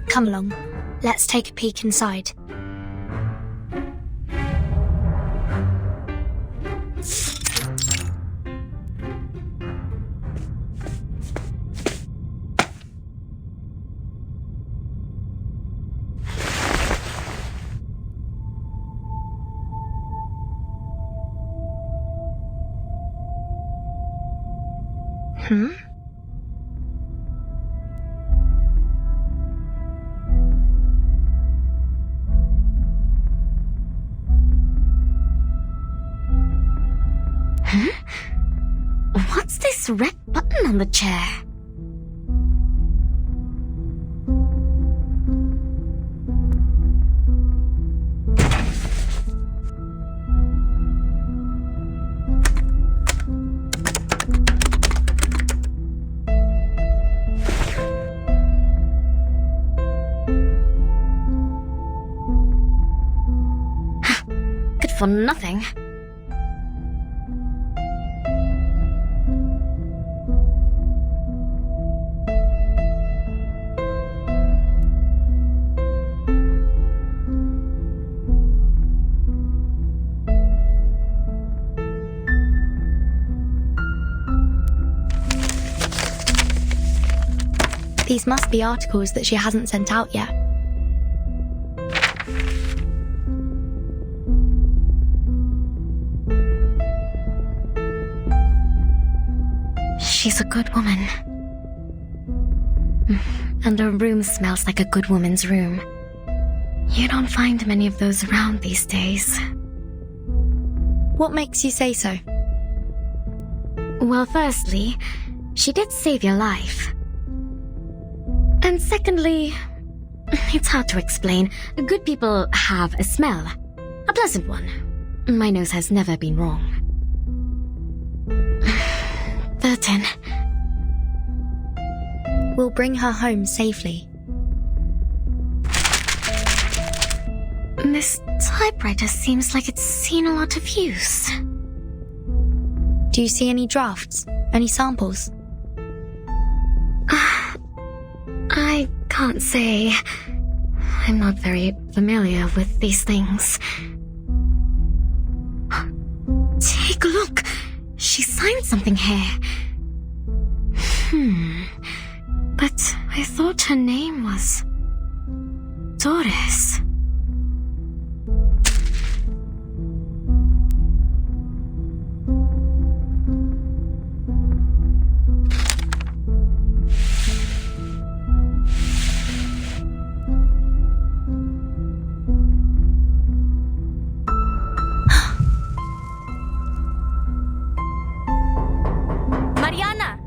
Come along, let's take a peek inside. Hmm? Huh? What's this red button on the chair? Good for nothing. These must be articles that she hasn't sent out yet. She's a good woman. And her room smells like a good woman's room. You don't find many of those around these days. What makes you say so? Well, firstly, she did save your life. And secondly, it's hard to explain. Good people have a smell. A pleasant one. My nose has never been wrong. Burton. We'll bring her home safely. This typewriter seems like it's seen a lot of use. Do you see any drafts? Any samples? I can't say. I'm not very familiar with these things. Take a look. She signed something here. But I thought her name was Doris. Mariana!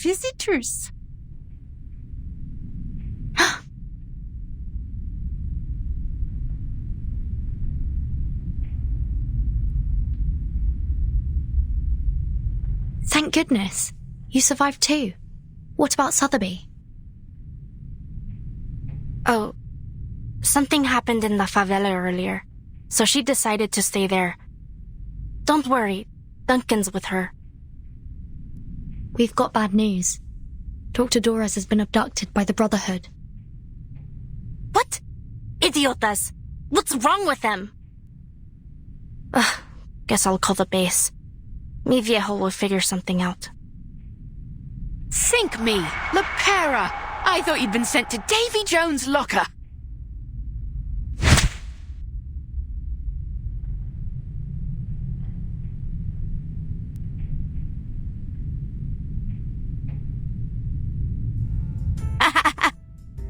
visitors. Thank goodness. You survived too. What about Sotheby? Oh, something happened in the favela earlier, so she decided to stay there. Don't worry, Duncan's with her. We've got bad news. Dr. Doras has been abducted by the Brotherhood. What? Idiotas! What's wrong with them? Ugh, guess I'll call the base. Mi viejo will figure something out. Sink me, Lepera! I thought you'd been sent to Davy Jones' locker.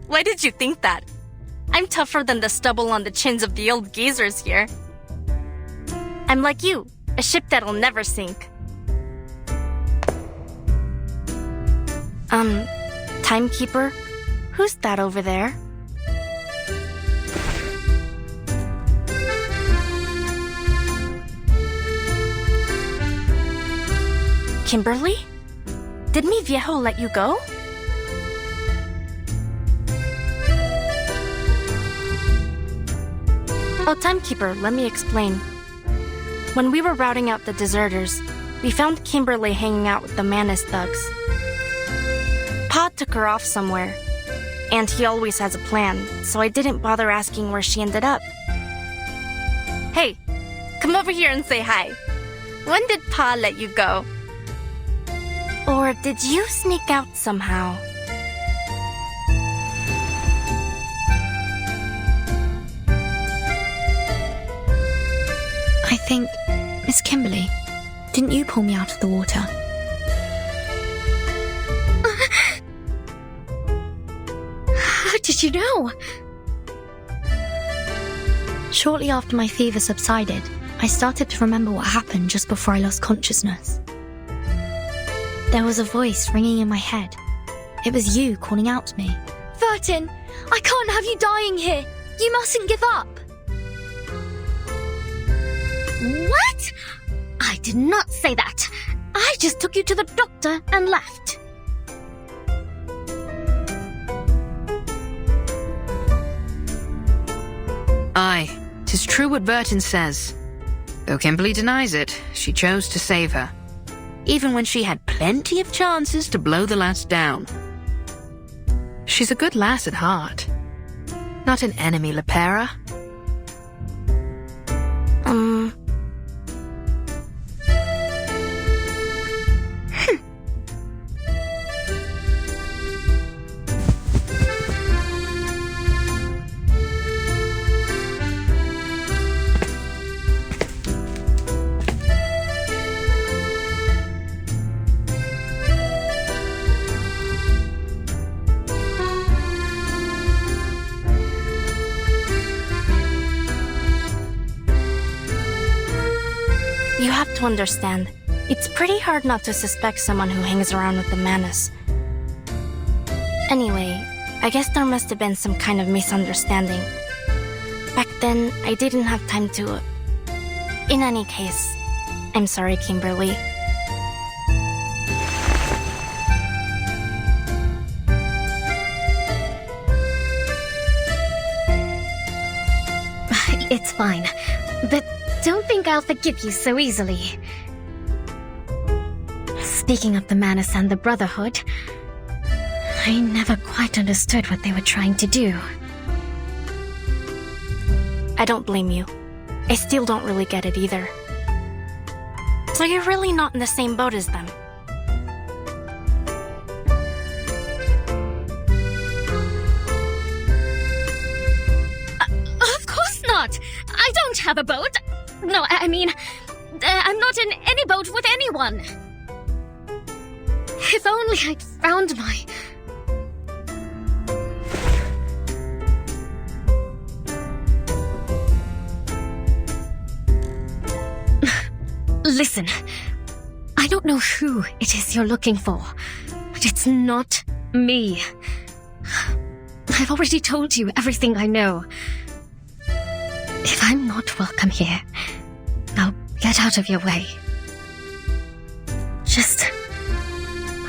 Why did you think that? I'm tougher than the stubble on the chins of the old geezers here. I'm like you, a ship that'll never sink. Timekeeper? Who's that over there? Kimberly? Did mi viejo let you go? Oh, Timekeeper, let me explain. When we were routing out the deserters, we found Kimberly hanging out with the Manus thugs. Pa took her off somewhere, and he always has a plan, so I didn't bother asking where she ended up. Hey, come over here and say hi. When did Pa let you go? Or did you sneak out somehow? I think, Miss Kimberly, didn't you pull me out of the water? How did you know? Shortly after my fever subsided, I started to remember what happened just before I lost consciousness. There was a voice ringing in my head. It was you calling out to me. Vertin, I can't have you dying here. You mustn't give up. What? I did not say that. I just took you to the doctor and left. Aye, 'tis true what Vertin says. Though Kimberly denies it, she chose to save her, even when she had plenty of chances to blow the lass down. She's a good lass at heart. Not an enemy, Lepera. You have to understand, it's pretty hard not to suspect someone who hangs around with the Manus. Anyway, I guess there must have been some kind of misunderstanding. Back then, I didn't have time to... In any case, I'm sorry, Kimberly. It's fine, but don't think I'll forgive you so easily. Speaking of the Manus and the Brotherhood, I never quite understood what they were trying to do. I don't blame you. I still don't really get it either. So you're really not in the same boat as them. Of course not! I don't have a boat! No, I mean, I'm not in any boat with anyone! If only I'd found my... Listen, I don't know who it is you're looking for. But it's not me. I've already told you everything I know. If I'm not welcome here, I'll get out of your way. Just...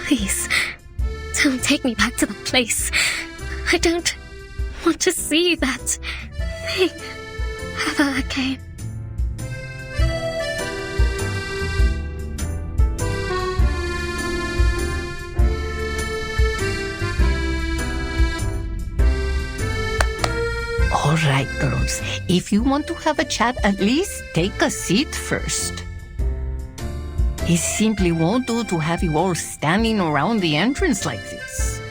please, don't take me back to that place. I don't want to see that thing ever again. All right, girls. If you want to have a chat, at least take a seat first. It simply won't do to have you all standing around the entrance like this.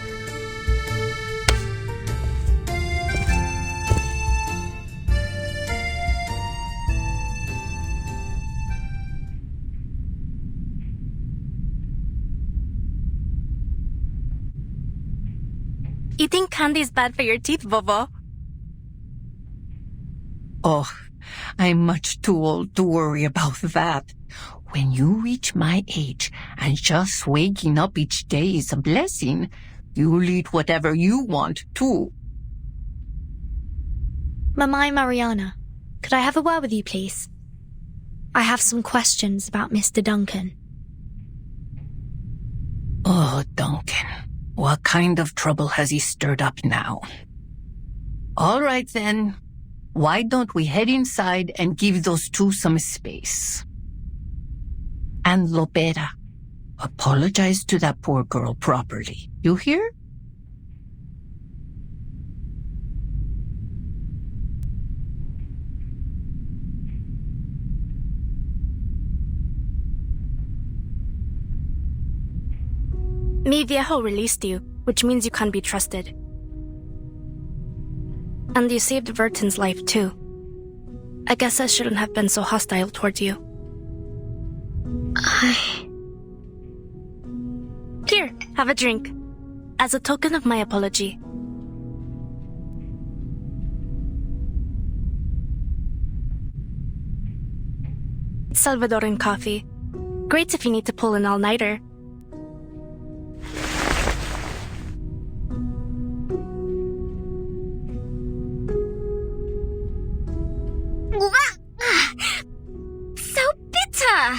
Eating candy is bad for your teeth, Bobo. Oh, I'm much too old to worry about that. When you reach my age and just waking up each day is a blessing, you'll eat whatever you want, too. Mamai Mariana, could I have a word with you, please? I have some questions about Mr. Duncan. Oh, Duncan. What kind of trouble has he stirred up now? All right, then. Why don't we head inside and give those two some space? And Lopera, apologize to that poor girl properly. You hear? Mi viejo released you, which means you can't be trusted. And you saved Verton's life, too. I guess I shouldn't have been so hostile towards you. Here, have a drink. As a token of my apology. Salvadoran coffee. Great if you need to pull an all-nighter. So bitter!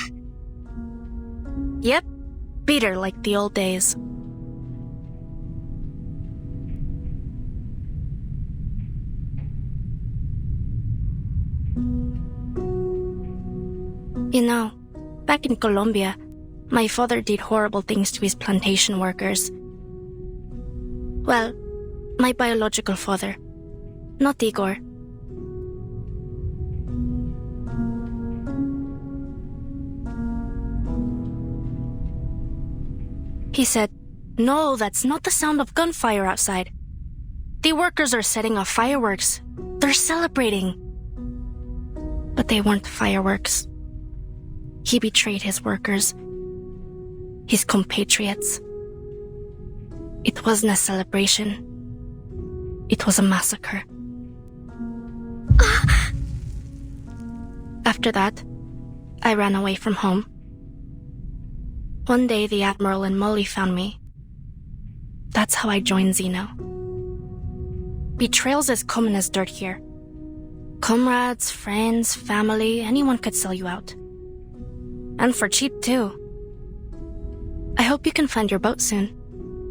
Yep, bitter like the old days. You know, back in Colombia, my father did horrible things to his plantation workers. Well, my biological father, not Igor. He said, "No, that's not the sound of gunfire outside. The workers are setting off fireworks. They're celebrating." But they weren't fireworks. He betrayed his workers, his compatriots. It wasn't a celebration. It was a massacre. After that, I ran away from home. One day, the Admiral and Molly found me. That's how I joined Zeno. Betrayal's as common as dirt here. Comrades, friends, family, anyone could sell you out. And for cheap, too. I hope you can find your boat soon.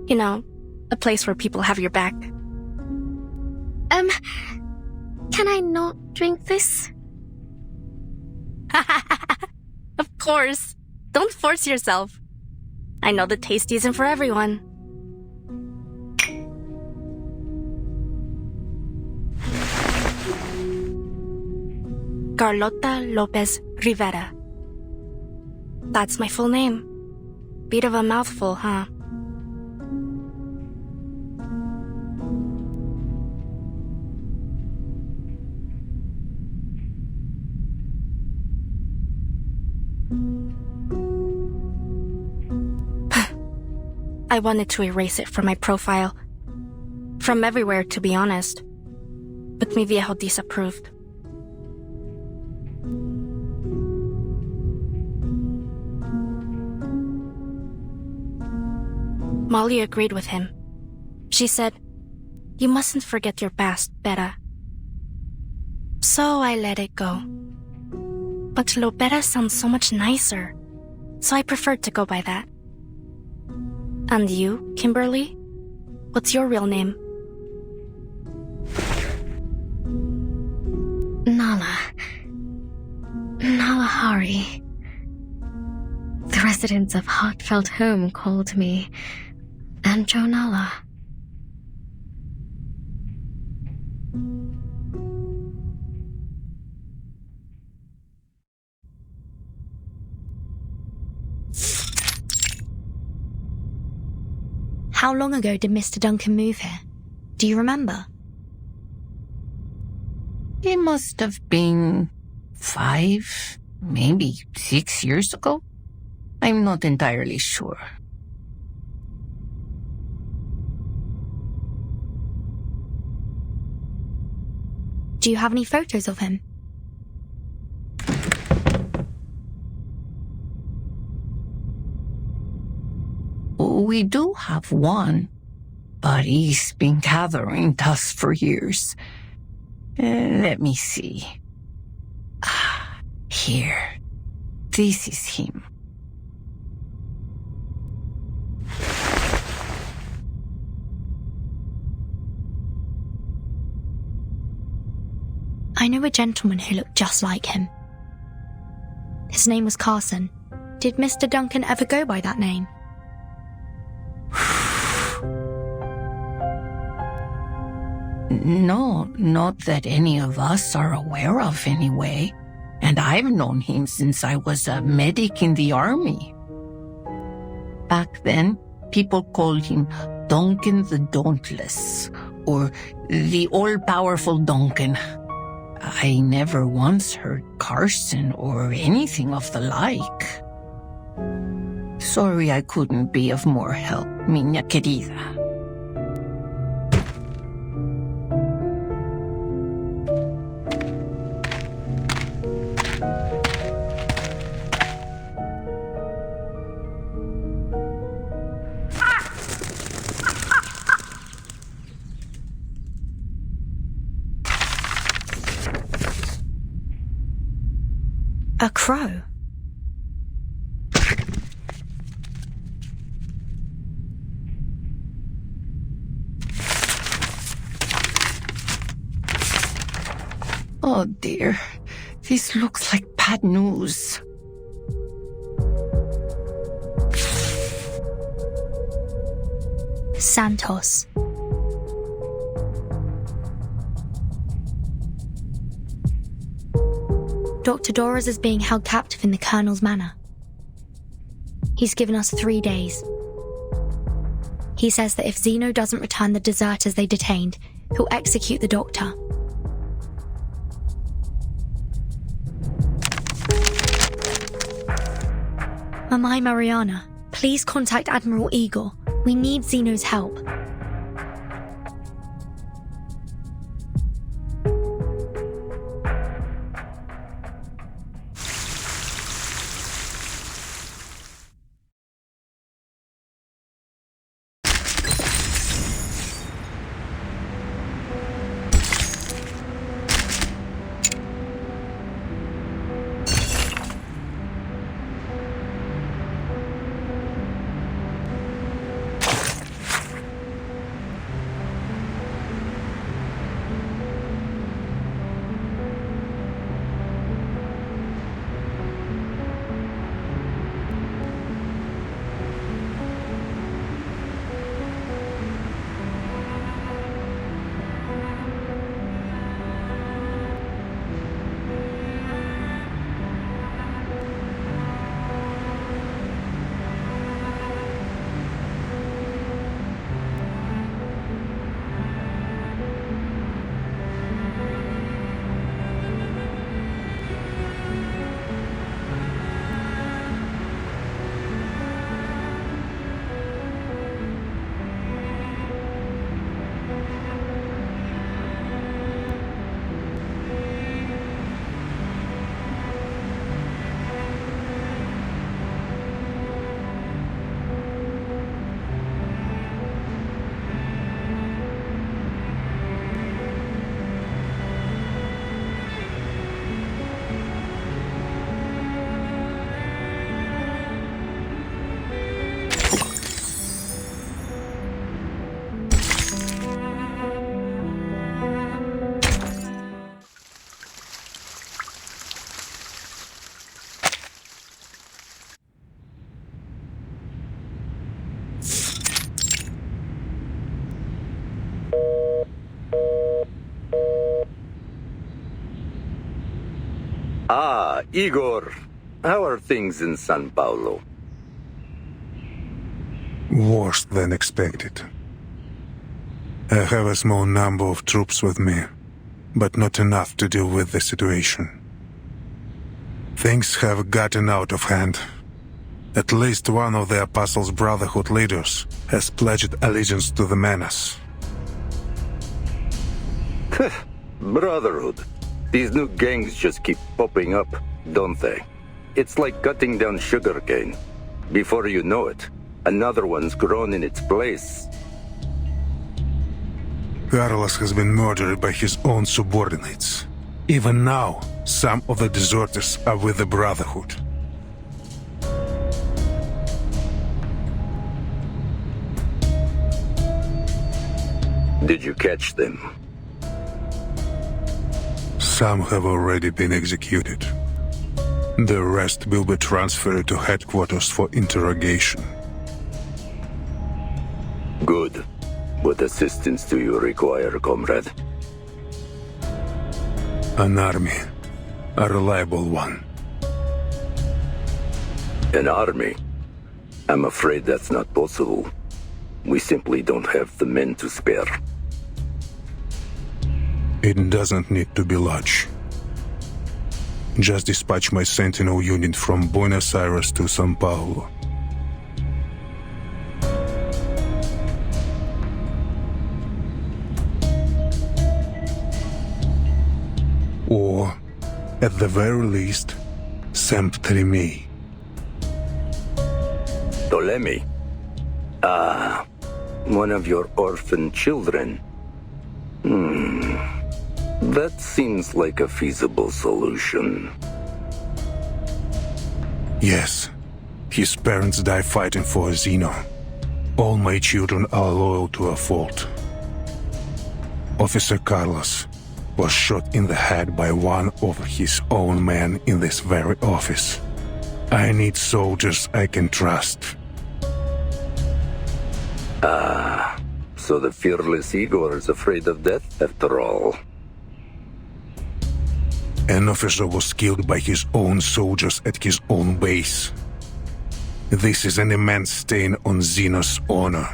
You know, a place where people have your back. Can I not drink this? Of course. Don't force yourself. I know the taste isn't for everyone. Carlota Lopez Rivera. That's my full name. Bit of a mouthful, huh? I wanted to erase it from my profile. From everywhere, to be honest. But mi viejo disapproved. Molly agreed with him. She said, "You mustn't forget your past, Beta." So I let it go. But Lopera sounds so much nicer, so I preferred to go by that. And you, Kimberly? What's your real name? Nala. Nalahari. The residents of Heartfelt Home called me Anjonala. How long ago did Mr. Duncan move here? Do you remember? It must have been 5, maybe 6 years ago. I'm not entirely sure. Do you have any photos of him? We do have one, but he's been gathering dust for years. Let me see. Here. This is him. I know a gentleman who looked just like him. His name was Carson. Did Mr. Duncan ever go by that name? No, not that any of us are aware of anyway. And I've known him since I was a medic in the army. Back then, people called him Duncan the Dauntless, or the all-powerful Duncan. I never once heard Carson or anything of the like. Sorry I couldn't be of more help, miña querida. A crow? Oh dear, this looks like bad news. Santos. Dr. Doras is being held captive in the Colonel's manor. He's given us 3 days. He says that if Zeno doesn't return the deserters they detained, he'll execute the doctor. Mamai Mariana, please contact Admiral Igor. We need Zeno's help. Ah, Igor. How are things in San Paulo? Worse than expected. I have a small number of troops with me, but not enough to deal with the situation. Things have gotten out of hand. At least one of the Apostles' Brotherhood leaders has pledged allegiance to the menace. Brotherhood. These new gangs just keep popping up, don't they? It's like cutting down sugarcane. Before you know it, another one's grown in its place. Carlos has been murdered by his own subordinates. Even now, some of the deserters are with the Brotherhood. Did you catch them? Some have already been executed. The rest will be transferred to headquarters for interrogation. Good. What assistance do you require, comrade? An army. A reliable one. An army? I'm afraid that's not possible. We simply don't have the men to spare. It doesn't need to be large. Just dispatch my Sentinel unit from Buenos Aires to São Paulo. Or, at the very least, send Ptolemy. Ptolemy? Ah, one of your orphan children. That seems like a feasible solution. Yes. His parents died fighting for Zeno. All my children are loyal to a fault. Officer Carlos was shot in the head by one of his own men in this very office. I need soldiers I can trust. Ah, so the fearless Igor is afraid of death after all. An officer was killed by his own soldiers at his own base. This is an immense stain on Zeno's honor.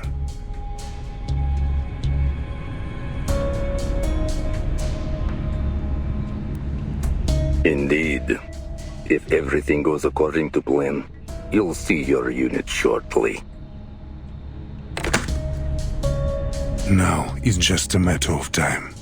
Indeed. If everything goes according to plan, you'll see your unit shortly. Now it's just a matter of time.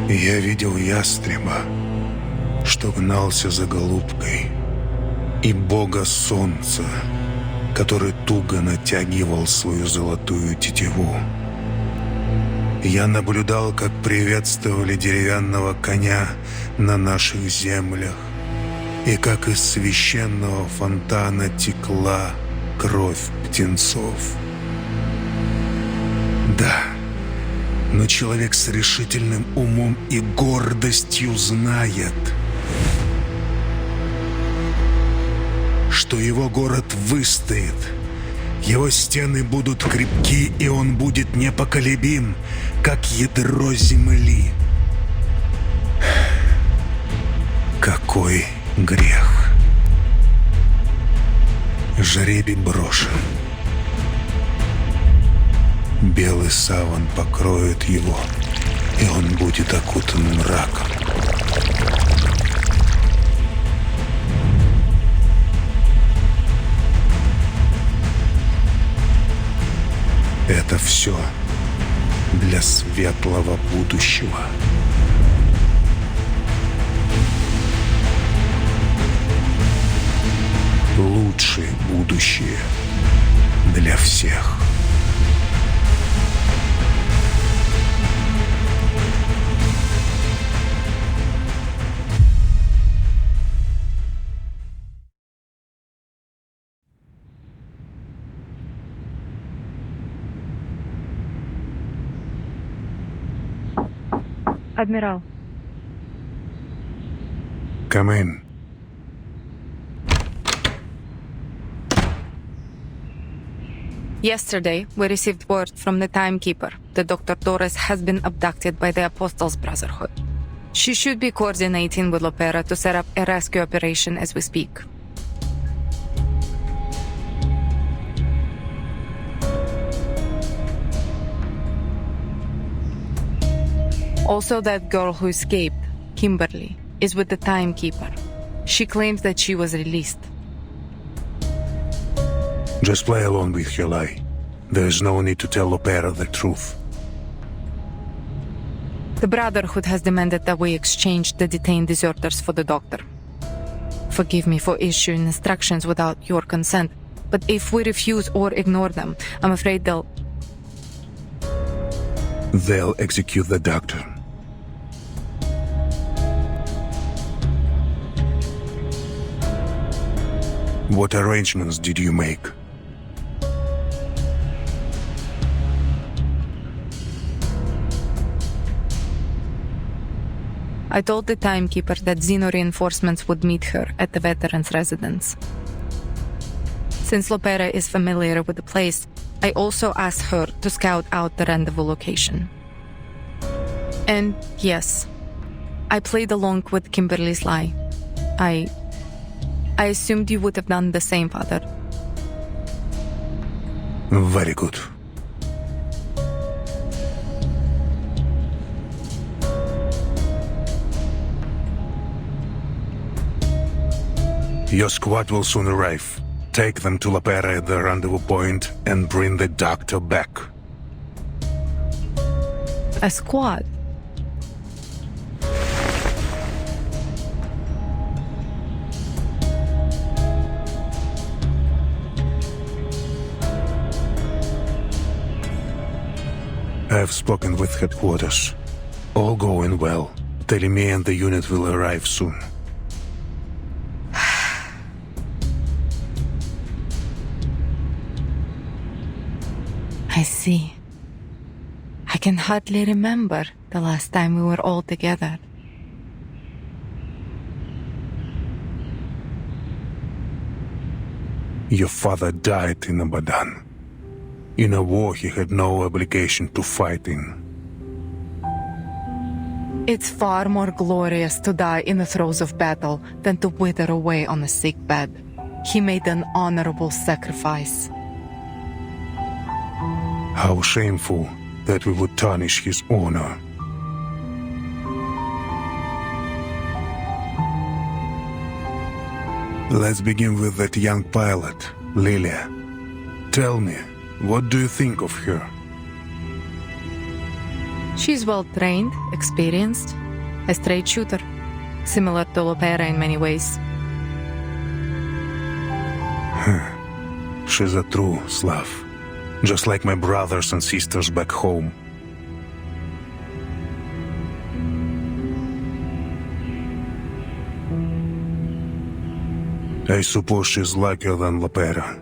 Я видел ястреба, что гнался за голубкой, и бога солнца, который туго натягивал свою золотую тетиву. Я наблюдал, как приветствовали деревянного коня на наших землях, и как из священного фонтана текла кровь птенцов. Да. Но человек с решительным умом и гордостью знает, что его город выстоит, его стены будут крепки, и он будет непоколебим, как ядро земли. Какой грех! Жребий брошен. Белый саван покроет его, и он будет окутан мраком. Это все для светлого будущего. Лучшее будущее для всех. Admiral. Come in. Yesterday, we received word from the timekeeper that Dr. Torres has been abducted by the Apostles' Brotherhood. She should be coordinating with Lopera to set up a rescue operation as we speak. Also, that girl who escaped, Kimberly, is with the timekeeper. She claims that she was released. Just play along with your lie. There's no need to tell Lopera the truth. The Brotherhood has demanded that we exchange the detained deserters for the doctor. Forgive me for issuing instructions without your consent, but if we refuse or ignore them, I'm afraid they'll execute the doctor. What arrangements did you make? I told the timekeeper that Xeno reinforcements would meet her at the veteran's residence. Since Lopera is familiar with the place, I also asked her to scout out the rendezvous location. And yes, I played along with Kimberly's lie. I assumed you would have done the same, Father. Very good. Your squad will soon arrive. Take them to Lopera at the rendezvous point and bring the doctor back. A squad? I've spoken with headquarters. All going well. Telemi and the unit will arrive soon. I see. I can hardly remember the last time we were all together. Your father died in Abadan. In a war he had no obligation to fight in. It's far more glorious to die in the throes of battle than to wither away on a sick bed. He made an honorable sacrifice. How shameful that we would tarnish his honor. Let's begin with that young pilot, Lilia. Tell me, what do you think of her? She's well-trained, experienced, a straight shooter, similar to Lopera in many ways. She's a true Slav, just like my brothers and sisters back home. I suppose she's luckier than Lopera,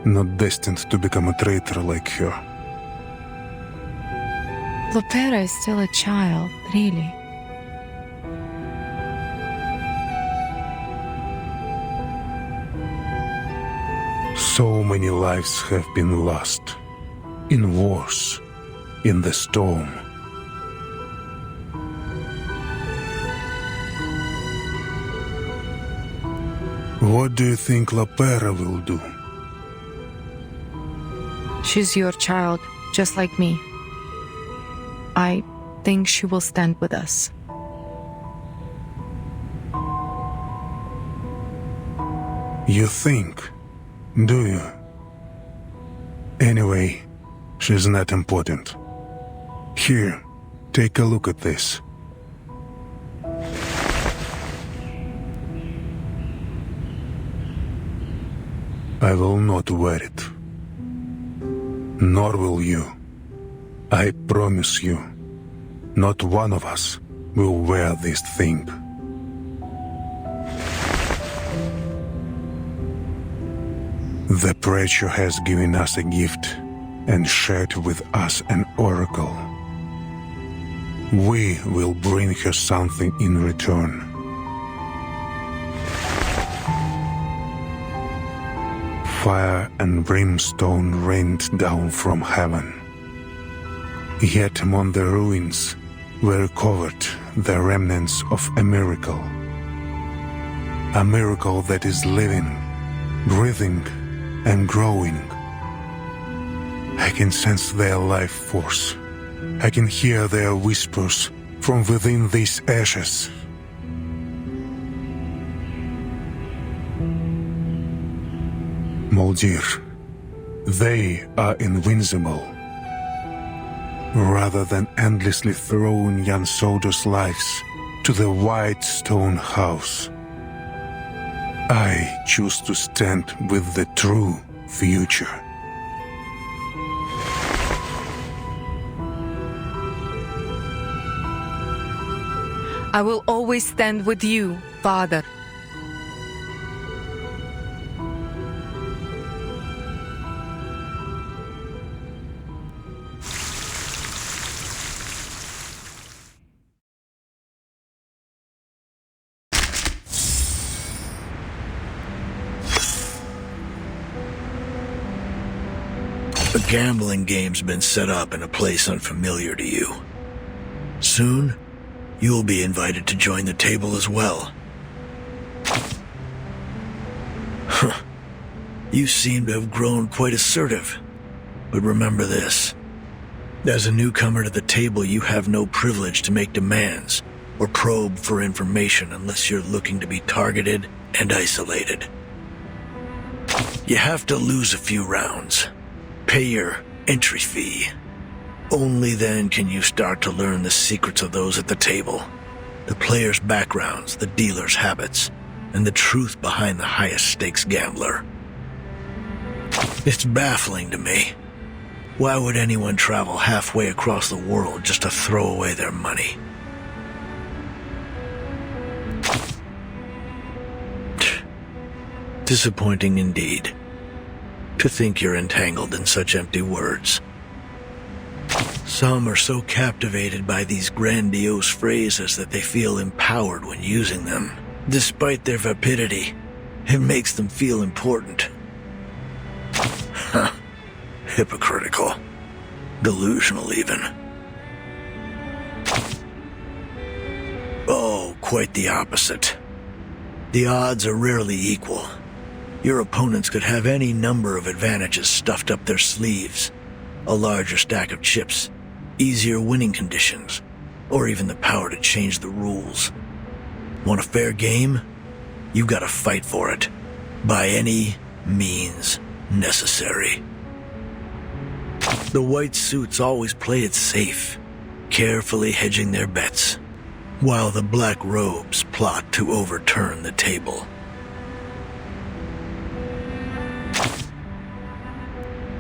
not destined to become a traitor like her. Lopera is still a child, really. So many lives have been lost. In wars, in the storm. What do you think Lopera will do? She's your child, just like me. I think she will stand with us. You think? Do you? Anyway, she's not important. Here, take a look at this. I will not wear it. Nor will you. I promise you, not one of us will wear this thing. The preacher has given us a gift and shared with us an oracle. We will bring her something in return. Fire and brimstone rained down from heaven. Yet among the ruins were recovered the remnants of a miracle. A miracle that is living, breathing, and growing. I can sense their life force. I can hear their whispers from within these ashes. Moldir, they are invincible. Rather than endlessly throwing young soldiers' lives to the white stone house, I choose to stand with the true future. I will always stand with you, Father. A gambling game's been set up in a place unfamiliar to you. Soon, you'll be invited to join the table as well. Huh. You seem to have grown quite assertive. But remember this. As a newcomer to the table, you have no privilege to make demands or probe for information unless you're looking to be targeted and isolated. You have to lose a few rounds. Pay your entry fee. Only then can you start to learn the secrets of those at the table, the players' backgrounds, the dealers' habits, and the truth behind the highest stakes gambler. It's baffling to me. Why would anyone travel halfway across the world just to throw away their money? Disappointing indeed. To think you're entangled in such empty words. Some are so captivated by these grandiose phrases that they feel empowered when using them. Despite their vapidity, it makes them feel important. Huh. Hypocritical. Delusional even. Oh, quite the opposite. The odds are rarely equal. Your opponents could have any number of advantages stuffed up their sleeves. A larger stack of chips, easier winning conditions, or even the power to change the rules. Want a fair game? You've got to fight for it, by any means necessary. The white suits always play it safe, carefully hedging their bets, while the black robes plot to overturn the table.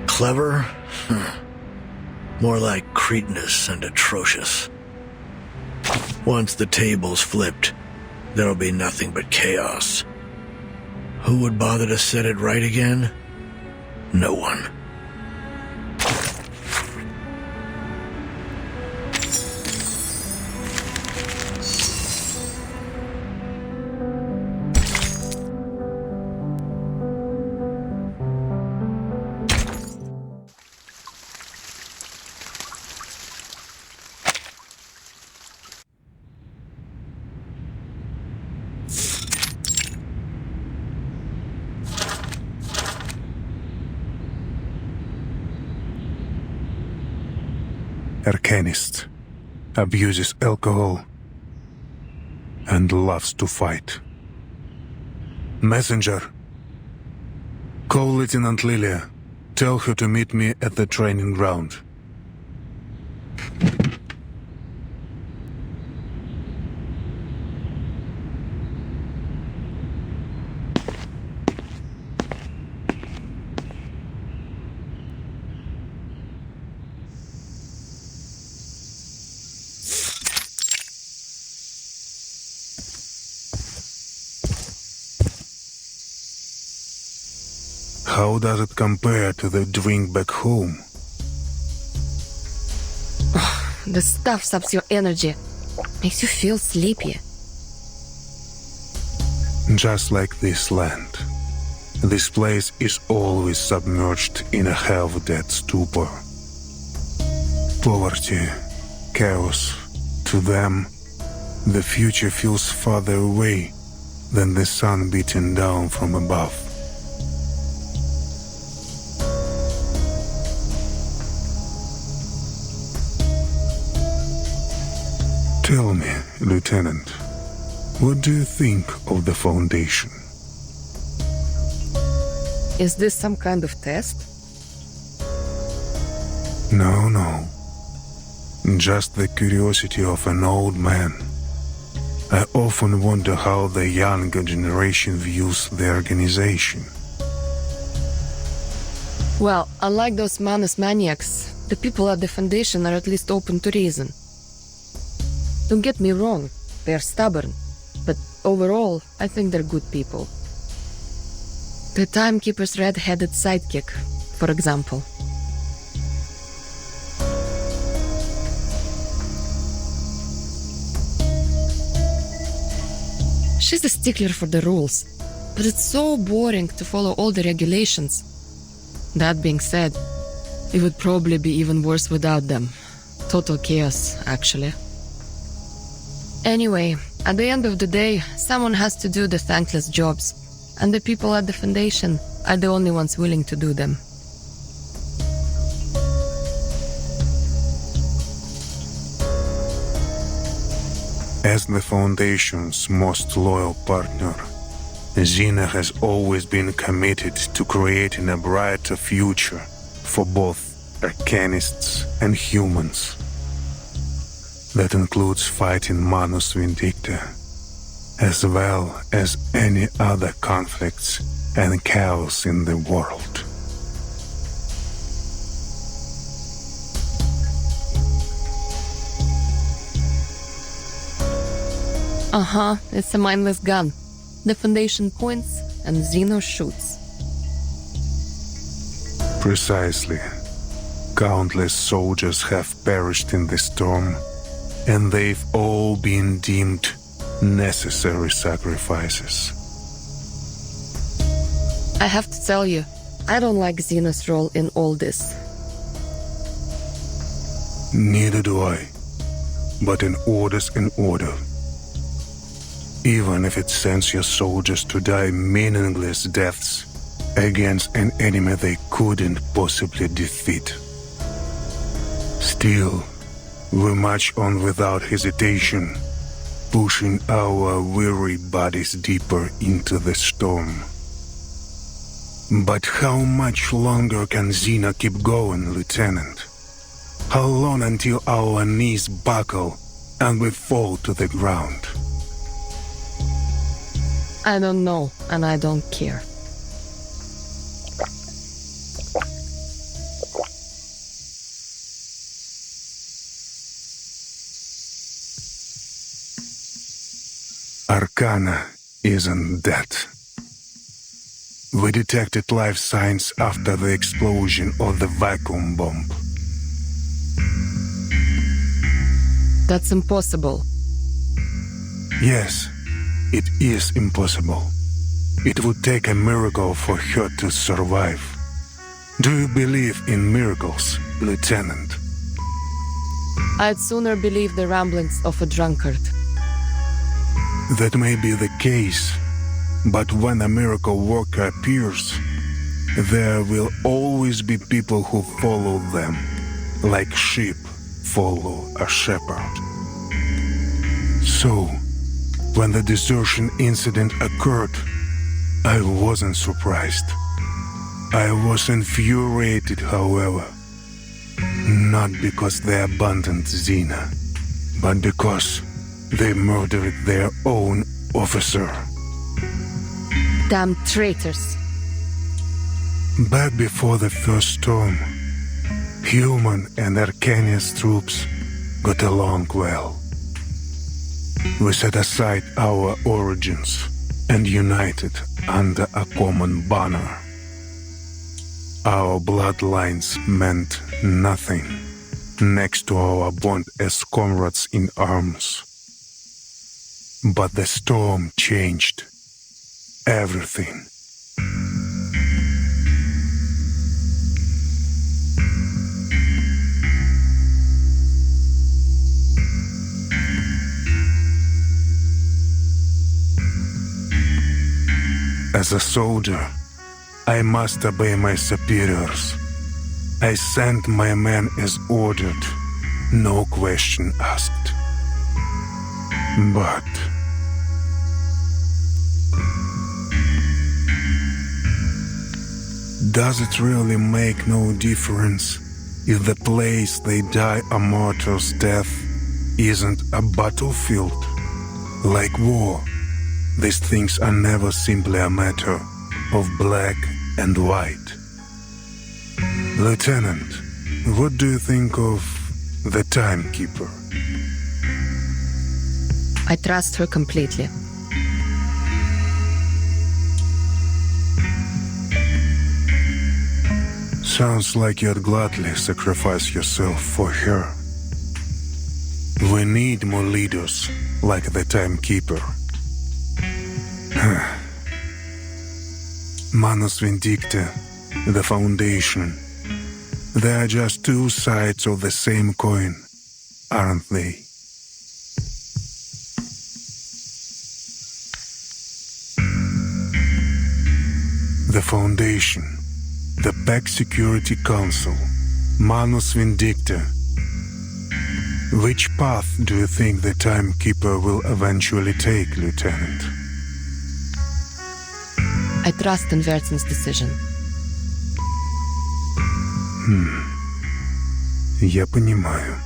Clever? More like cretinous and atrocious. Once the table's flipped, there'll be nothing but chaos. Who would bother to set it right again? No one. Arcanist, abuses alcohol, and loves to fight. Messenger, call Lieutenant Lilia. Tell her to meet me at the training ground. How does it compare to the drink back home? The stuff saps your energy. Makes you feel sleepy. Just like this land. This place is always submerged in a half-dead stupor. Poverty, chaos. To them, the future feels farther away than the sun beating down from above. Tell me, Lieutenant, what do you think of the Foundation? Is this some kind of test? No. Just the curiosity of an old man. I often wonder how the younger generation views the organization. Well, unlike those Manus maniacs, the people at the Foundation are at least open to reason. Don't get me wrong, they're stubborn, but overall, I think they're good people. The Timekeeper's red-headed sidekick, for example. She's a stickler for the rules, but it's so boring to follow all the regulations. That being said, it would probably be even worse without them. Total chaos, actually. Anyway, at the end of the day, someone has to do the thankless jobs, and the people at the Foundation are the only ones willing to do them. As the Foundation's most loyal partner, Xena has always been committed to creating a brighter future for both Arcanists and humans. That includes fighting Manus Vindicta, as well as any other conflicts and chaos in the world. It's a mindless gun. The Foundation points and Xeno shoots. Precisely. Countless soldiers have perished in the storm, and they've all been deemed necessary sacrifices. I have to tell you, I don't like Xeno's role in all this. Neither do I. But an order's an order. Even if it sends your soldiers to die meaningless deaths against an enemy they couldn't possibly defeat. Still, we march on without hesitation, pushing our weary bodies deeper into the storm. But how much longer can Xena keep going, Lieutenant? How long until our knees buckle and we fall to the ground? I don't know, and I don't care. Arcana isn't dead. We detected life signs after the explosion of the vacuum bomb. That's impossible. Yes, it is impossible. It would take a miracle for her to survive. Do you believe in miracles, Lieutenant? I'd sooner believe the ramblings of a drunkard. That may be the case, but when a miracle worker appears, there will always be people who follow them, like sheep follow a shepherd. So, when the desertion incident occurred, I wasn't surprised. I was infuriated, however. Not because they abandoned Xena, but because they murdered their own officer. Damn traitors. Back before the first storm, human and Arcanius troops got along well. We set aside our origins and united under a common banner. Our bloodlines meant nothing, next to our bond as comrades in arms. But the storm changed everything. As a soldier, I must obey my superiors. I sent my men as ordered, no question asked. But does it really make no difference if the place they die a martyr's death isn't a battlefield? Like war, these things are never simply a matter of black and white. Lieutenant, what do you think of the timekeeper? I trust her completely. Sounds like you'd gladly sacrifice yourself for her. We need more leaders like the timekeeper. Manus Vindicta, the Foundation. They are just two sides of the same coin, aren't they? The Foundation, the Pack Security Council, Manus Vindicta. Which path do you think the timekeeper will eventually take, Lieutenant? I trust in Vertzen's decision. Я понимаю.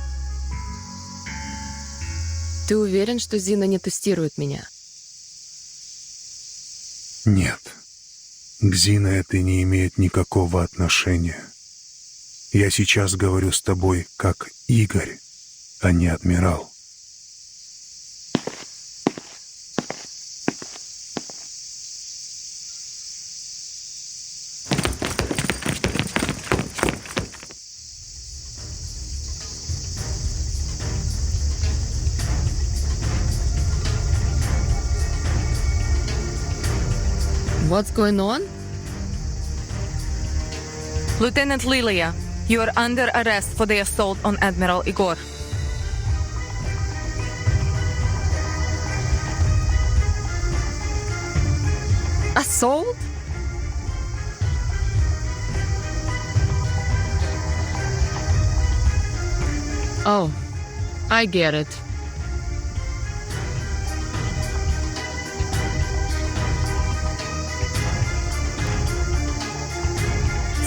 Ты уверен, что Зина не тестирует меня? Нет. К Зине это не имеет никакого отношения. Я сейчас говорю с тобой как Игорь, а не адмирал. What's going on? Lieutenant Lilia, you are under arrest for the assault on Admiral Igor. Assault? Oh, I get it.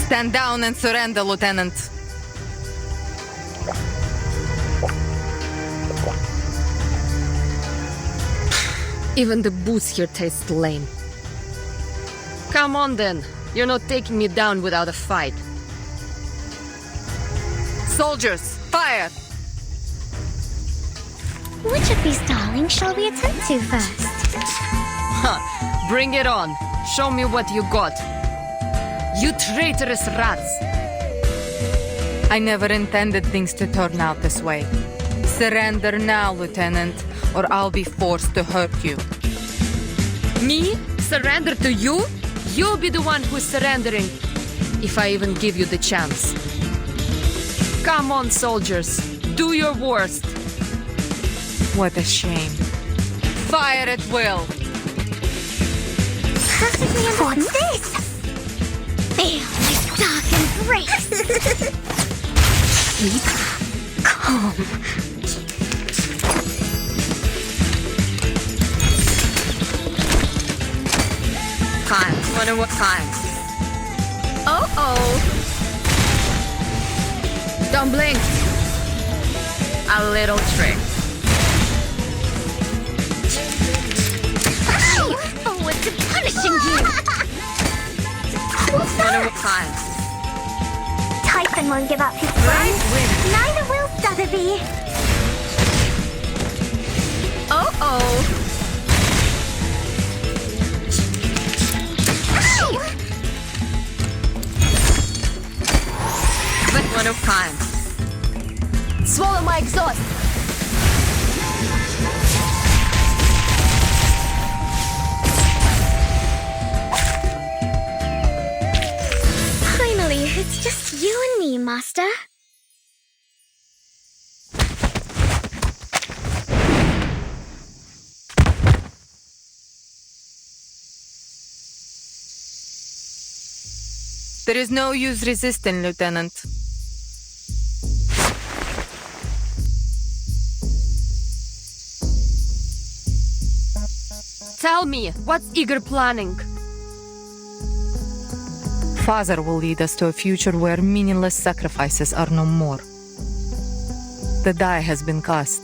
Stand down and surrender, Lieutenant. Even the booze here tastes lame. Come on then. You're not taking me down without a fight. Soldiers, fire! Which of these darlings shall we attend to first? Huh. Bring it on. Show me what you got. You traitorous rats! I never intended things to turn out this way. Surrender now, Lieutenant, or I'll be forced to hurt you. Me? Surrender to you? You'll be the one who's surrendering, if I even give you the chance. Come on, soldiers. Do your worst. What a shame. Fire at will! Perfectly important. What's this? Feel my dark embrace. Keep calm. Time. Wonder what time. Oh. Don't blink. A little trick. I look forward to punishing you. Wonder what time. Typhon won't give up his friend. Neither will Sotheby. Oh. One of time. Master? There is no use resisting, Lieutenant. Tell me, what's Igor planning? Father will lead us to a future where meaningless sacrifices are no more. The die has been cast.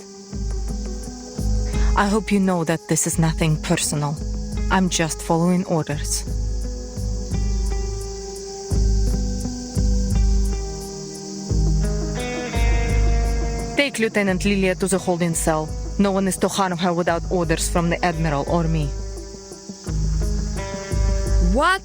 I hope you know that this is nothing personal. I'm just following orders. Take Lieutenant Lilia to the holding cell. No one is to harm her without orders from the Admiral or me. What?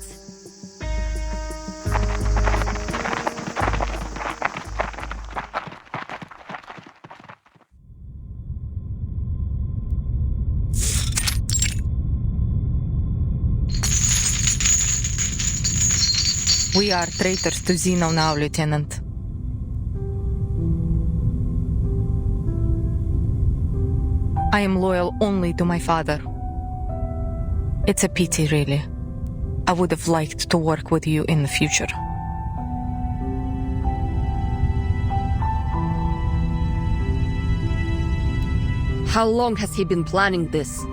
We are traitors to Zeno now, Lieutenant. I am loyal only to my father. It's a pity, really. I would have liked to work with you in the future. How long has he been planning this?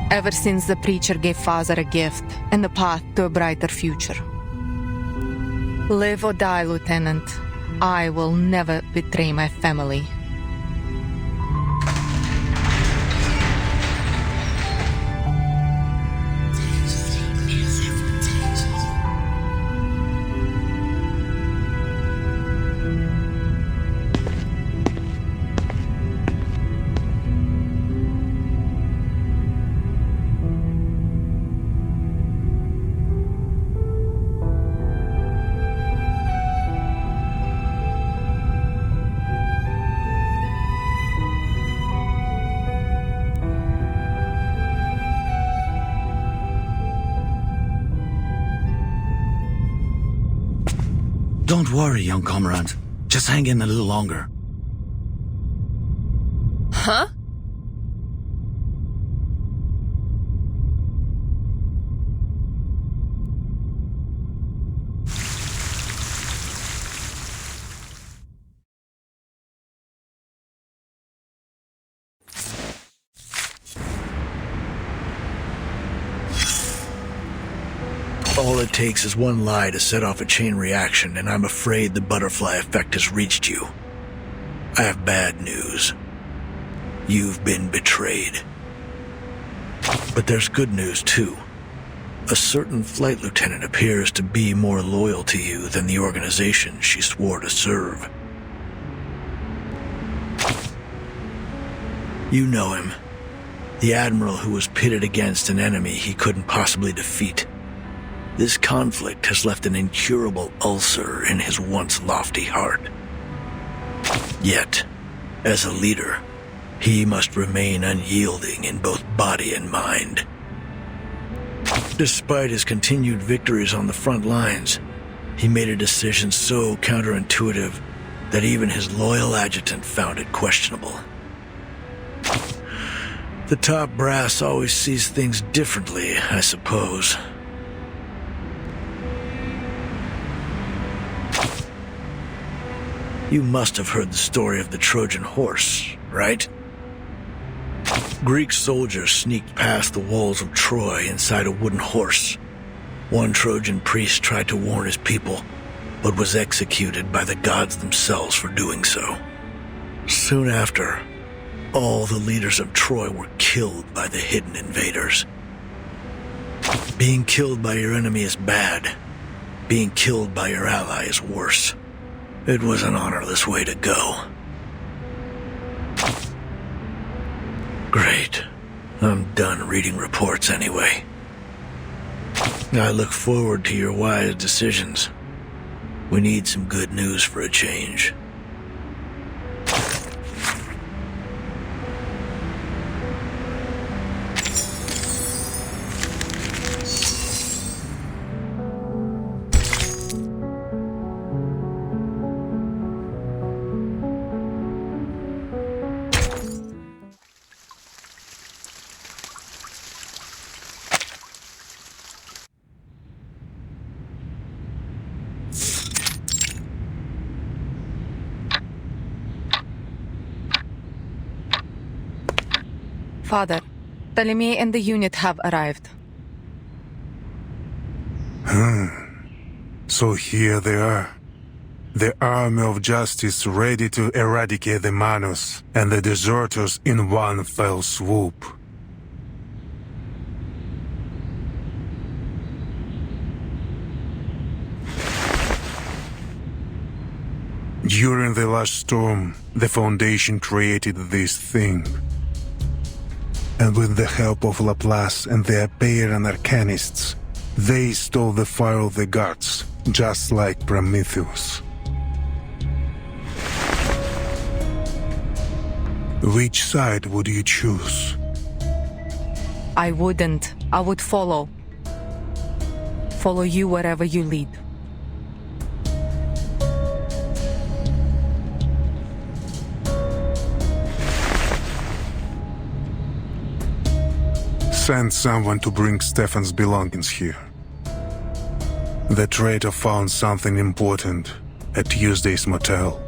Ever since the preacher gave Father a gift and a path to a brighter future. Live or die, Lieutenant, I will never betray my family. Don't worry, young comrade. Just hang in a little longer. Huh? All it takes is one lie to set off a chain reaction, and I'm afraid the butterfly effect has reached you. I have bad news. You've been betrayed. But there's good news, too. A certain flight lieutenant appears to be more loyal to you than the organization she swore to serve. You know him. The admiral who was pitted against an enemy he couldn't possibly defeat. This conflict has left an incurable ulcer in his once lofty heart. Yet, as a leader, he must remain unyielding in both body and mind. Despite his continued victories on the front lines, he made a decision so counterintuitive that even his loyal adjutant found it questionable. The top brass always sees things differently, I suppose. You must have heard the story of the Trojan horse, right? Greek soldiers sneaked past the walls of Troy inside a wooden horse. One Trojan priest tried to warn his people, but was executed by the gods themselves for doing so. Soon after, all the leaders of Troy were killed by the hidden invaders. Being killed by your enemy is bad. Being killed by your ally is worse. It was an honorless way to go. Great. I'm done reading reports anyway. I look forward to your wise decisions. We need some good news for a change. Father, Ptolemy and the unit have arrived. So here they are. The army of justice ready to eradicate the Manus and the deserters in one fell swoop. During the last storm, the Foundation created this thing. And with the help of Laplace and the Apeiran Arcanists, they stole the fire of the gods, just like Prometheus. Which side would you choose? I wouldn't. I would follow. Follow you wherever you lead. Send someone to bring Stefan's belongings here. The traitor found something important at Tuesday's motel.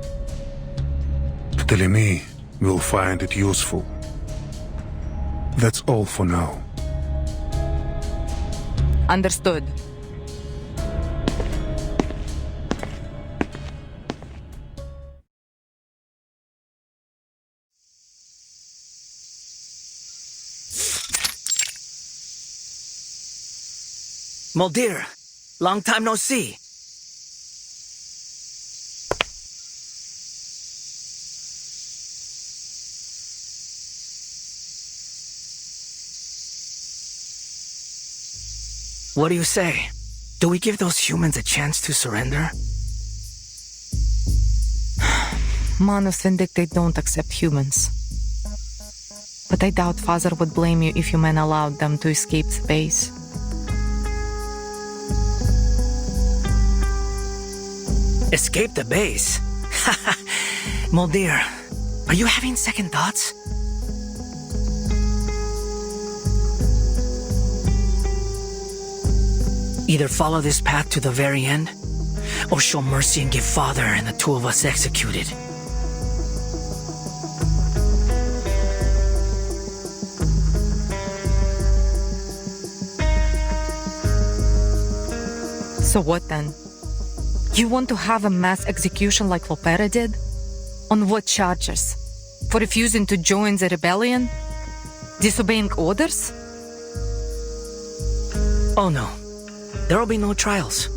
Ptolemy will find it useful. That's all for now. Understood. Muldir, long time no see. What do you say? Do we give those humans a chance to surrender? Manus Vindicate don't accept humans. But I doubt Father would blame you if you men allowed them to escape the base. Escape the base? Muldir, are you having second thoughts? Either follow this path to the very end, or show mercy and get Father and the two of us executed. So what then? You want to have a mass execution like Lopera did? On what charges? For refusing to join the rebellion? Disobeying orders? Oh no. There will be no trials.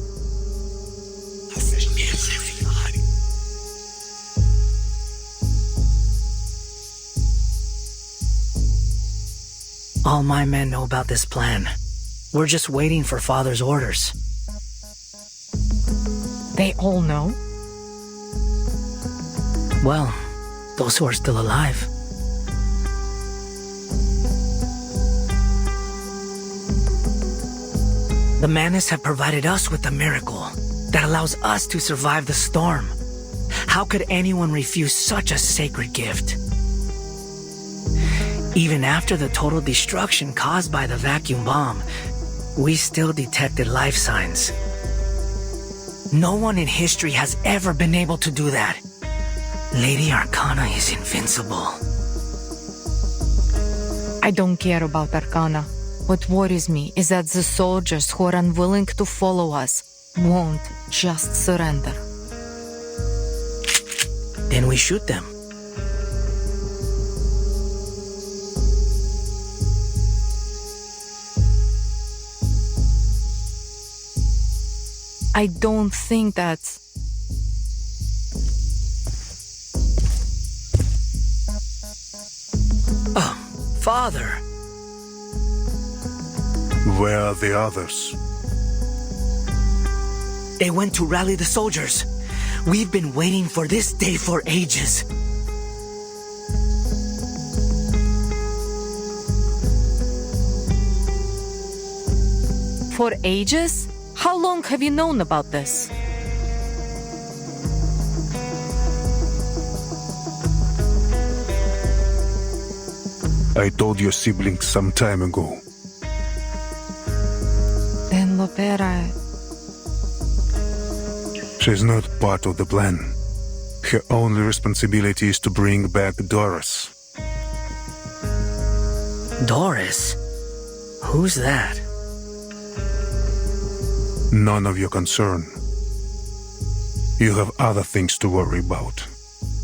All my men know about this plan. We're just waiting for Father's orders. They all know? Well, those who are still alive. The Manus have provided us with a miracle that allows us to survive the storm. How could anyone refuse such a sacred gift? Even after the total destruction caused by the vacuum bomb, we still detected life signs. No one in history has ever been able to do that. Lady Arcana is invincible. I don't care about Arcana. What worries me is that the soldiers who are unwilling to follow us won't just surrender. Then we shoot them. I don't think that's... Oh, Father. Where are the others? They went to rally the soldiers. We've been waiting for this day for ages. For ages? How long have you known about this? I told your siblings some time ago. Then Lopera... She's not part of the plan. Her only responsibility is to bring back Doris. Doris? Who's that? None of your concern. You have other things to worry about.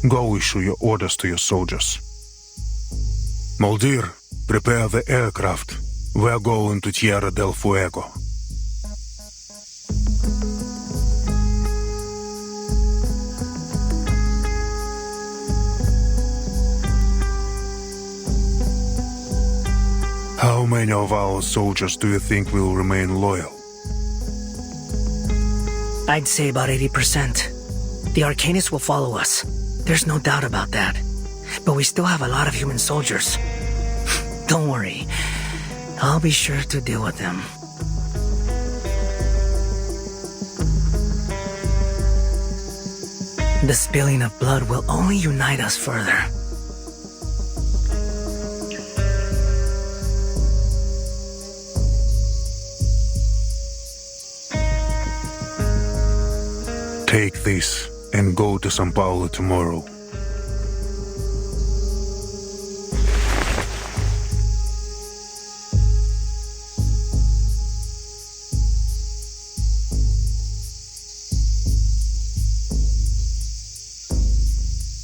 Go issue your orders to your soldiers. Moldir, prepare the aircraft. We're going to Tierra del Fuego. How many of our soldiers do you think will remain loyal? I'd say about 80%. The Arcanists will follow us. There's no doubt about that. But we still have a lot of human soldiers. Don't worry. I'll be sure to deal with them. The spilling of blood will only unite us further. Take this and go to São Paulo tomorrow.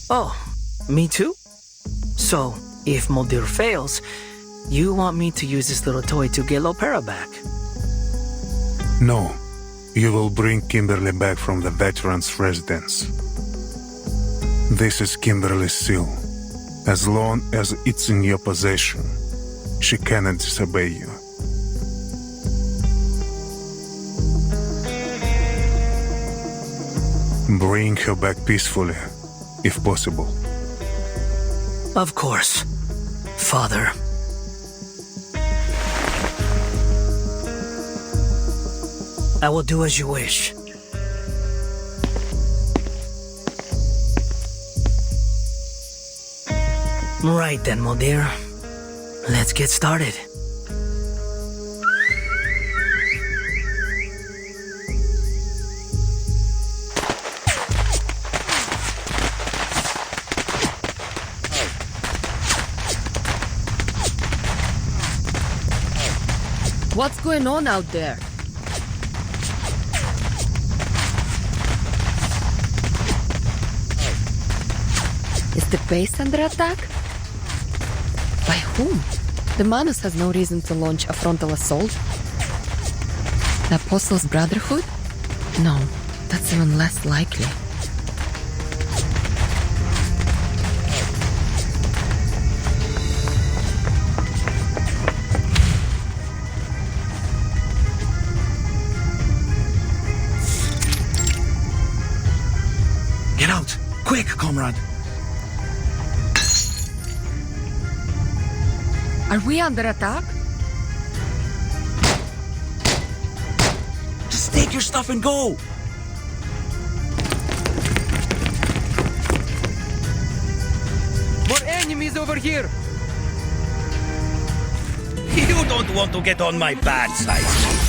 Oh, me too? So, if Moldir fails, you want me to use this little toy to get Lopera back? No. You will bring Kimberly back from the veterans' residence. This is Kimberly's seal. As long as it's in your possession, she cannot disobey you. Bring her back peacefully, if possible. Of course, Father. I will do as you wish. Right then, Moldir. Let's get started. What's going on out there? Is the base under attack? By whom? The Manus has no reason to launch a frontal assault. The Apostles' Brotherhood? No, that's even less likely. Get out! Quick, comrade! Are we under attack? Just take your stuff and go! More enemies over here! You don't want to get on my bad side.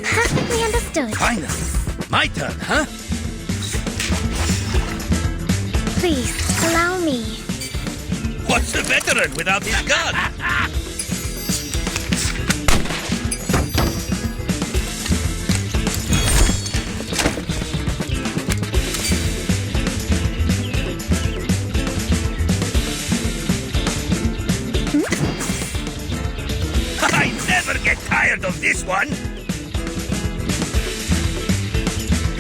Perfectly understood. Finally. My turn, huh? Please, allow me. What's a veteran without his gun? I never get tired of this one.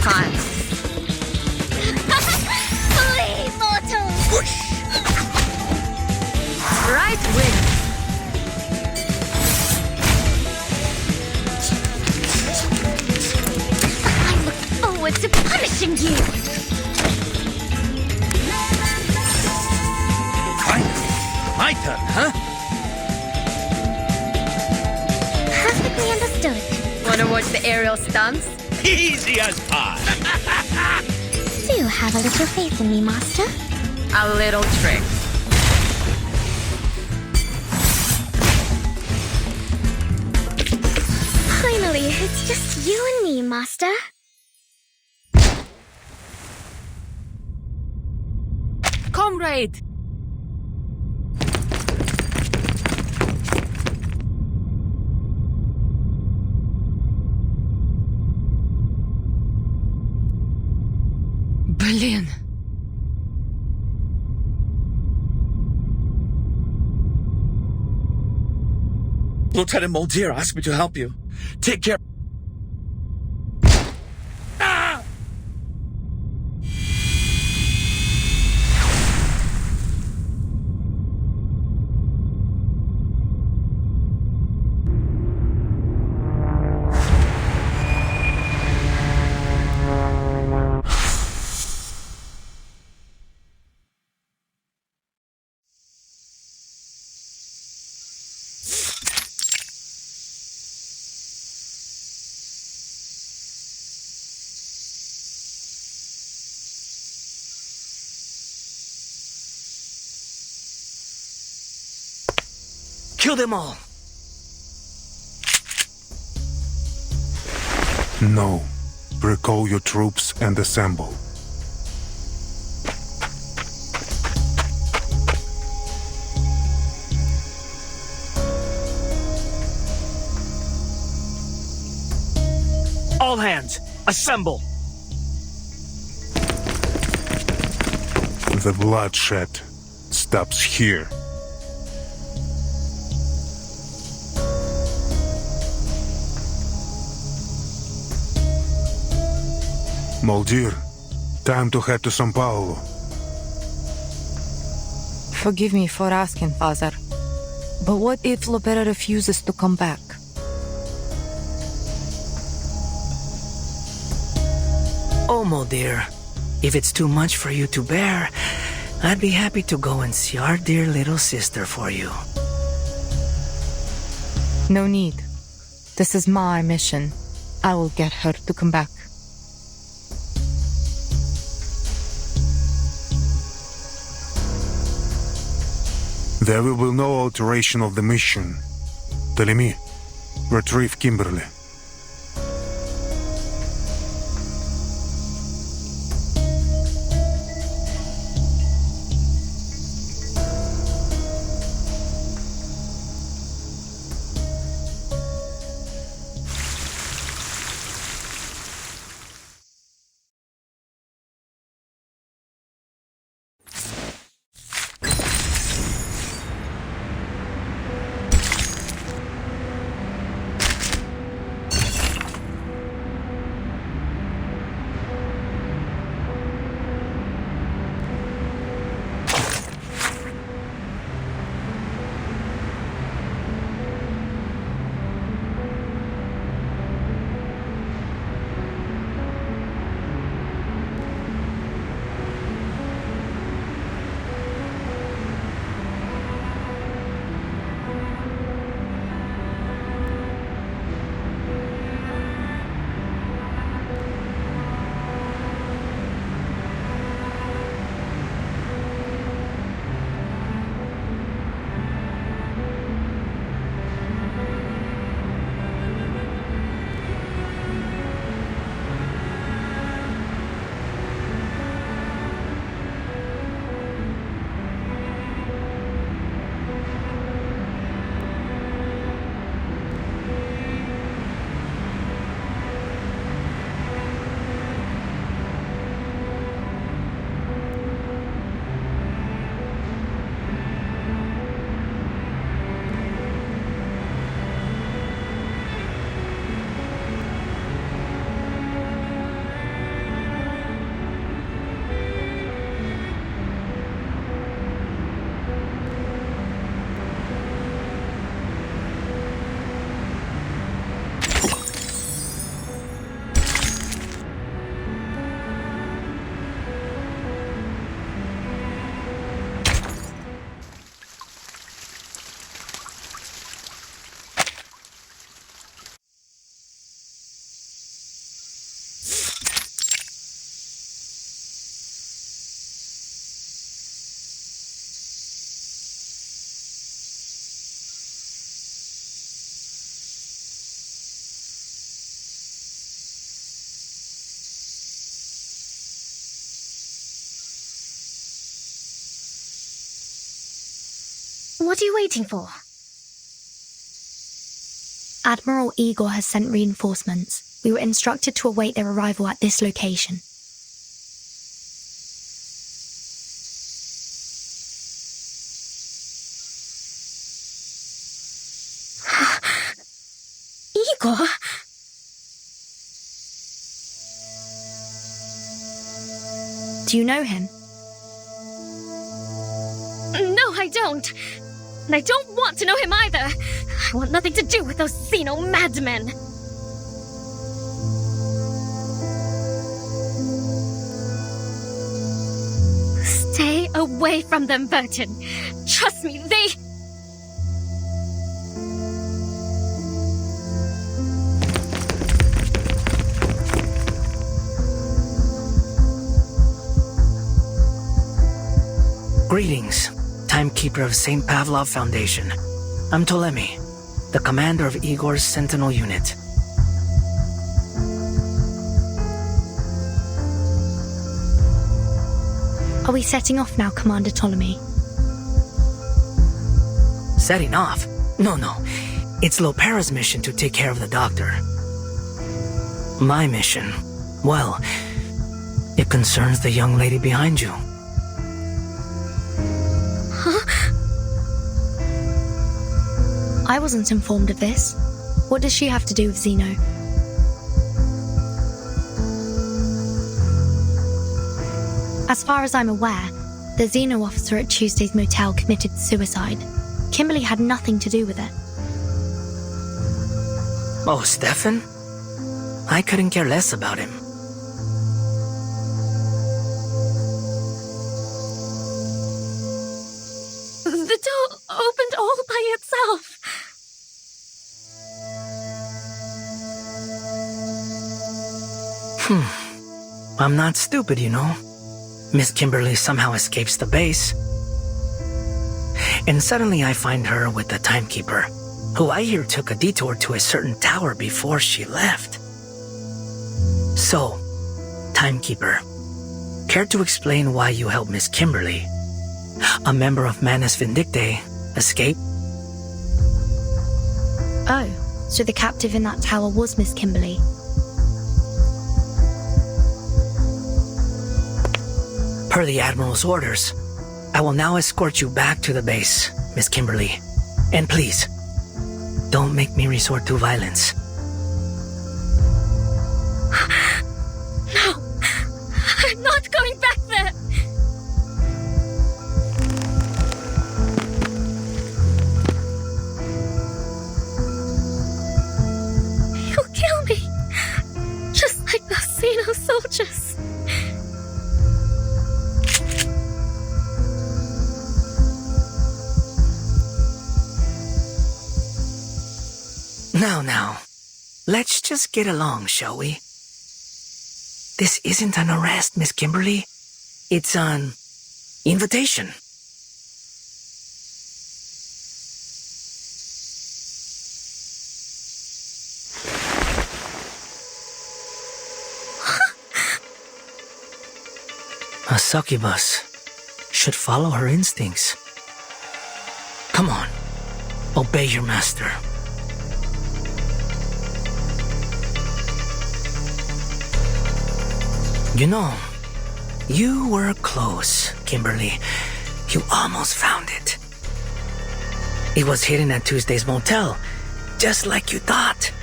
Time. Flee, mortal! Whoosh! Right wing. I look forward to punishing you! Finally. My turn, huh? Perfectly understood. Wanna watch the aerial stunts? Easy as pie. Do have a little faith in me, Master. A little trick. Finally, It's just you and me, Master. Comrade! Berlin. Lieutenant Muldeer asked me to help you. Take care. Kill them all! No. Recall your troops and assemble. All hands, assemble! The bloodshed stops here. Muldeer, time to head to São Paulo. Forgive me for asking, Father. But what if Lopera refuses to come back? Oh, Muldeer, if it's too much for you to bear, I'd be happy to go and see our dear little sister for you. No need. This is my mission. I will get her to come back. There will be no alteration of the mission. Telemi, retrieve Kimberly. What are you waiting for? Admiral Igor has sent reinforcements. We were instructed to await their arrival at this location. Igor? Do you know him? No, I don't. And I don't want to know him either. I want nothing to do with those Xeno madmen. Stay away from them, Burton. Trust me, they... Greetings, Timekeeper of St. Pavlov Foundation. I'm Ptolemy, the commander of Igor's Sentinel unit. Are we setting off now, Commander Ptolemy? Setting off? No. It's Lopera's mission to take care of the doctor. My mission? Well, it concerns the young lady behind you. I wasn't informed of this. What does she have to do with Xeno? As far as I'm aware, the Xeno officer at Tuesday's motel committed suicide. Kimberly had nothing to do with it. Oh, Stefan? I couldn't care less about him. The door opened all by itself. I'm not stupid, you know. Miss Kimberly somehow escapes the base. And suddenly I find her with the Timekeeper, who I hear took a detour to a certain tower before she left. So, Timekeeper, care to explain why you helped Miss Kimberly, a member of Manus Vindictae, escape? Oh, so the captive in that tower was Miss Kimberly. Per the Admiral's orders, I will now escort you back to the base, Miss Kimberly. And please, don't make me resort to violence. No, I'm not going back there. You'll kill me, just like those Xeno soldiers. Now, let's just get along, shall we? This isn't an arrest, Miss Kimberly. It's an invitation. A succubus should follow her instincts. Come on, obey your master. You know, you were close, Kimberly. You almost found it. It was hidden at Tuesday's motel, just like you thought.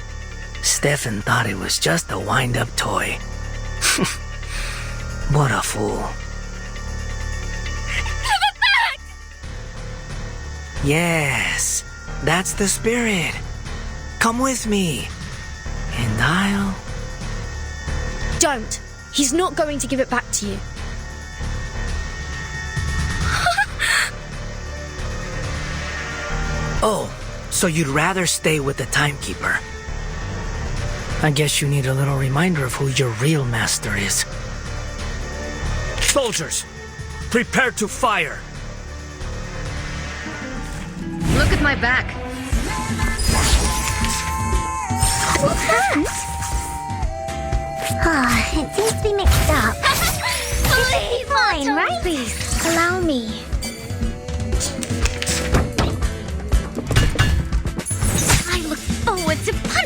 Stefan thought it was just a wind-up toy. What a fool. Give it back! Yes, that's the spirit. Come with me, and I'll... Don't! He's not going to give it back to you. Oh, so you'd rather stay with the Timekeeper. I guess you need a little reminder of who your real master is. Soldiers, prepare to fire! Look at my back. What's that? It seems to be mixed up. Please, Fine, right? Please. Allow me.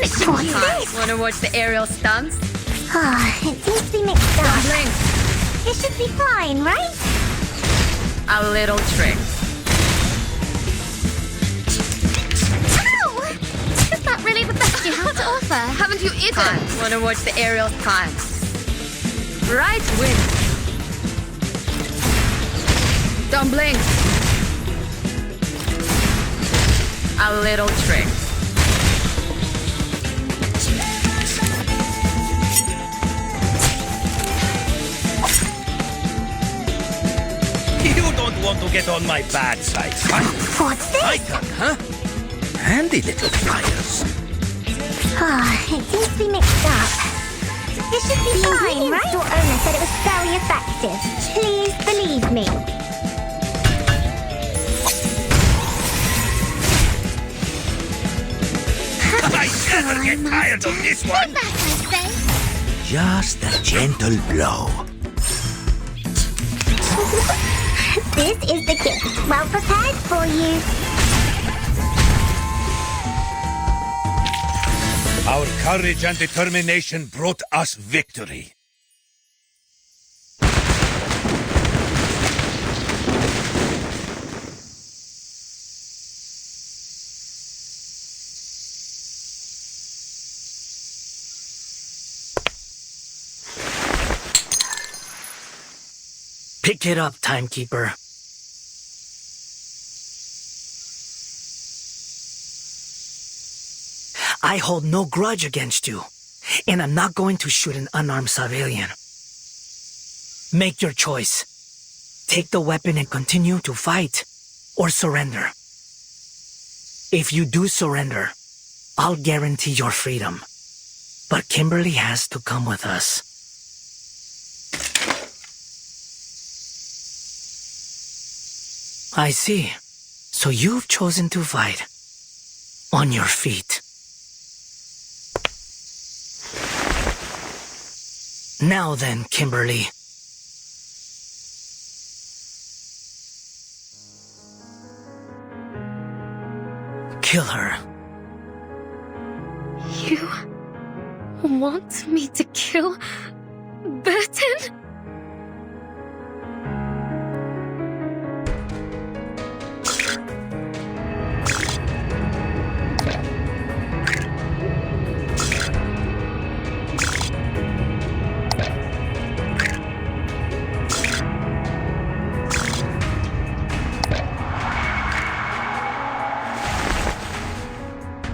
Wishing What's you. this? Wanna watch the aerial stunts? It seems to be mixed up. Blink. It should be fine, right? A little trick. Ow! Is that really the best you have to offer? Haven't you eaten? Wanna watch the aerial stunts? Right wing. Don't blink. A little trick. You don't want to get on my bad side, huh? What's this? My turn, huh? Handy little flyers. It seems to be mixed up. This should be fine, right? The owner said it was very effective. Please believe me. I never get tired of this one. Just a gentle blow. This is the gift. Well prepared for you. Our courage and determination brought us victory. Pick it up, timekeeper. I hold no grudge against you, and I'm not going to shoot an unarmed civilian. Make your choice. Take the weapon and continue to fight, or surrender. If you do surrender, I'll guarantee your freedom. But Kimberly has to come with us. I see. So you've chosen to fight. On your feet. Now then, Kimberly. Kill her. You want me to kill Burton?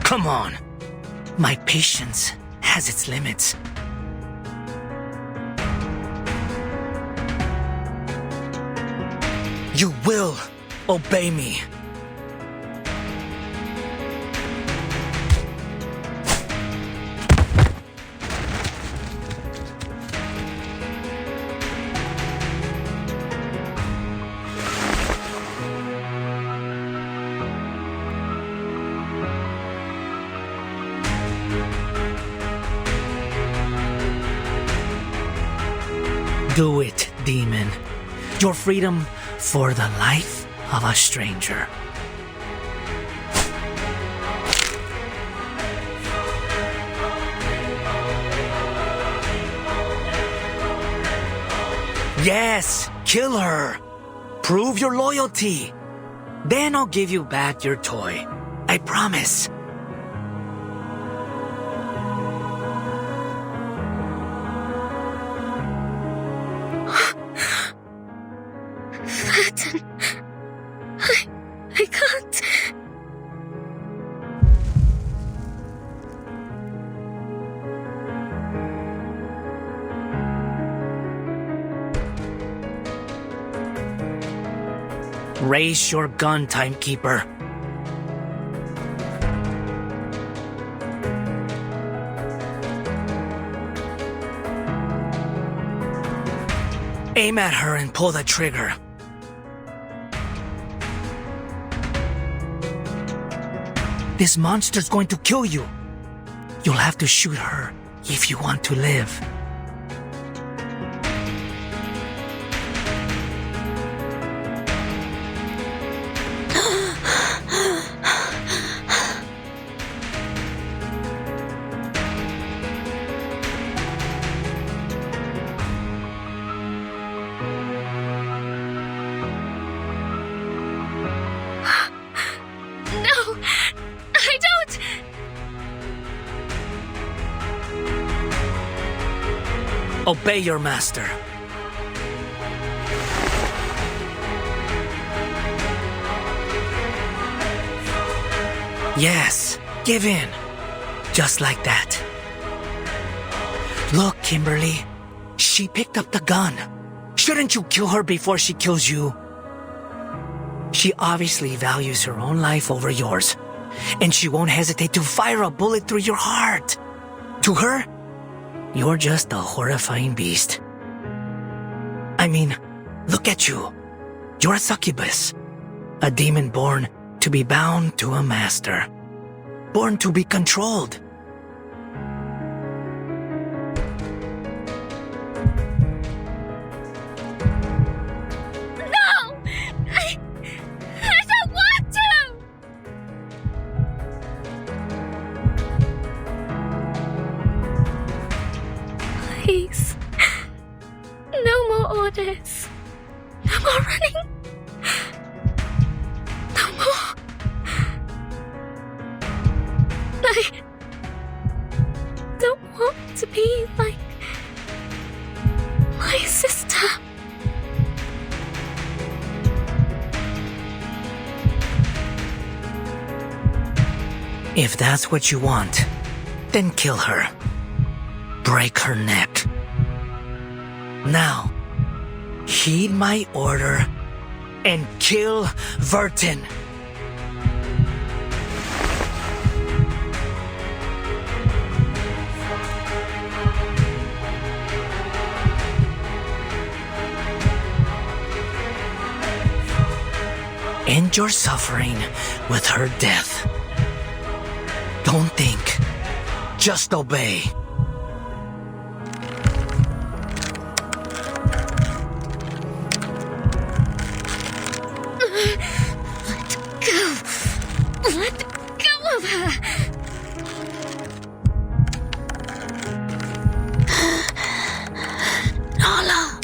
Come on. My patience has its limits. You will obey me. Do it, demon. Your freedom for the life of a stranger. Yes, kill her. Prove your loyalty. Then I'll give you back your toy. I promise. Burton. I can't. Raise your gun, timekeeper. Aim at her and pull the trigger. This monster's going to kill you. You'll have to shoot her if you want to live. Obey your master. Yes, give in. Just like that. Look, Kimberly. She picked up the gun. Shouldn't you kill her before she kills you? She obviously values her own life over yours, and she won't hesitate to fire a bullet through your heart. To her, you're just a horrifying beast. I mean, look at you. You're a succubus, a demon born to be bound to a master, born to be controlled. Please. No more orders. No more running. No more. I don't want to be like my sister. If that's what you want, then kill her. Break her neck. Now, heed my order and kill Vertin. End your suffering with her death. Don't think. Just obey. Let go of her! Nala!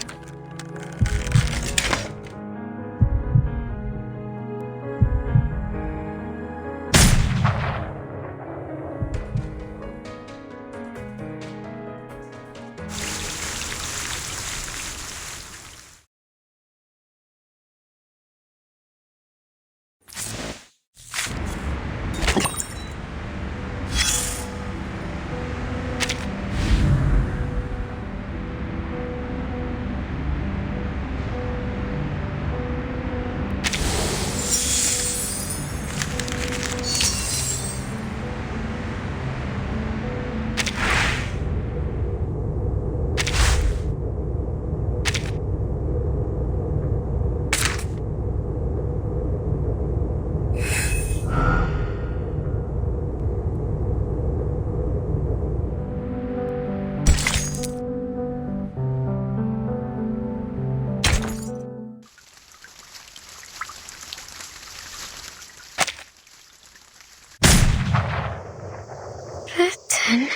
Vertin.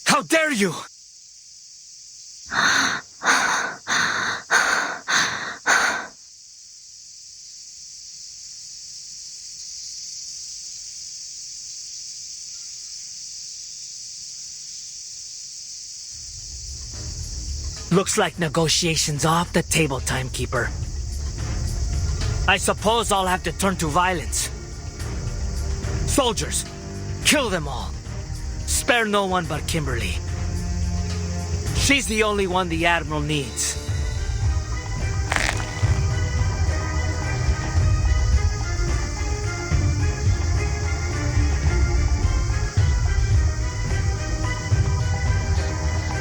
How dare you! Looks like negotiations off the table, timekeeper. I suppose I'll have to turn to violence. Soldiers, kill them all. Spare no one but Kimberly. She's the only one the Admiral needs.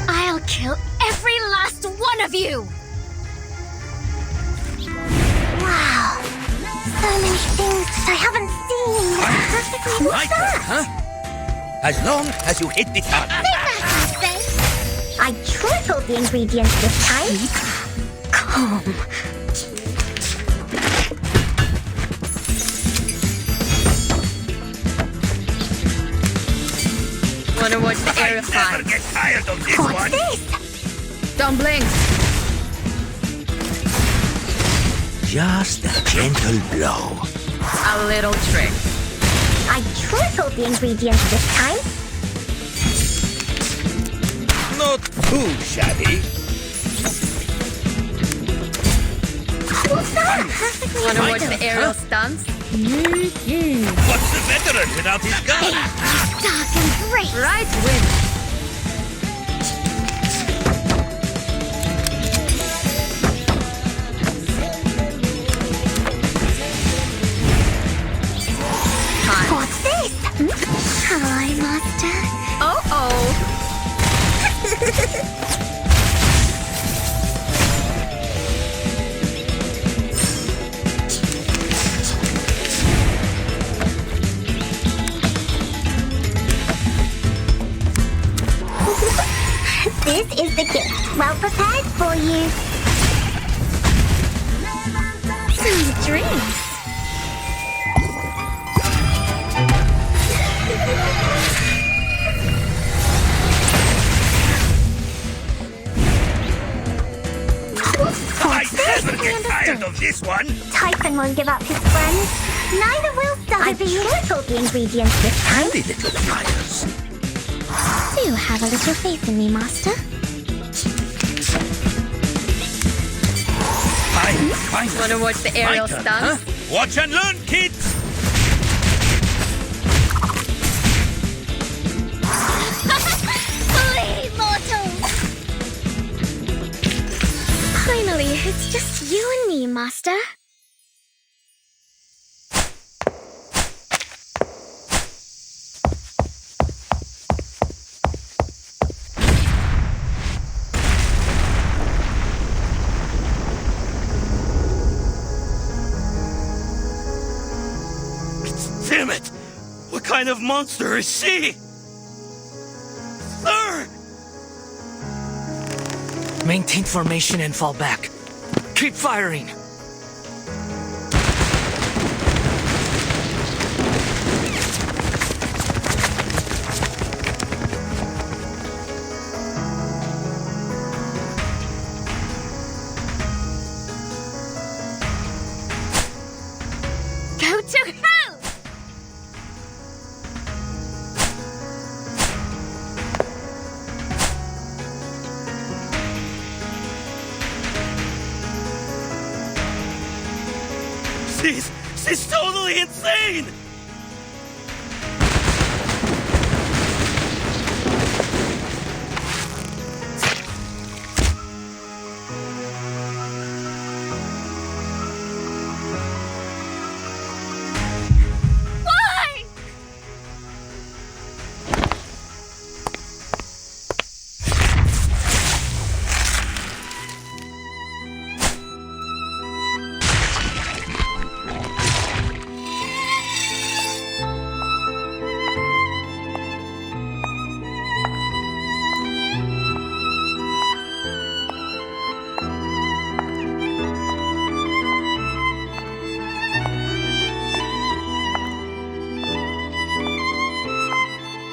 I'll kill every last one of you! Wow. So many things that I haven't seen. What's that? Huh? As long as you hit the target. I tripled the ingredients this time. Calm. Wanna watch the aerial I never get tired of this one. Don't blink. Just a gentle blow. A little trick. I tripled the ingredients this time. Not too shabby. Wanna watch the aerial stunts? What's the veteran without his gun? Dark and great. Right win. What's this? Hi, Master. Oh. This is the gift, well prepared for you. Sweet dreams. I never get tired of this one. Typhon won't give up his friends. Neither will Stubby. I tripled the ingredients this time. Handy little flyers. Do have a little faith in me, Master. Wanna watch the aerial stunts? Huh? Watch and learn, kids! Flee, mortals! Finally, it's just you and me, Master. Damn it! What kind of monster is she? Sir! Maintain formation and fall back. Keep firing. Go to hell! She's totally insane! Why?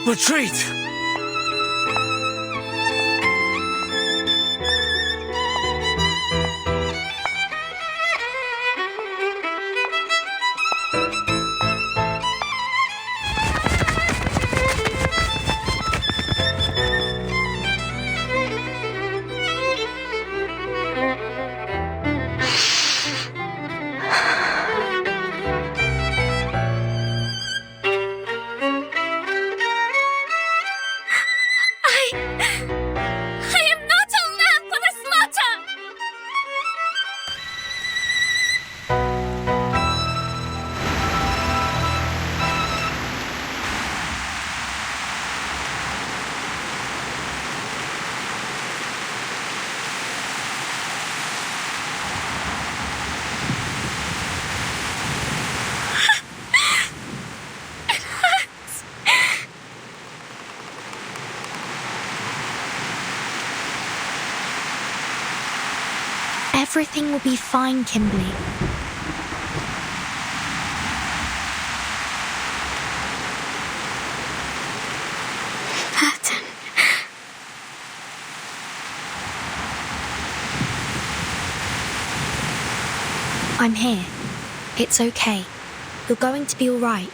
Retreat! I am not a lamb for the slaughter! It hurts. Everything will be fine, Kimberly. I'm here. It's okay. You're going to be all right.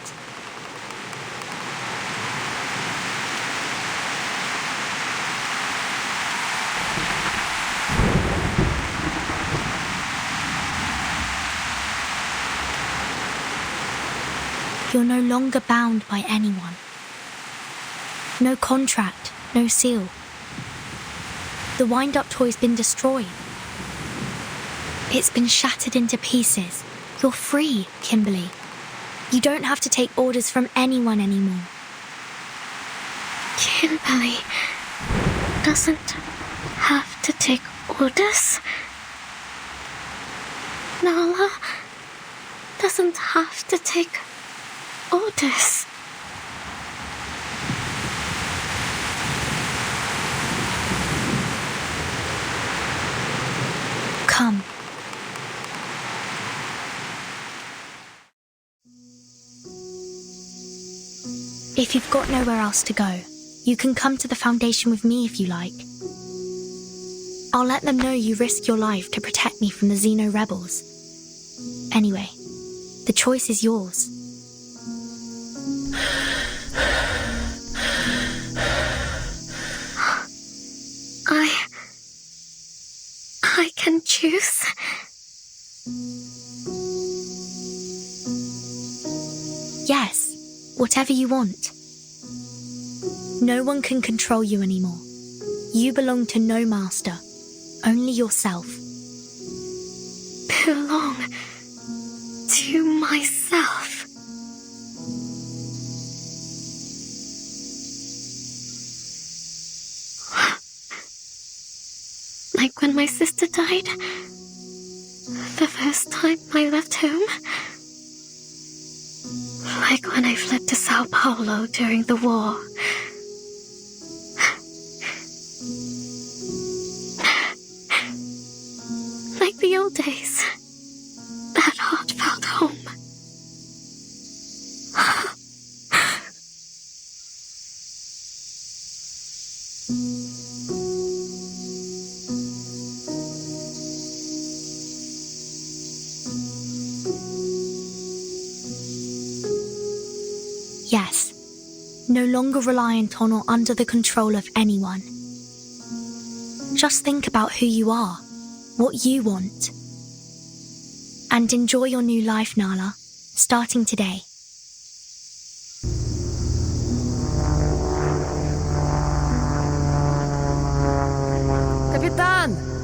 You're no longer bound by anyone. No contract, no seal. The wind-up toy's been destroyed. It's been shattered into pieces. You're free, Kimberly. You don't have to take orders from anyone anymore. Kimberly doesn't have to take orders. Nala doesn't have to take orders. Come. If you've got nowhere else to go, you can come to the Foundation with me if you like. I'll let them know you risk your life to protect me from the Xeno rebels. Anyway, the choice is yours. I can choose. Yes, whatever you want. No one can control you anymore. You belong to no master, only yourself. Belong to myself. Like when my sister died, the first time I left home. Like when I fled to Sao Paulo during the war. Like the old days. That heartfelt home. Yes, no longer reliant on or under the control of anyone. Just think about who you are, what you want. And enjoy your new life, Nala, starting today. Kapitan!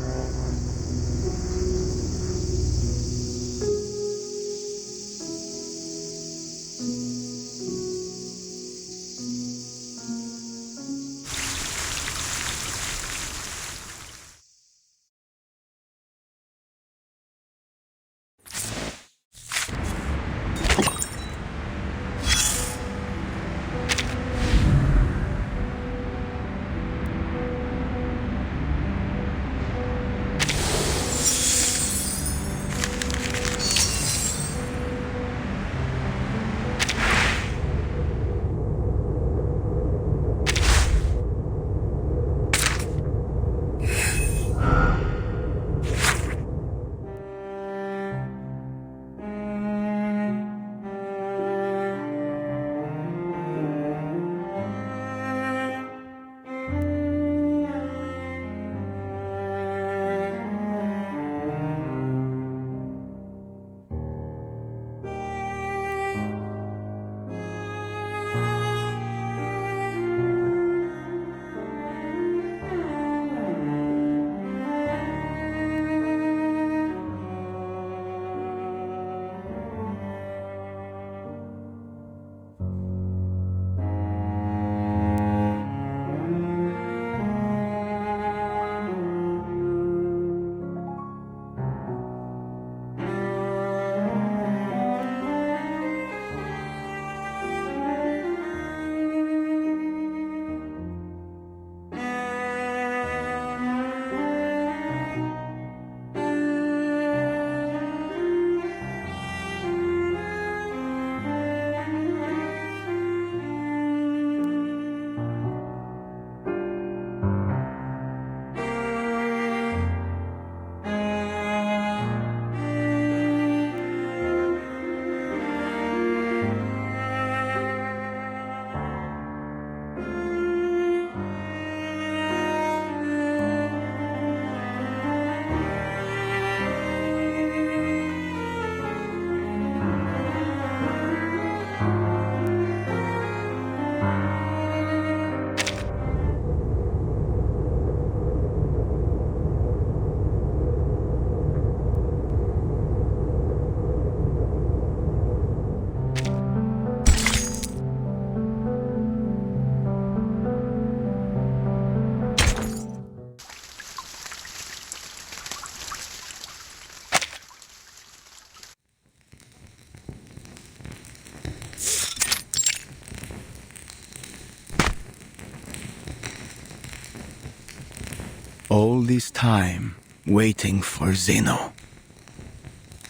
all this time waiting for Zeno.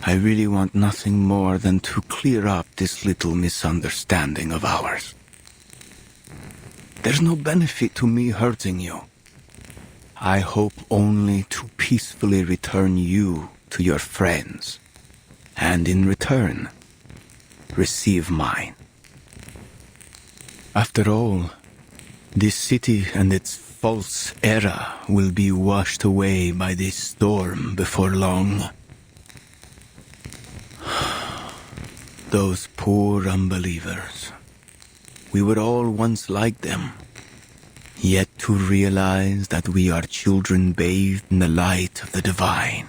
I really want nothing more than to clear up this little misunderstanding of ours. There's no benefit to me hurting you. I hope only to peacefully return you to your friends, and in return, receive mine. After all, this city and its false era will be washed away by this storm before long. Those poor unbelievers. We were all once like them. Yet to realize that we are children bathed in the light of the divine.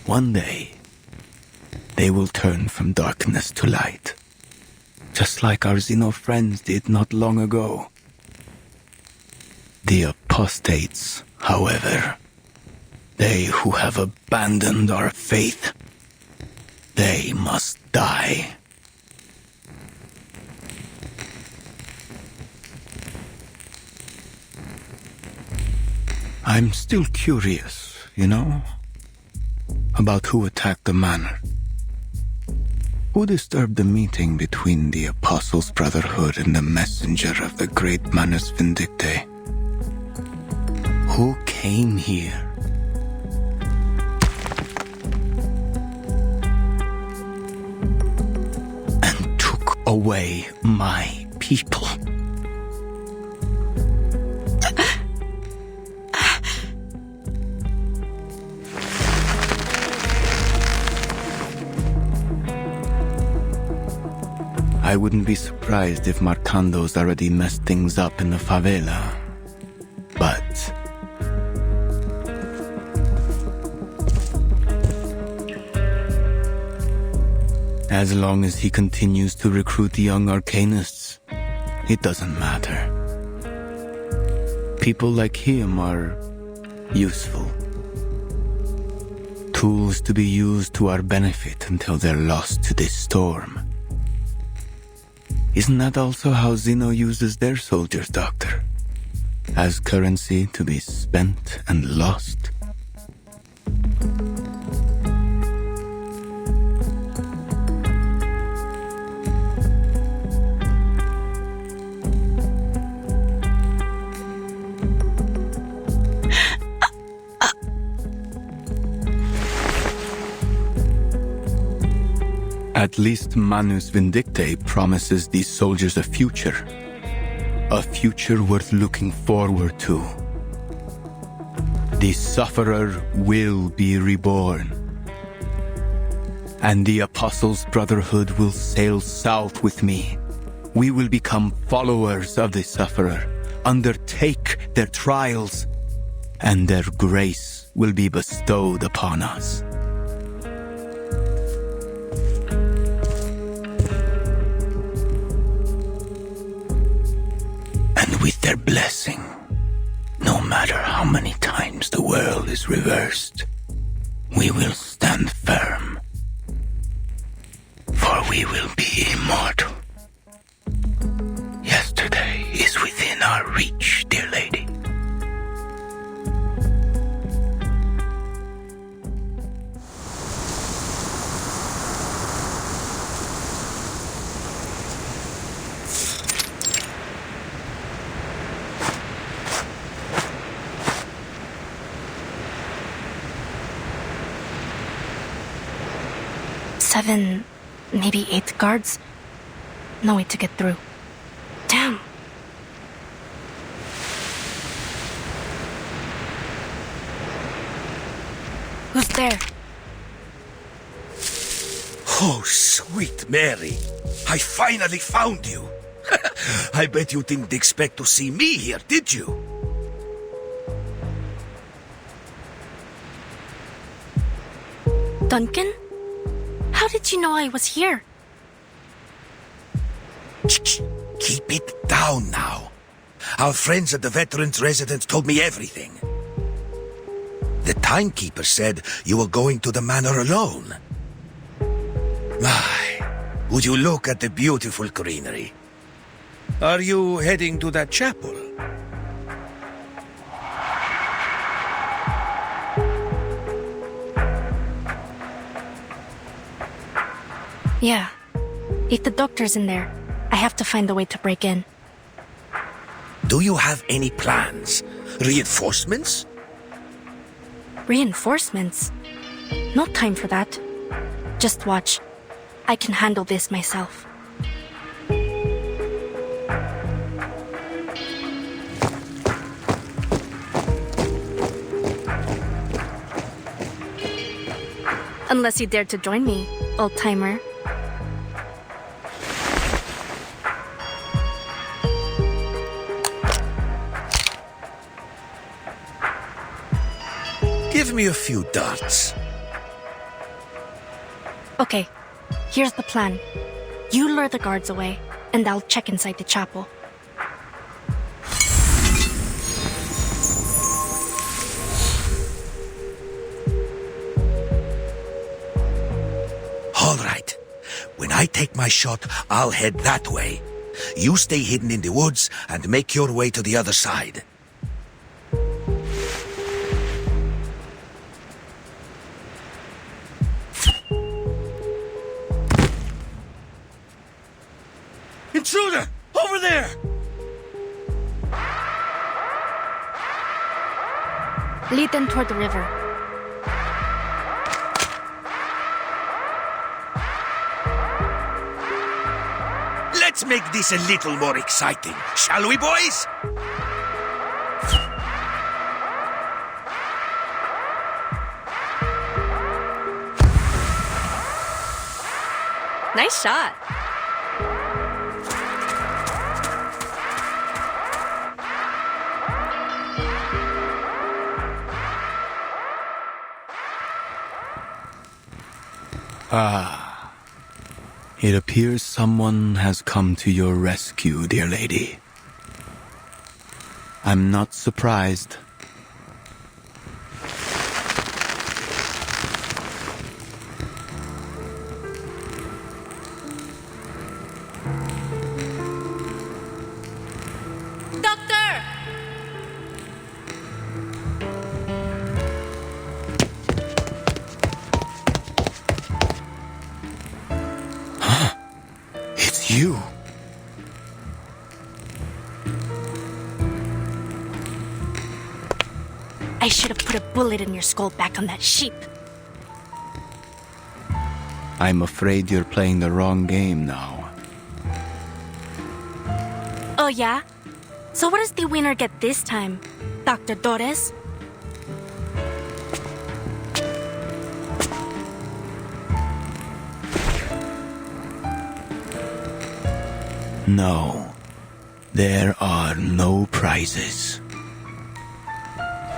One day, they will turn from darkness to light, just like our Xeno friends did not long ago. The apostates, however, they who have abandoned our faith, they must die. I'm still curious, about who attacked the manor. Who disturbed the meeting between the Apostles' Brotherhood and the messenger of the great Manus Vindictae? Who came here? And took away my people? I wouldn't be surprised if Marcando's already messed things up in the favela. But as long as he continues to recruit young arcanists, it doesn't matter. People like him are useful. Tools to be used to our benefit until they're lost to this storm. Isn't that also how Zeno uses their soldiers, Doctor? As currency to be spent and lost? At least Manus Vindictae promises these soldiers a future worth looking forward to. The Sufferer will be reborn, and the Apostles' Brotherhood will sail south with me. We will become followers of the Sufferer, undertake their trials, and their grace will be bestowed upon us. With their blessing, no matter how many times the world is reversed, we will stand firm, for we will be immortal. Yesterday is within our reach, dear lady. Seven, maybe 8 guards. No way to get through. Damn. Who's there? Oh, sweet Mary. I finally found you. I bet you didn't expect to see me here, did you? Duncan? How did you know I was here? Keep it down now. Our friends at the Veterans Residence told me everything. The timekeeper said you were going to the manor alone. My, would you look at the beautiful greenery? Are you heading to that chapel? Yeah. If the doctor's in there, I have to find a way to break in. Do you have any plans? Reinforcements? Reinforcements? No time for that. Just watch. I can handle this myself. Unless you dare to join me, old-timer. Give me a few darts. Okay, here's the plan. You lure the guards away, and I'll check inside the chapel. All right. When I take my shot, I'll head that way. You stay hidden in the woods and make your way to the other side. Intruder! Over there! Lead them toward the river. Let's make this a little more exciting, shall we, boys? Nice shot. Ah. It appears someone has come to your rescue, dear lady. I'm not surprised. Doctor! It's you. I should have put a bullet in your skull back on that sheep. I'm afraid you're playing the wrong game now. Oh yeah? So what does the winner get this time, Dr. Torres? No, there are no prizes.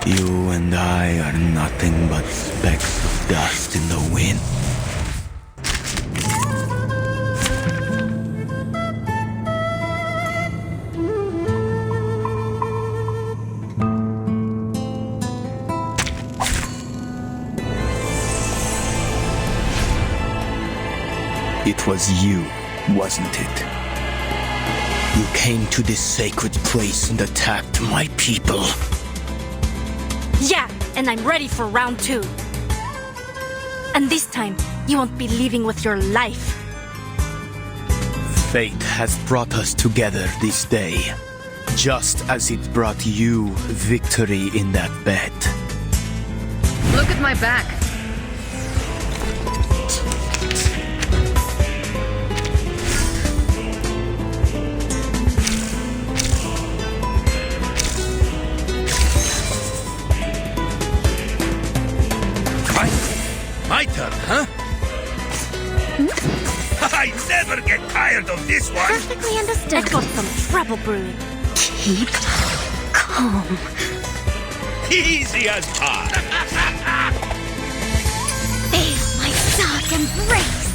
You and I are nothing but specks of dust in the wind. It was you, wasn't it? You came to this sacred place and attacked my people. Yeah, and I'm ready for round 2. And this time, you won't be leaving with your life. Fate has brought us together this day, just as it brought you victory in that bed. Look at my back. My turn, huh? I never get tired of this one. Perfectly understood. I got some trouble brewing. Keep calm. Easy as pie. Feel my dark embrace.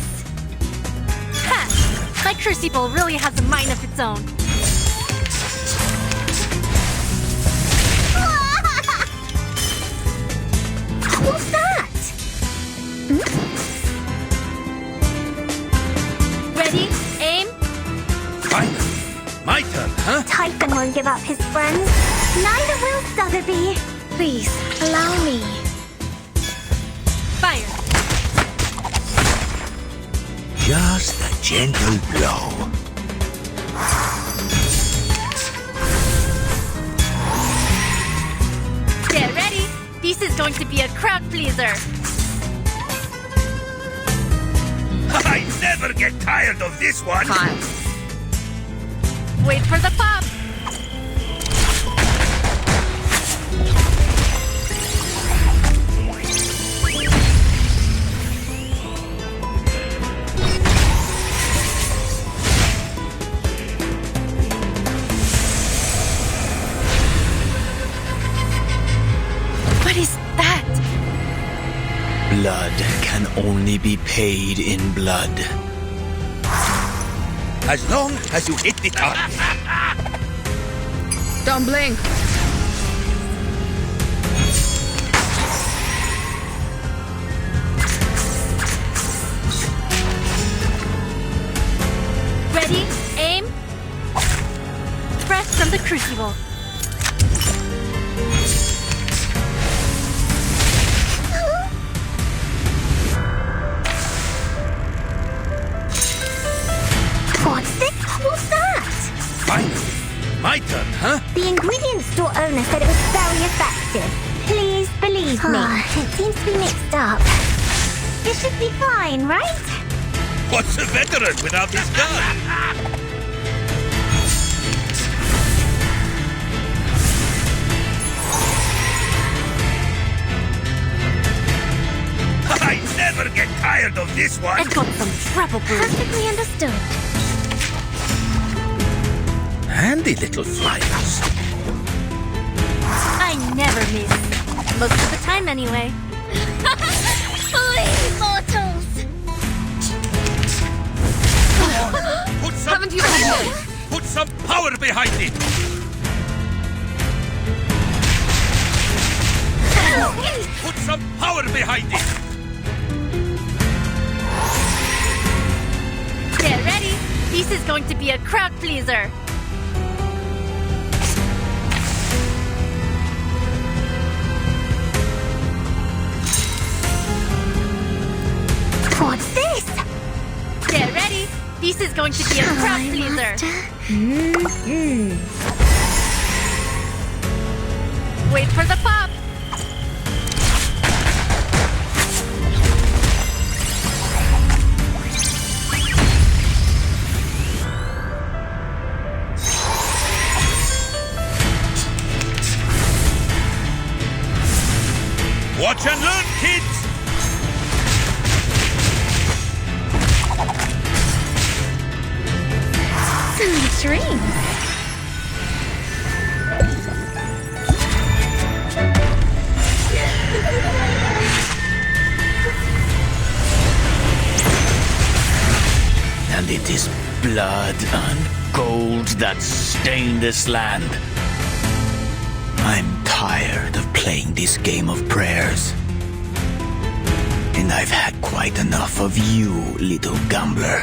Ha! My crucible really has a mind of its own. What's that? Ready? Aim? Finally. My turn, huh? Typhon won't give up his friends. Neither will Sotheby. Please, allow me. Fire! Ja, Just a gentle blow. Get ready. This is going to be a crowd pleaser. I never get tired of this one. Wait for the pop. What is that? Blood can only be paid in blood. As long as you hit the target. Don't blink. Ready, aim. Breath from the crucible. What's this? What's that? Finally. My turn, huh? The ingredients store owner said it was very effective. Please believe me. It seems to be mixed up. This should be fine, right? What's a veteran without his gun? I never get tired of this one. I've got some trouble brewing. Perfectly understood. Handy little flyers. I never miss. Most of the time, anyway. Please, mortals! Put some Put some power behind it. Put some power behind it. Get ready. This is going to be a crowd pleaser. What's this? Get ready. This is going to be a crowd pleaser. Wait for the pop. Watch and learn, kids! Sweet dreams. And it is blood and gold that stain this land. I'm tired of playing this game of prayers. And I've had quite enough of you, little gambler.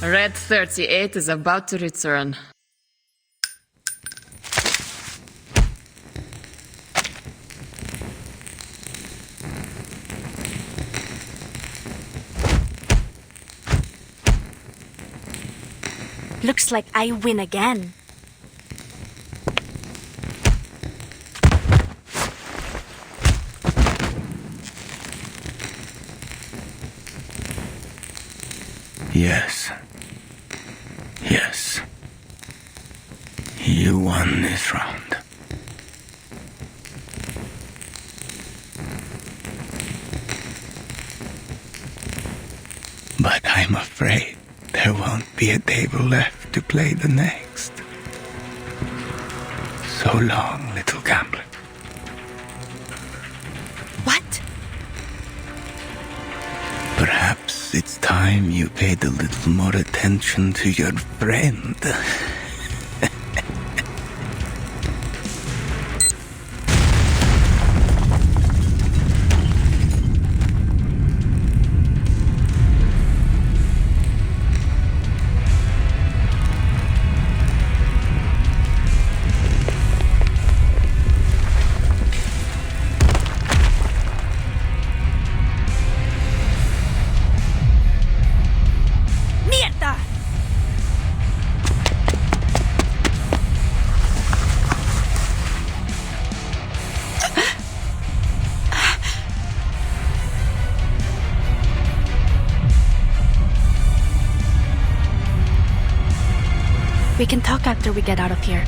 Red 38 is about to return. Looks like I win again. Yes. Yes. You won this round. But I'm afraid there won't be a table left to play the next. So long, little gambler. What? Perhaps it's time you paid a little more attention to your friend. We can talk after we get out of here.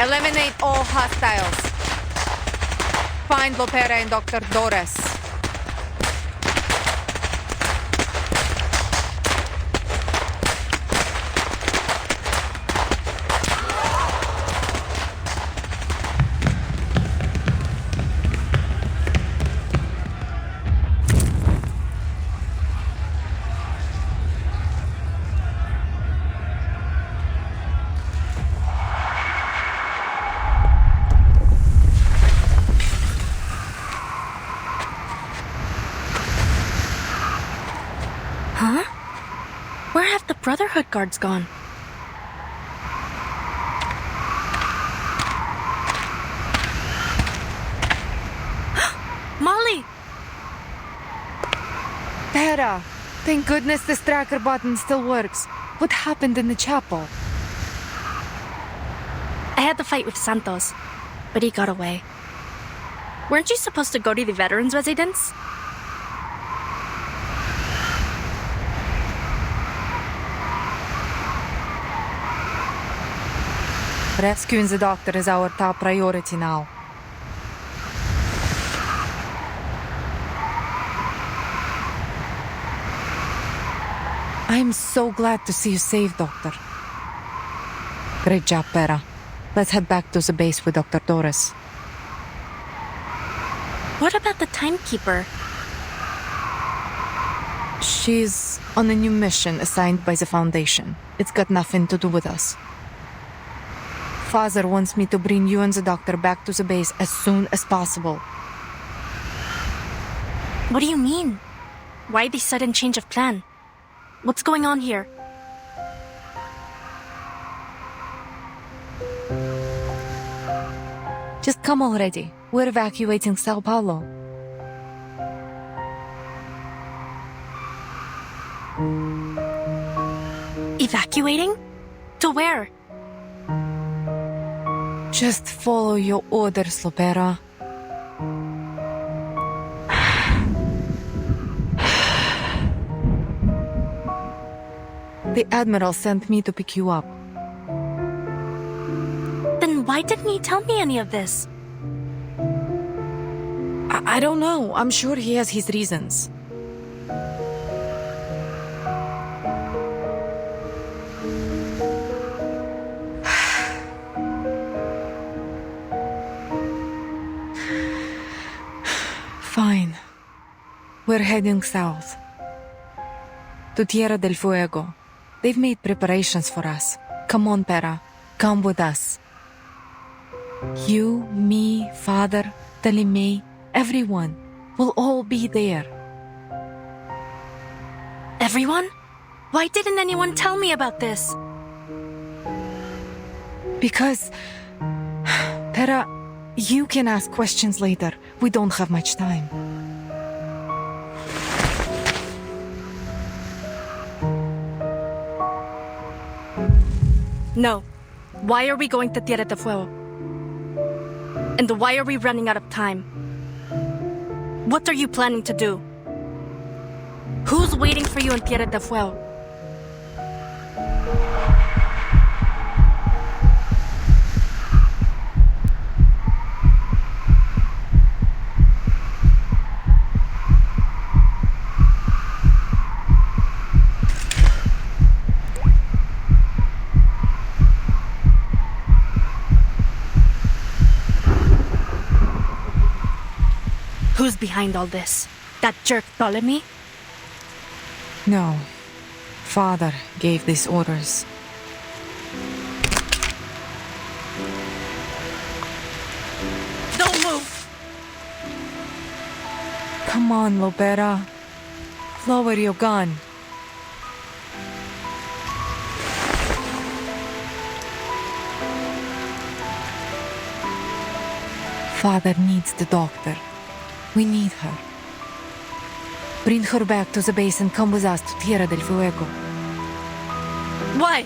Eliminate all hostiles. Find Lopera and Dr. Doris. Huh? Where have the Brotherhood guards gone? Molly! Pera! Thank goodness this tracker button still works. What happened in the chapel? I had to fight with Santos, but he got away. Weren't you supposed to go to the veterans' residence? Rescuing the doctor is our top priority now. I'm so glad to see you safe, Doctor. Great job, Pera. Let's head back to the base with Dr. Doris. What about the timekeeper? She's on a new mission assigned by the Foundation. It's got nothing to do with us. Father wants me to bring you and the doctor back to the base as soon as possible. What do you mean? Why the sudden change of plan? What's going on here? Just come already. We're evacuating Sao Paulo. Evacuating? To where? Just follow your orders, Lopera. The Admiral sent me to pick you up. Then why didn't he tell me any of this? I don't know. I'm sure he has his reasons. Fine. We're heading south. To Tierra del Fuego. They've made preparations for us. Come on, Pera. Come with us. You, me, Father, Talimay, everyone. We'll all be there. Everyone? Why didn't anyone tell me about this? Because... Pera, you can ask questions later. We don't have much time. No. Why are we going to Tierra del Fuego? And why are we running out of time? What are you planning to do? Who's waiting for you in Tierra del Fuego? Who's behind all this? That jerk Ptolemy? No. Father gave these orders. Don't move! Come on, Lopera. Lower your gun. Father needs the doctor. We need her. Bring her back to the base and come with us to Tierra del Fuego. Why?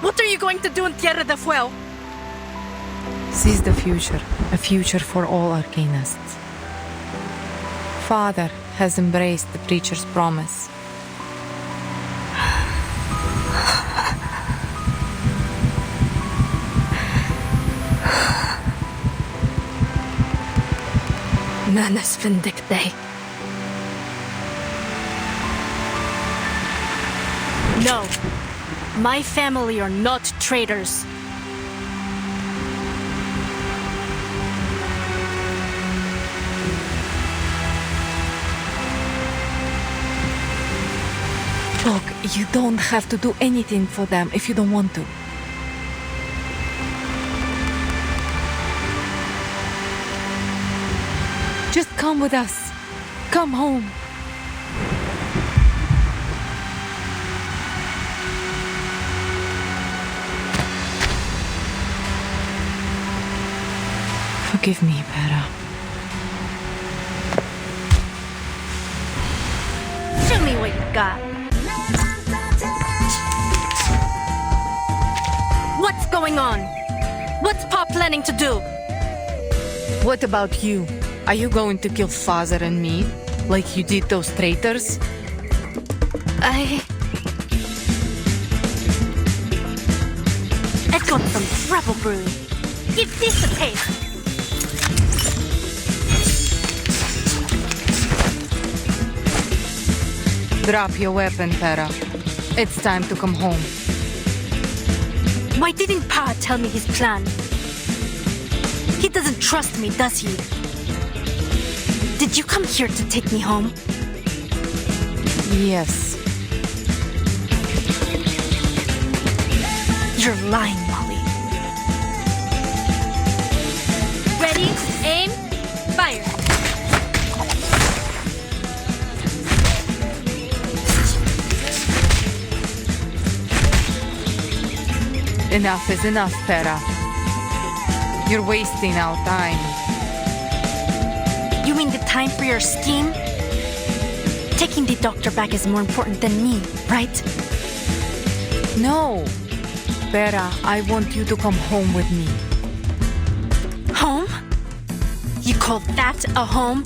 What are you going to do in Tierra del Fuego? Seize the future, a future for all Arcanists. Father has embraced the preacher's promise. Manus vindictae. No. My family are not traitors. Look, you don't have to do anything for them if you don't want to. Just come with us. Come home. Forgive me, Pera. Show me what you got. What's going on? What's Pop planning to do? What about you? Are you going to kill Father and me, like you did those traitors? I've got some trouble brewing. Give this a taste. Drop your weapon, Pera. It's time to come home. Why didn't Pa tell me his plan? He doesn't trust me, does he? Did you come here to take me home? Yes. You're lying, Molly. Ready, aim, fire. Enough is enough, Pera. You're wasting our time. You mean the time for your scheme? Taking the doctor back is more important than me, right? No. Pera, I want you to come home with me. Home? You call that a home?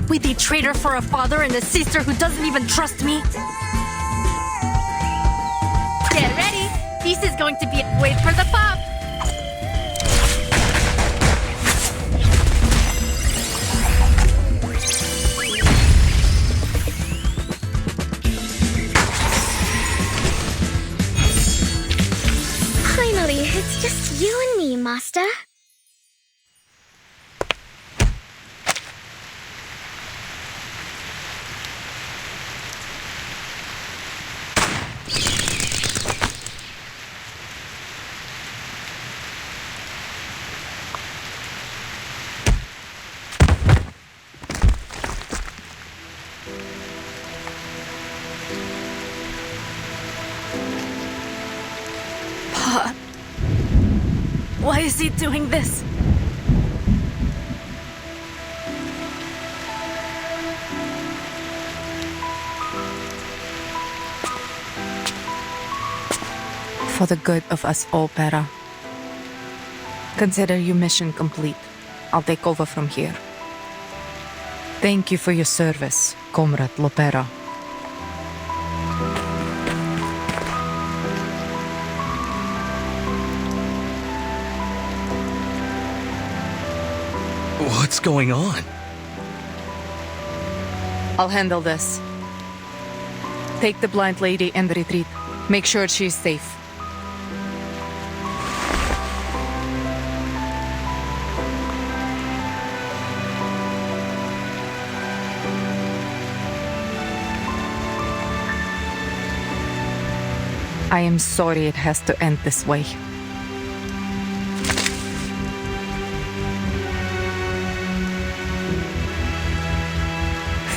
With a traitor for a father and a sister who doesn't even trust me? Get ready! This is going to be... Wait for the pop! Finally, it's just you and me, Master. Pa. Why is he doing this? For the good of us all, Pera. Consider your mission complete. I'll take over from here. Thank you for your service, Comrade Lopera. What's going on? I'll handle this. Take the blind lady and retreat. Make sure she's safe. I am sorry it has to end this way.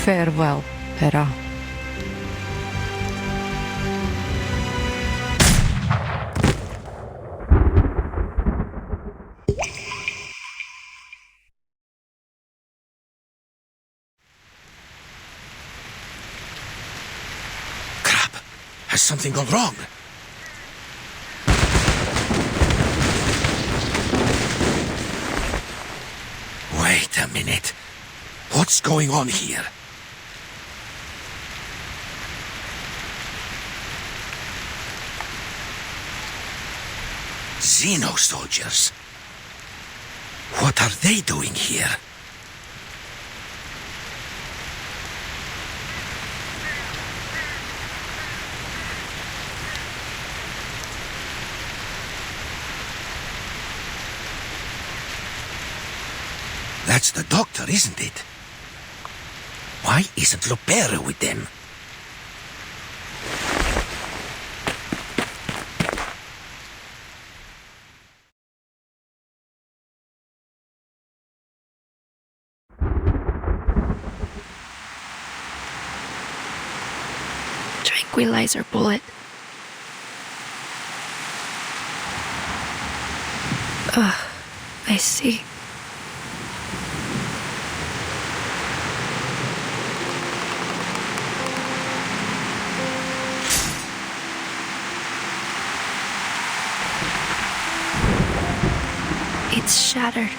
Farewell, Pera. Crap! Has something gone wrong? Wait a minute. What's going on here? Xeno soldiers. What are they doing here? That's the doctor, isn't it? Why isn't Lopera with them? Tranquilizer bullet. I see. It's shattered.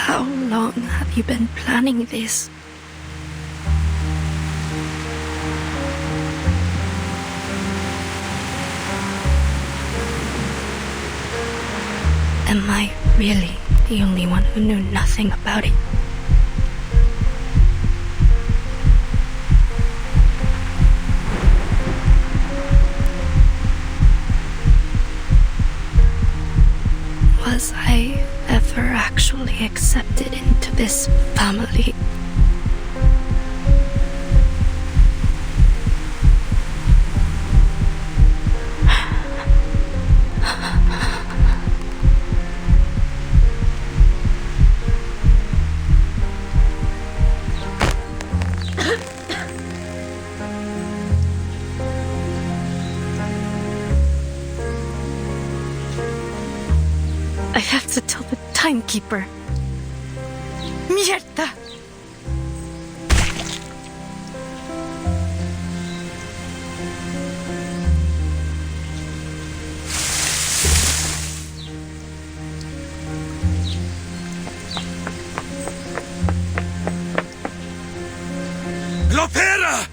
How long have you been planning this? Am I really the only one who knew nothing about it? Was I ever actually accepted into this family? I have to tell the timekeeper. Mierda! Lopera!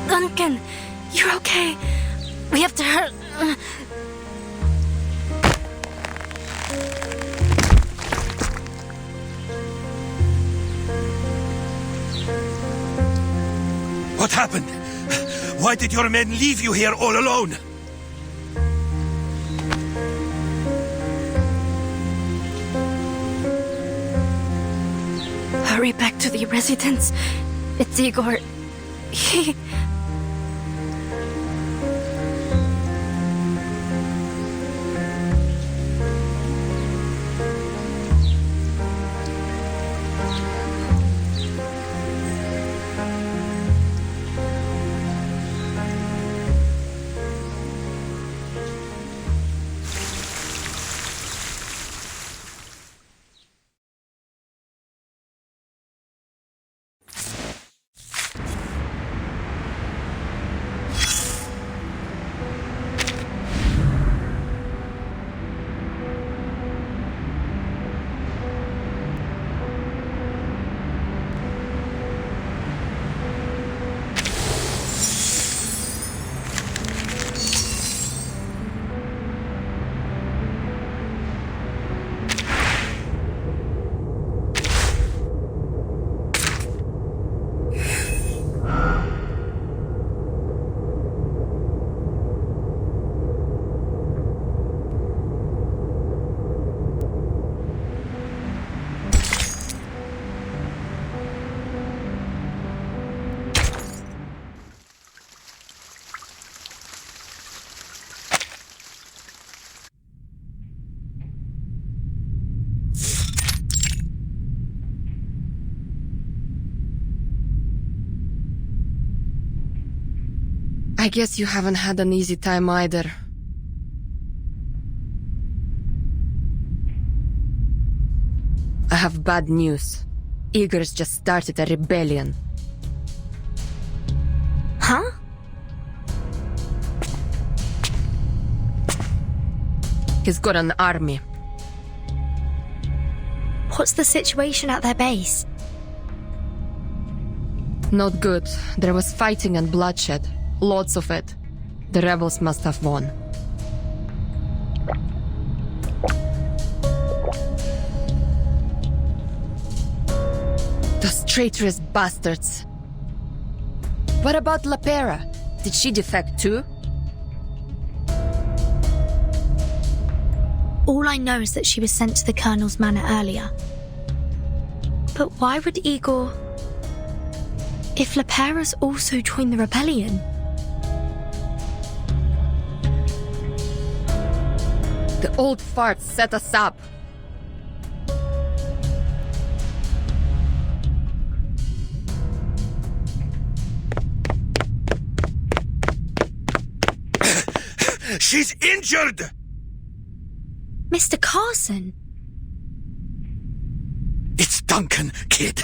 Duncan, you're okay. We have to hurry. What happened? Why did your men leave you here all alone? Hurry back to the residence. It's Igor. He... I guess you haven't had an easy time either. I have bad news. Igor's just started a rebellion. Huh? He's got an army. What's the situation at their base? Not good. There was fighting and bloodshed. Lots of it. The rebels must have won. Those traitorous bastards. What about La Pera? Did she defect too? All I know is that she was sent to the Colonel's manor earlier. But why would Igor... If La Pera's also joined the rebellion? The old farts set us up. She's injured! Mr. Carson? It's Duncan, kid.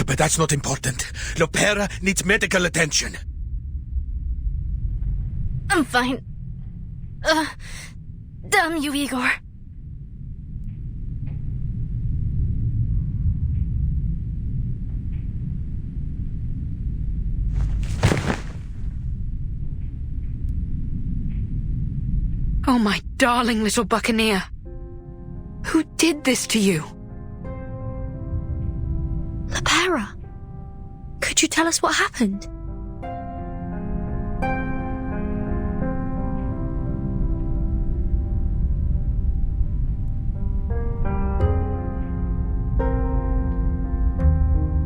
But that's not important. Lopera needs medical attention. I'm fine. Damn you, Igor. Oh, my darling little buccaneer. Who did this to you? La Pera. Could you tell us what happened?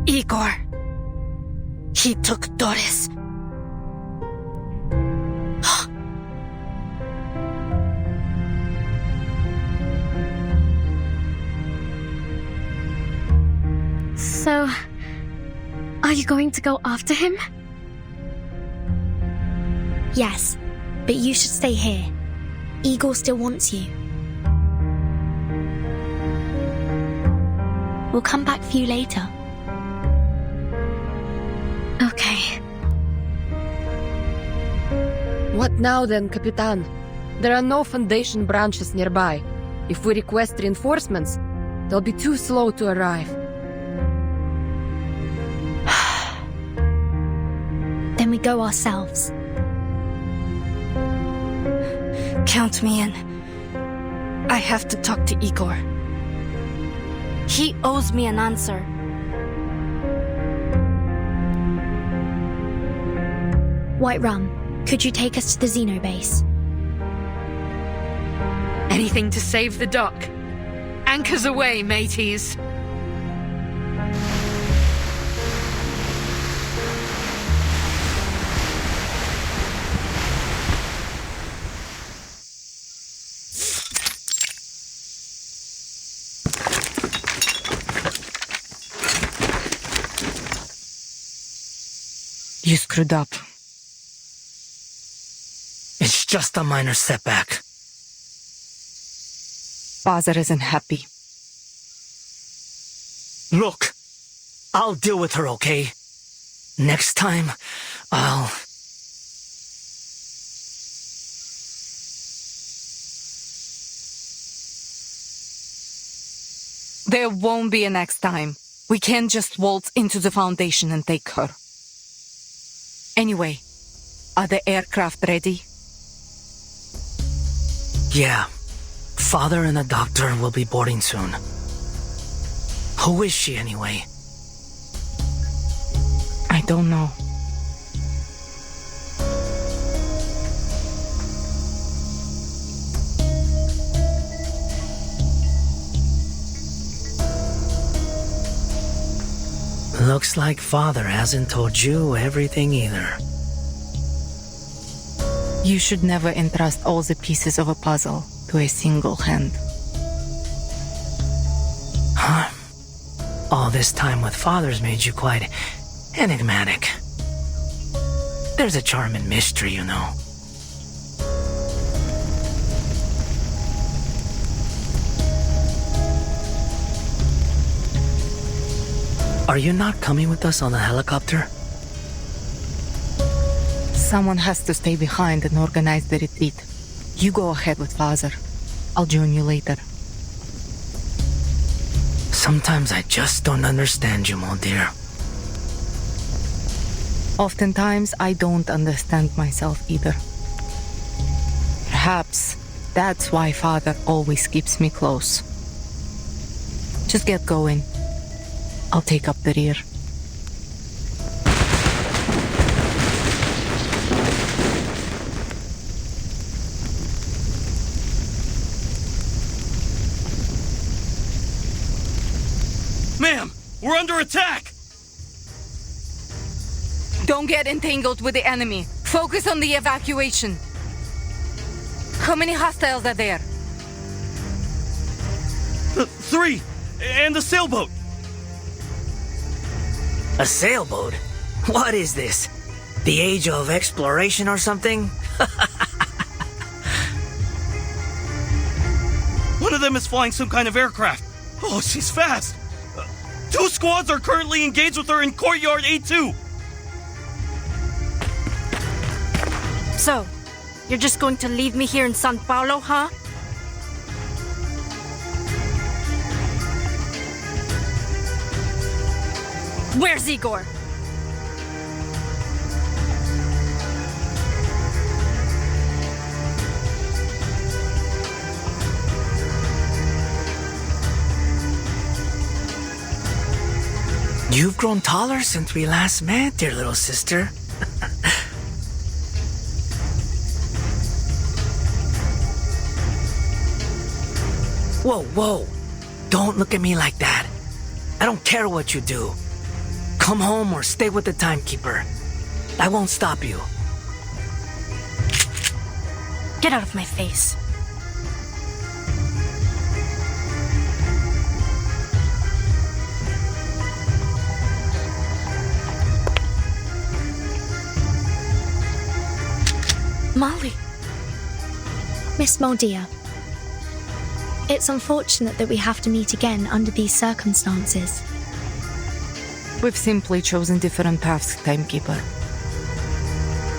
Igor. He took Doris. So, are you going to go after him? Yes, but you should stay here. Igor still wants you. We'll come back for you later. Okay. What now then, Capitan? There are no Foundation branches nearby. If we request reinforcements, they'll be too slow to arrive. Then we go ourselves. Count me in. I have to talk to Igor. He owes me an answer. White Rum, could you take us to the Xeno base? Anything to save the dock. Anchors away, mateys. You screwed up. It's just a minor setback. Father isn't happy. Look, I'll deal with her, okay? Next time, I'll... There won't be a next time. We can't just waltz into the Foundation and take her. Anyway, are the aircraft ready? Yeah. Father and the doctor will be boarding soon. Who is she, anyway? I don't know. Looks like Father hasn't told you everything either. You should never entrust all the pieces of a puzzle to a single hand. Huh? All this time with Father's made you quite enigmatic. There's a charm in mystery, you know. Are you not coming with us on the helicopter? Someone has to stay behind and organize the retreat. You go ahead with Father. I'll join you later. Sometimes I just don't understand you, mon dear. Oftentimes, I don't understand myself either. Perhaps that's why Father always keeps me close. Just get going. I'll take up the rear. Ma'am, we're under attack! Don't get entangled with the enemy. Focus on the evacuation. How many hostiles are there? 3! And the sailboat! A sailboat? What is this? The age of exploration or something? One of them is flying some kind of aircraft. Oh, she's fast! 2 squads are currently engaged with her in Courtyard A2! So, you're just going to leave me here in San Paulo, huh? Where's Igor? You've grown taller since we last met, dear little sister. Whoa, whoa. Don't look at me like that. I don't care what you do. Come home or stay with the timekeeper. I won't stop you. Get out of my face. Molly. Miss Moldia, it's unfortunate that we have to meet again under these circumstances. We've simply chosen different paths, Timekeeper.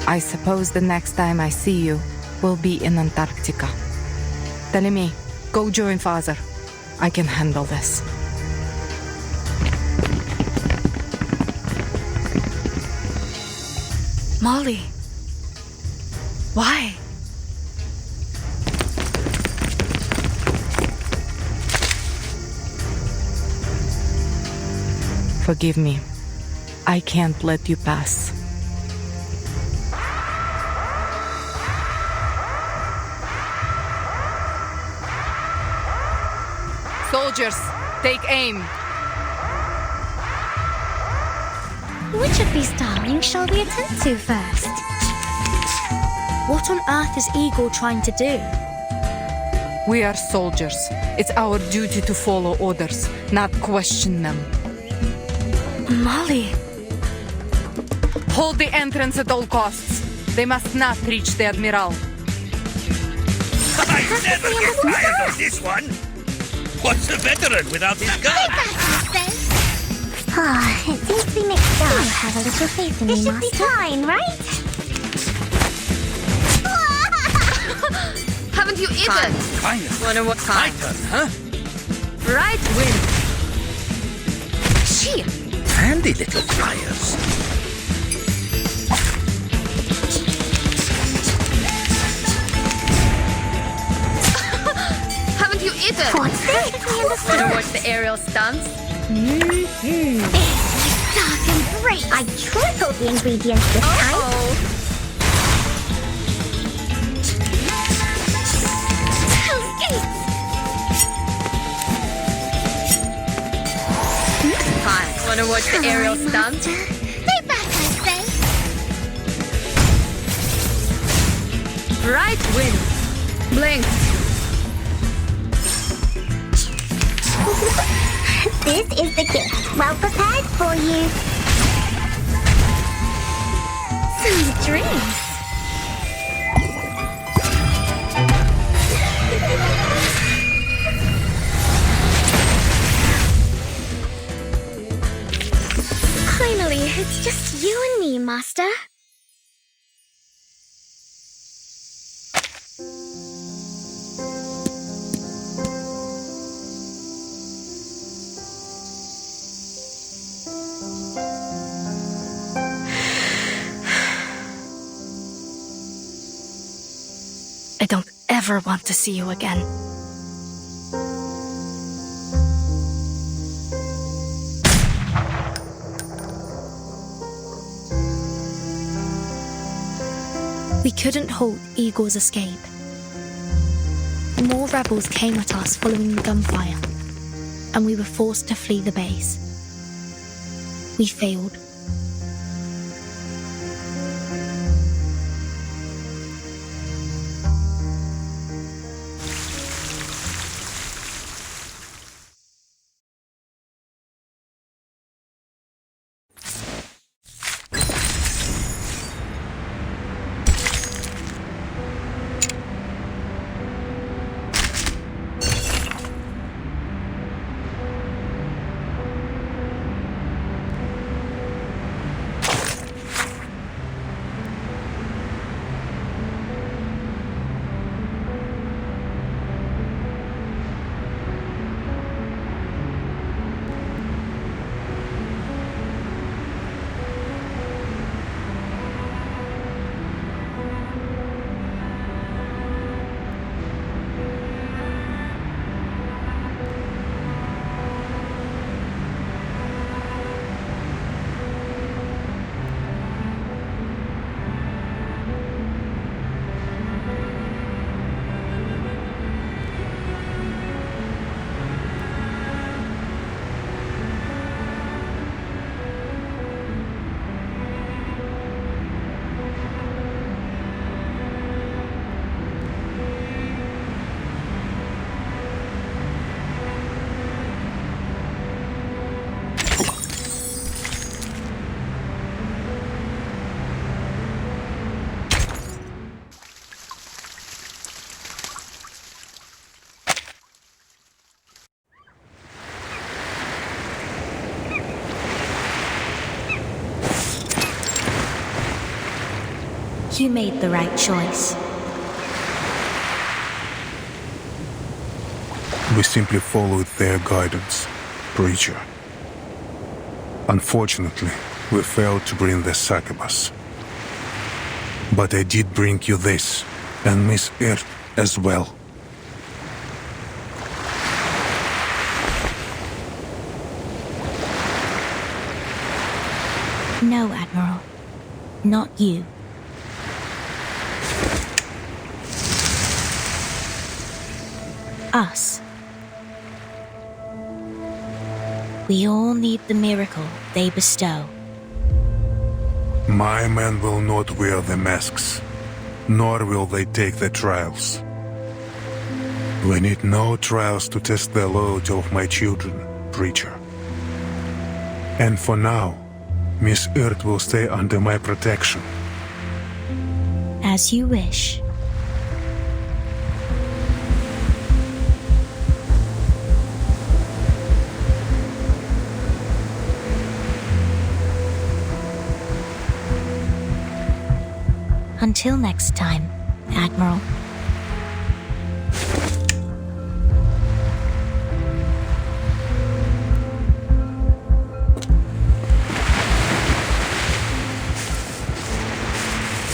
I suppose the next time I see you will be in Antarctica. Telemi, go join Father. I can handle this. Molly. Why? Forgive me. I can't let you pass. Soldiers, take aim. Which of these darlings shall we attend to first? What on earth is Igor trying to do? We are soldiers. It's our duty to follow orders, not question them. Molly. Hold the entrance at all costs. They must not reach the Admiral. I never get tired of this one! What's a veteran without his gun? It seems to be mixed up. Have a little faith in me, Master. This should be fine, right? Haven't you eaten? Kind of. Wonder what kind. My turn, huh? Right wing. Gee. Handy little flyers. Haven't you eaten? What's this? Wanna watch the aerial stunts? It's dark and great. I tripled the ingredients this time. Fine. Wanna watch the aerial stunts? Stay back, I say. Right wing. Blink. This is the gift. Well prepared for you. Some drinks. Finally, it's just you and me, Master. I don't ever want to see you again. We couldn't halt Igor's escape. More rebels came at us following the gunfire, and we were forced to flee the base. We failed. You made the right choice. We simply followed their guidance, preacher. Unfortunately, we failed to bring the succubus. But I did bring you this, and Miss Earth as well. No, Admiral. Not you. Us. We all need the miracle they bestow. My men will not wear the masks, nor will they take the trials. We need no trials to test the loyalty of my children, preacher. And for now, Miss Earth will stay under my protection. As you wish. Until next time, Admiral.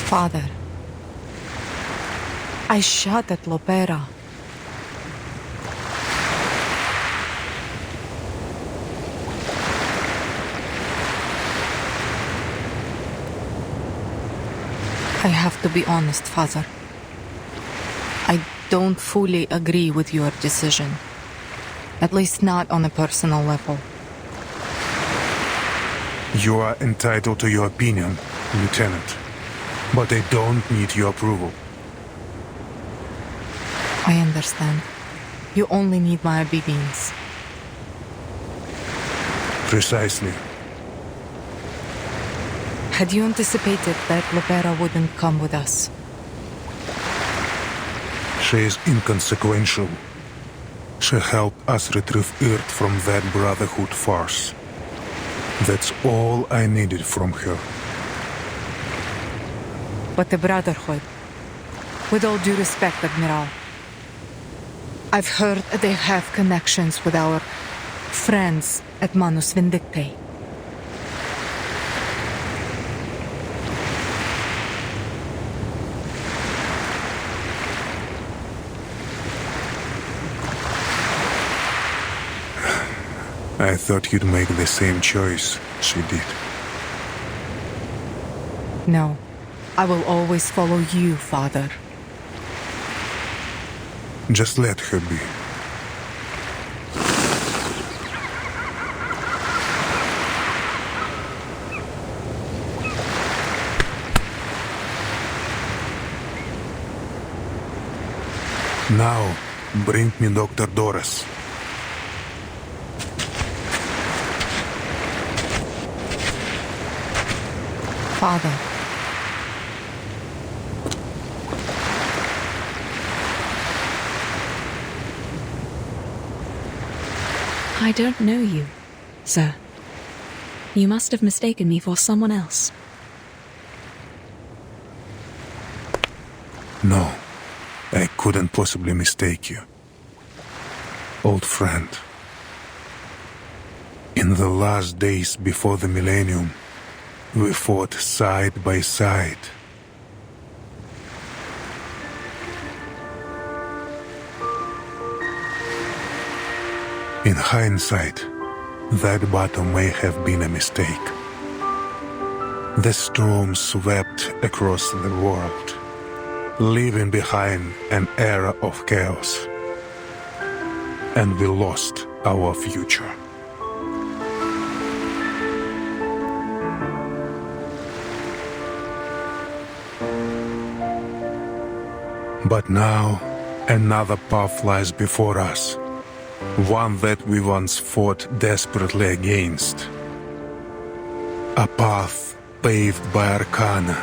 Father, I shot at Lopera. I have to be honest, Father. I don't fully agree with your decision. At least not on a personal level. You are entitled to your opinion, Lieutenant. But I don't need your approval. I understand. You only need my obedience. Precisely. Had you anticipated that Lopera wouldn't come with us? She is inconsequential. She helped us retrieve Earth from that Brotherhood farce. That's all I needed from her. But the Brotherhood, with all due respect, Admiral, I've heard they have connections with our friends at Manus Vindictae. I thought you'd make the same choice she did. No, I will always follow you, Father. Just let her be. Now, bring me Dr. Doris. Father. I don't know you, sir. You must have mistaken me for someone else. No, I couldn't possibly mistake you. Old friend. In the last days before the millennium, we fought side by side. In hindsight, that battle may have been a mistake. The storm swept across the world, leaving behind an era of chaos. And we lost our future. But now, another path lies before us, one that we once fought desperately against. A path paved by arcana.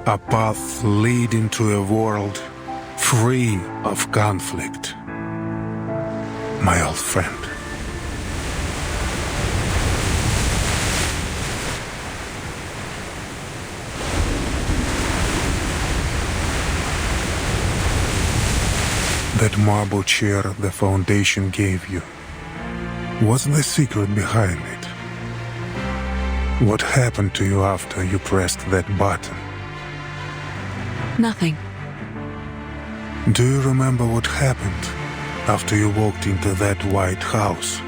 A path leading to a world free of conflict. My old friend. That marble chair the Foundation gave you, what's the secret behind it? What happened to you after you pressed that button? Nothing. Do you remember what happened after you walked into that white house?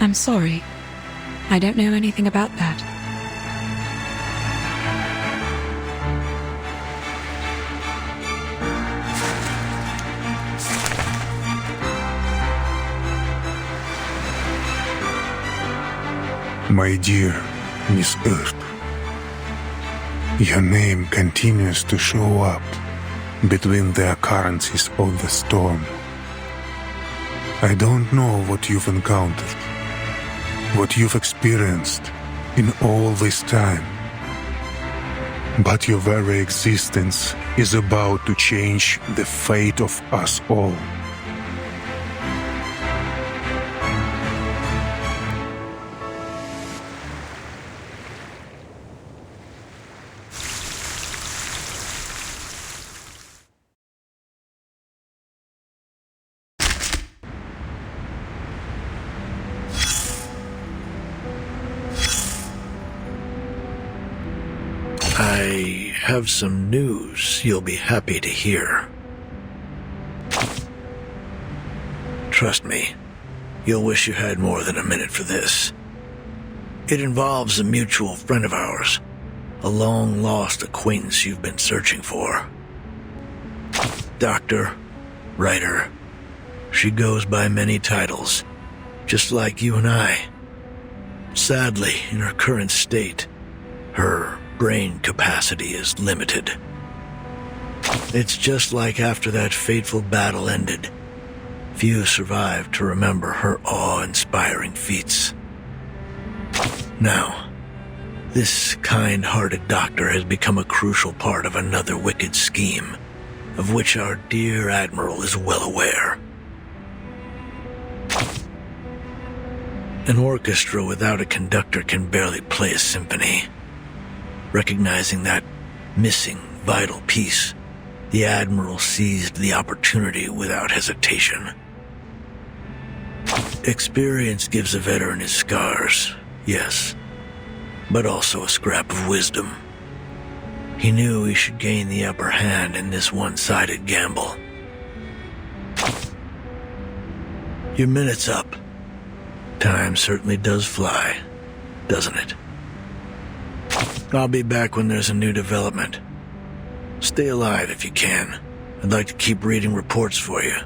I'm sorry. I don't know anything about that. My dear Miss Earth, your name continues to show up between the occurrences of the storm. I don't know what you've encountered, what you've experienced in all this time, but your very existence is about to change the fate of us all. I have some news you'll be happy to hear. Trust me, you'll wish you had more than a minute for this. It involves a mutual friend of ours, a long-lost acquaintance you've been searching for. Doctor, writer, she goes by many titles, just like you and I. Sadly, in her current state, her brain capacity is limited. It's just like after that fateful battle ended. Few survived to remember her awe-inspiring feats. Now, this kind-hearted doctor has become a crucial part of another wicked scheme, of which our dear Admiral is well aware. An orchestra without a conductor can barely play a symphony. Recognizing that missing vital piece, the Admiral seized the opportunity without hesitation. Experience gives a veteran his scars, yes, but also a scrap of wisdom. He knew he should gain the upper hand in this one-sided gamble. Your minute's up. Time certainly does fly, doesn't it? I'll be back when there's a new development. Stay alive if you can. I'd like to keep reading reports for you.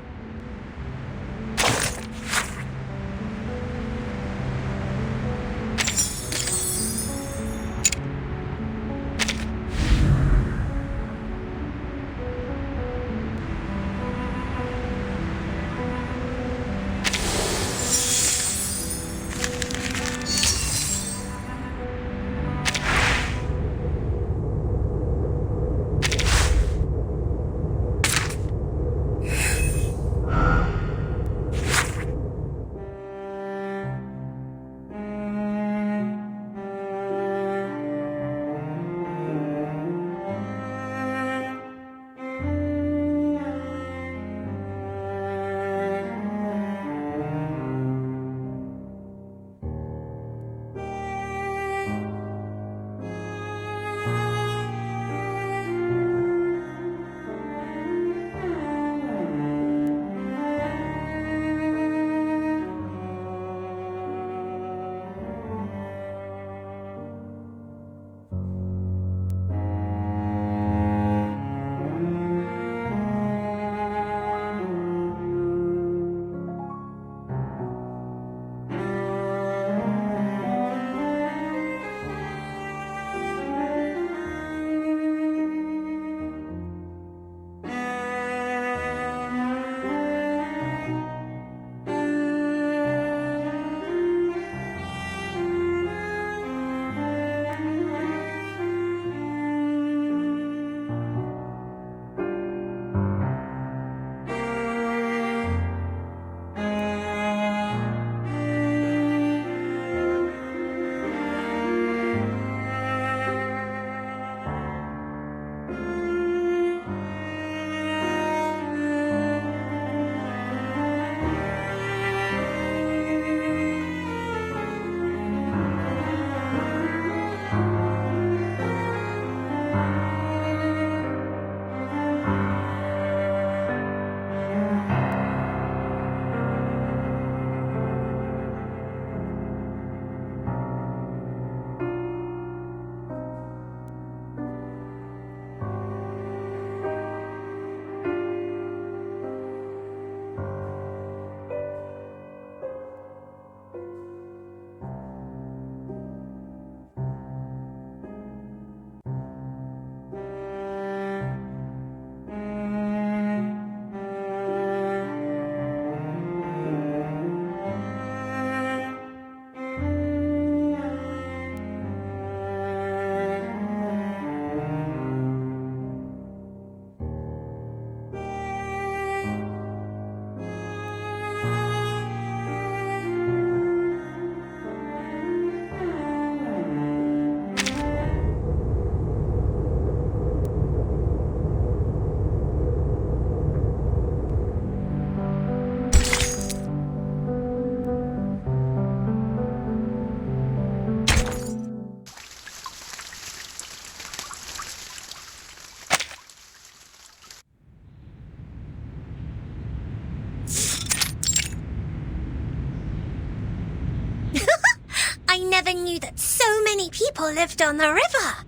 I never knew that so many people lived on the river.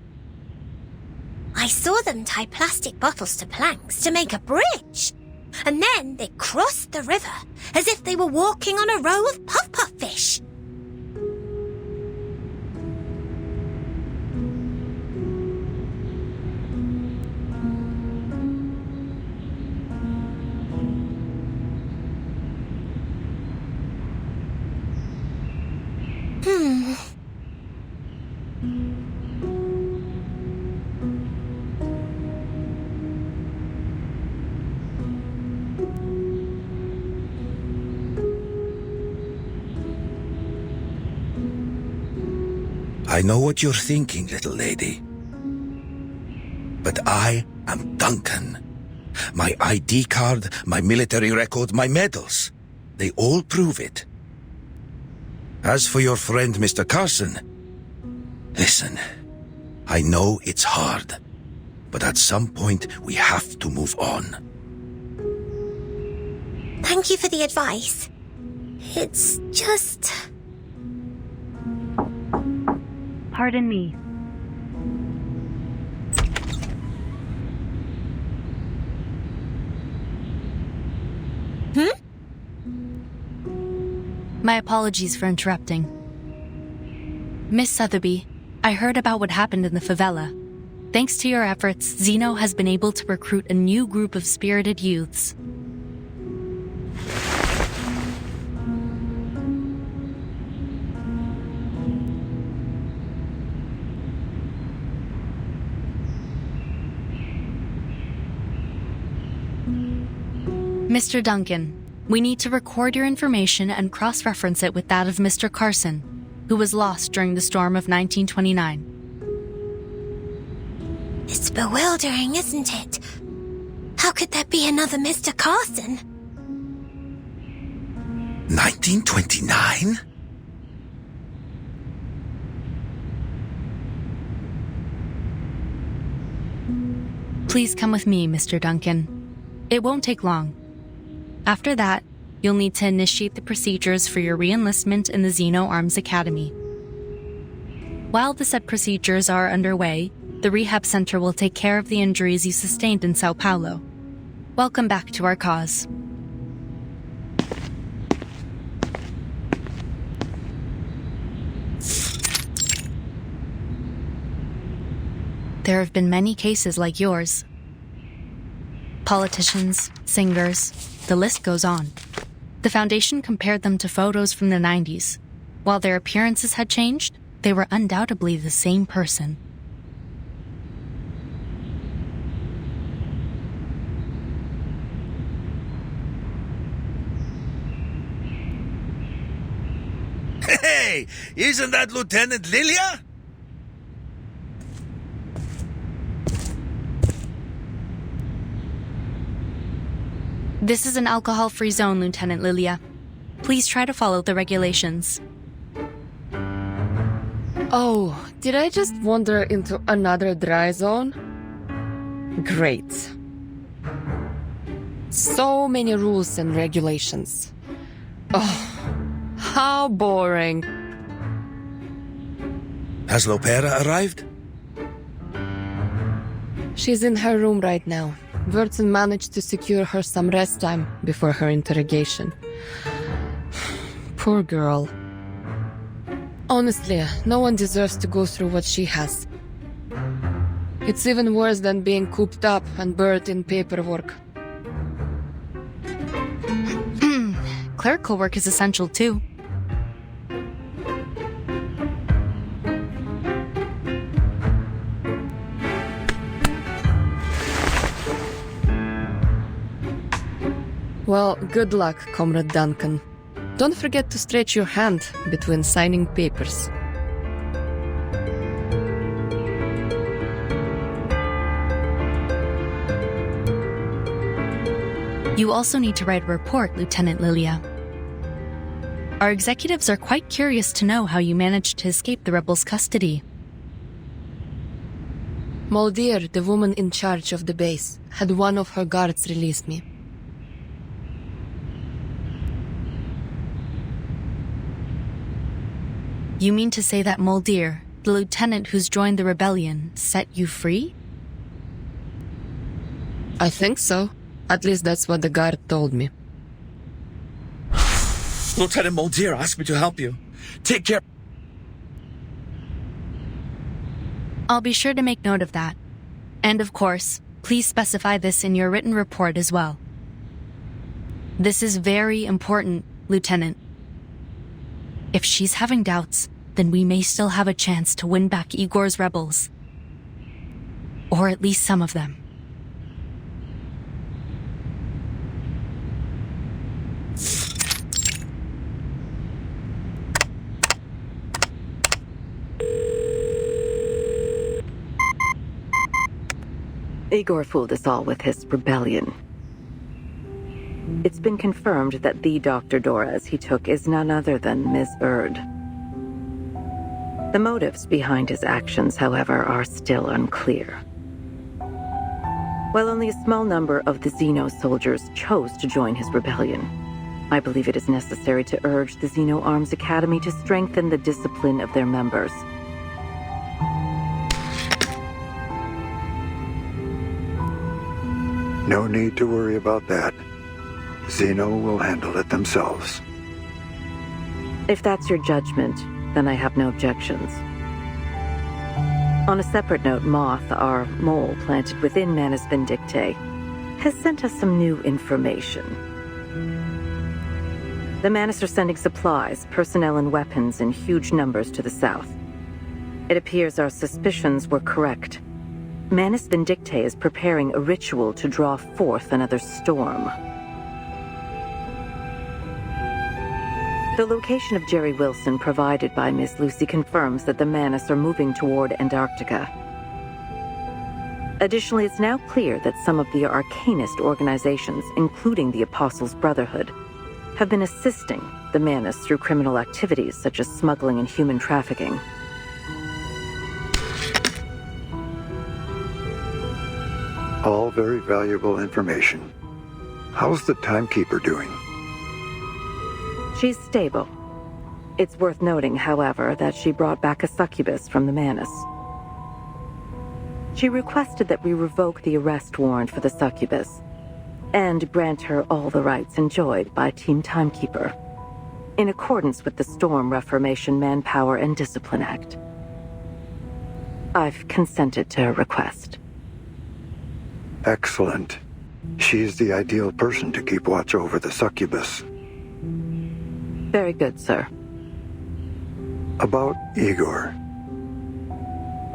I saw them tie plastic bottles to planks to make a bridge. And then they crossed the river as if they were walking on a row of puff-puff fish. I know what you're thinking, little lady. But I am Duncan. My ID card, my military record, my medals. They all prove it. As for your friend, Mr. Carson, listen, I know it's hard, but at some point we have to move on. Thank you for the advice. It's just... Pardon me. My apologies for interrupting. Miss Sotheby, I heard about what happened in the favela. Thanks to your efforts, Zeno has been able to recruit a new group of spirited youths. Mr. Duncan, we need to record your information and cross-reference it with that of Mr. Carson, who was lost during the storm of 1929. It's bewildering, isn't it? How could there be another Mr. Carson? 1929? Please come with me, Mr. Duncan. It won't take long. After that, you'll need to initiate the procedures for your re-enlistment in the Zeno Arms Academy. While the said procedures are underway, the rehab center will take care of the injuries you sustained in Sao Paulo. Welcome back to our cause. There have been many cases like yours. Politicians, singers, the list goes on. The Foundation compared them to photos from the 90s. While their appearances had changed, they were undoubtedly the same person. Hey, isn't that Lieutenant Lilia? This is an alcohol-free zone, Lieutenant Lilia. Please try to follow the regulations. Oh, did I just wander into another dry zone? Great. So many rules and regulations. Oh, how boring. Has Lopera arrived? She's in her room right now. Wurtzen managed to secure her some rest time before her interrogation. Poor girl. Honestly, no one deserves to go through what she has. It's even worse than being cooped up and buried in paperwork. Clerical work is essential too. Well, good luck, Comrade Duncan. Don't forget to stretch your hand between signing papers. You also need to write a report, Lieutenant Lilia. Our executives are quite curious to know how you managed to escape the rebels' custody. Moldier, the woman in charge of the base, had one of her guards release me. You mean to say that Moldier, the lieutenant who's joined the rebellion, set you free? I think so. At least that's what the guard told me. Lieutenant Moldier asked me to help you. Take care. I'll be sure to make note of that. And of course, please specify this in your written report as well. This is very important, Lieutenant. If she's having doubts, then we may still have a chance to win back Igor's rebels. Or at least some of them. Igor fooled us all with his rebellion. It's been confirmed that the Dr. Doras he took is none other than Ms. Erd. The motives behind his actions, however, are still unclear. While only a small number of the Zeno soldiers chose to join his rebellion, I believe it is necessary to urge the Xeno Arms Academy to strengthen the discipline of their members. No need to worry about that. Xeno will handle it themselves. If that's your judgment, then I have no objections. On a separate note, Moth, our mole planted within Manus Vindictae, has sent us some new information. The Manus are sending supplies, personnel, and weapons in huge numbers to the south. It appears our suspicions were correct. Manus Vindictae is preparing a ritual to draw forth another storm. The location of Jerry Wilson provided by Miss Lucy confirms that the Manus are moving toward Antarctica. Additionally, it's now clear that some of the Arcanist organizations, including the Apostles' Brotherhood, have been assisting the Manus through criminal activities such as smuggling and human trafficking. All very valuable information. How's the timekeeper doing? She's stable. It's worth noting, however, that she brought back a succubus from the Manus. She requested that we revoke the arrest warrant for the succubus and grant her all the rights enjoyed by Team Timekeeper, in accordance with the Storm Reformation Manpower and Discipline Act. I've consented to her request. Excellent. She's the ideal person to keep watch over the succubus. Very good, sir. About Igor.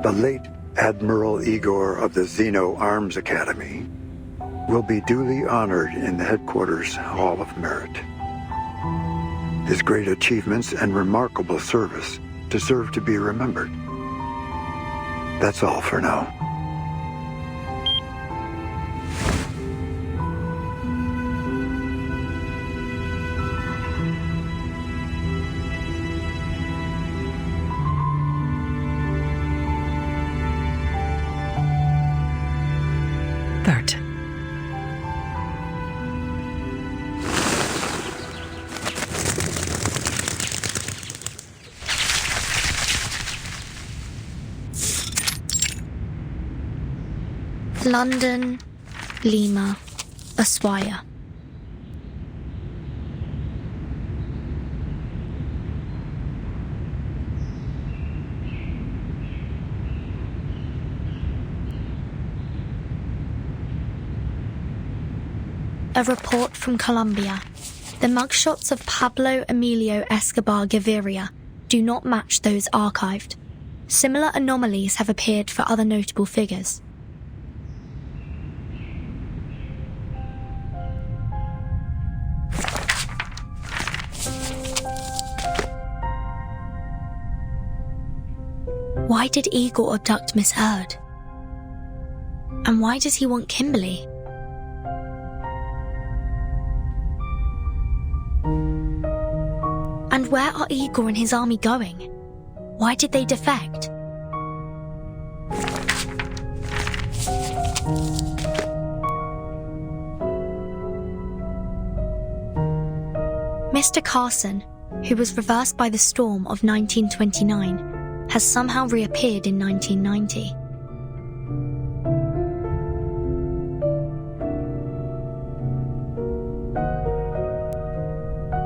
The late Admiral Igor of the Xeno Arms Academy will be duly honored in the headquarters Hall of Merit. His great achievements and remarkable service deserve to be remembered. That's all for now. Third. London, Lima, Ushuaia. A report from Colombia. The mugshots of Pablo Emilio Escobar Gaviria do not match those archived. Similar anomalies have appeared for other notable figures. Why did Igor abduct Miss Erd? And why does he want Kimberly? And where are Igor and his army going? Why did they defect? Mr. Carson, who was reversed by the storm of 1929, has somehow reappeared in 1990.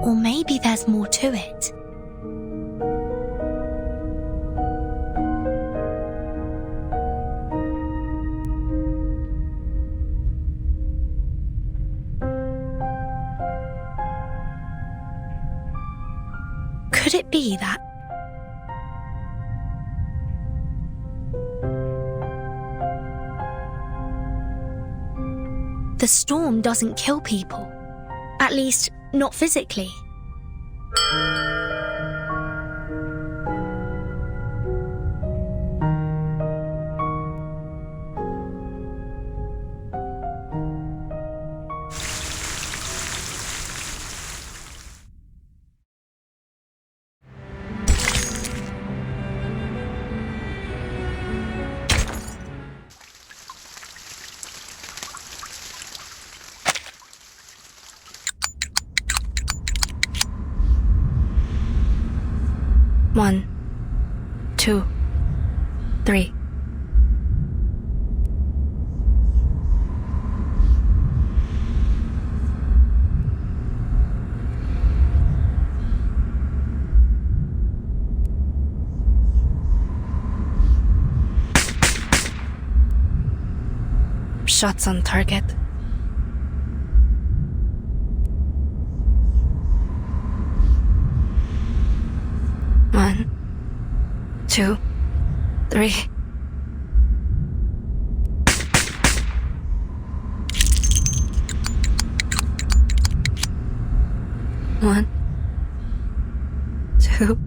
Or maybe there's more to it. Could it be that the storm doesn't kill people? At least, not physically. 1, 2, 3. Shots on target. One, 2, 3. One, 2,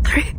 3.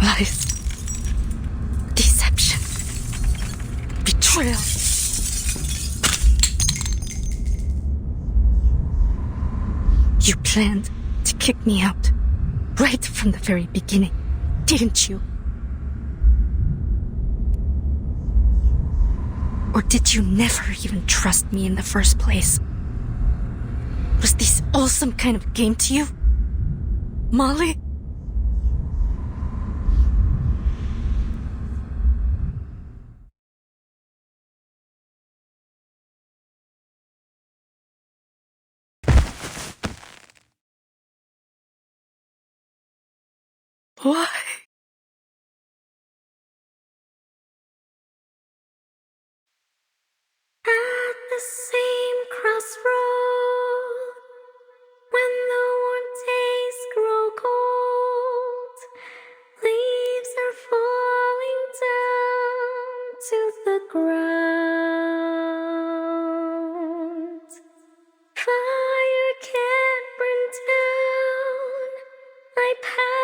Lies. Deception. Betrayal. You planned to kick me out right from the very beginning, didn't you? Or did you never even trust me in the first place? Was this all some kind of game to you? Molly? Why? At the same crossroad, when the warm days grow cold, leaves are falling down to the ground. Fire can't burn down my past.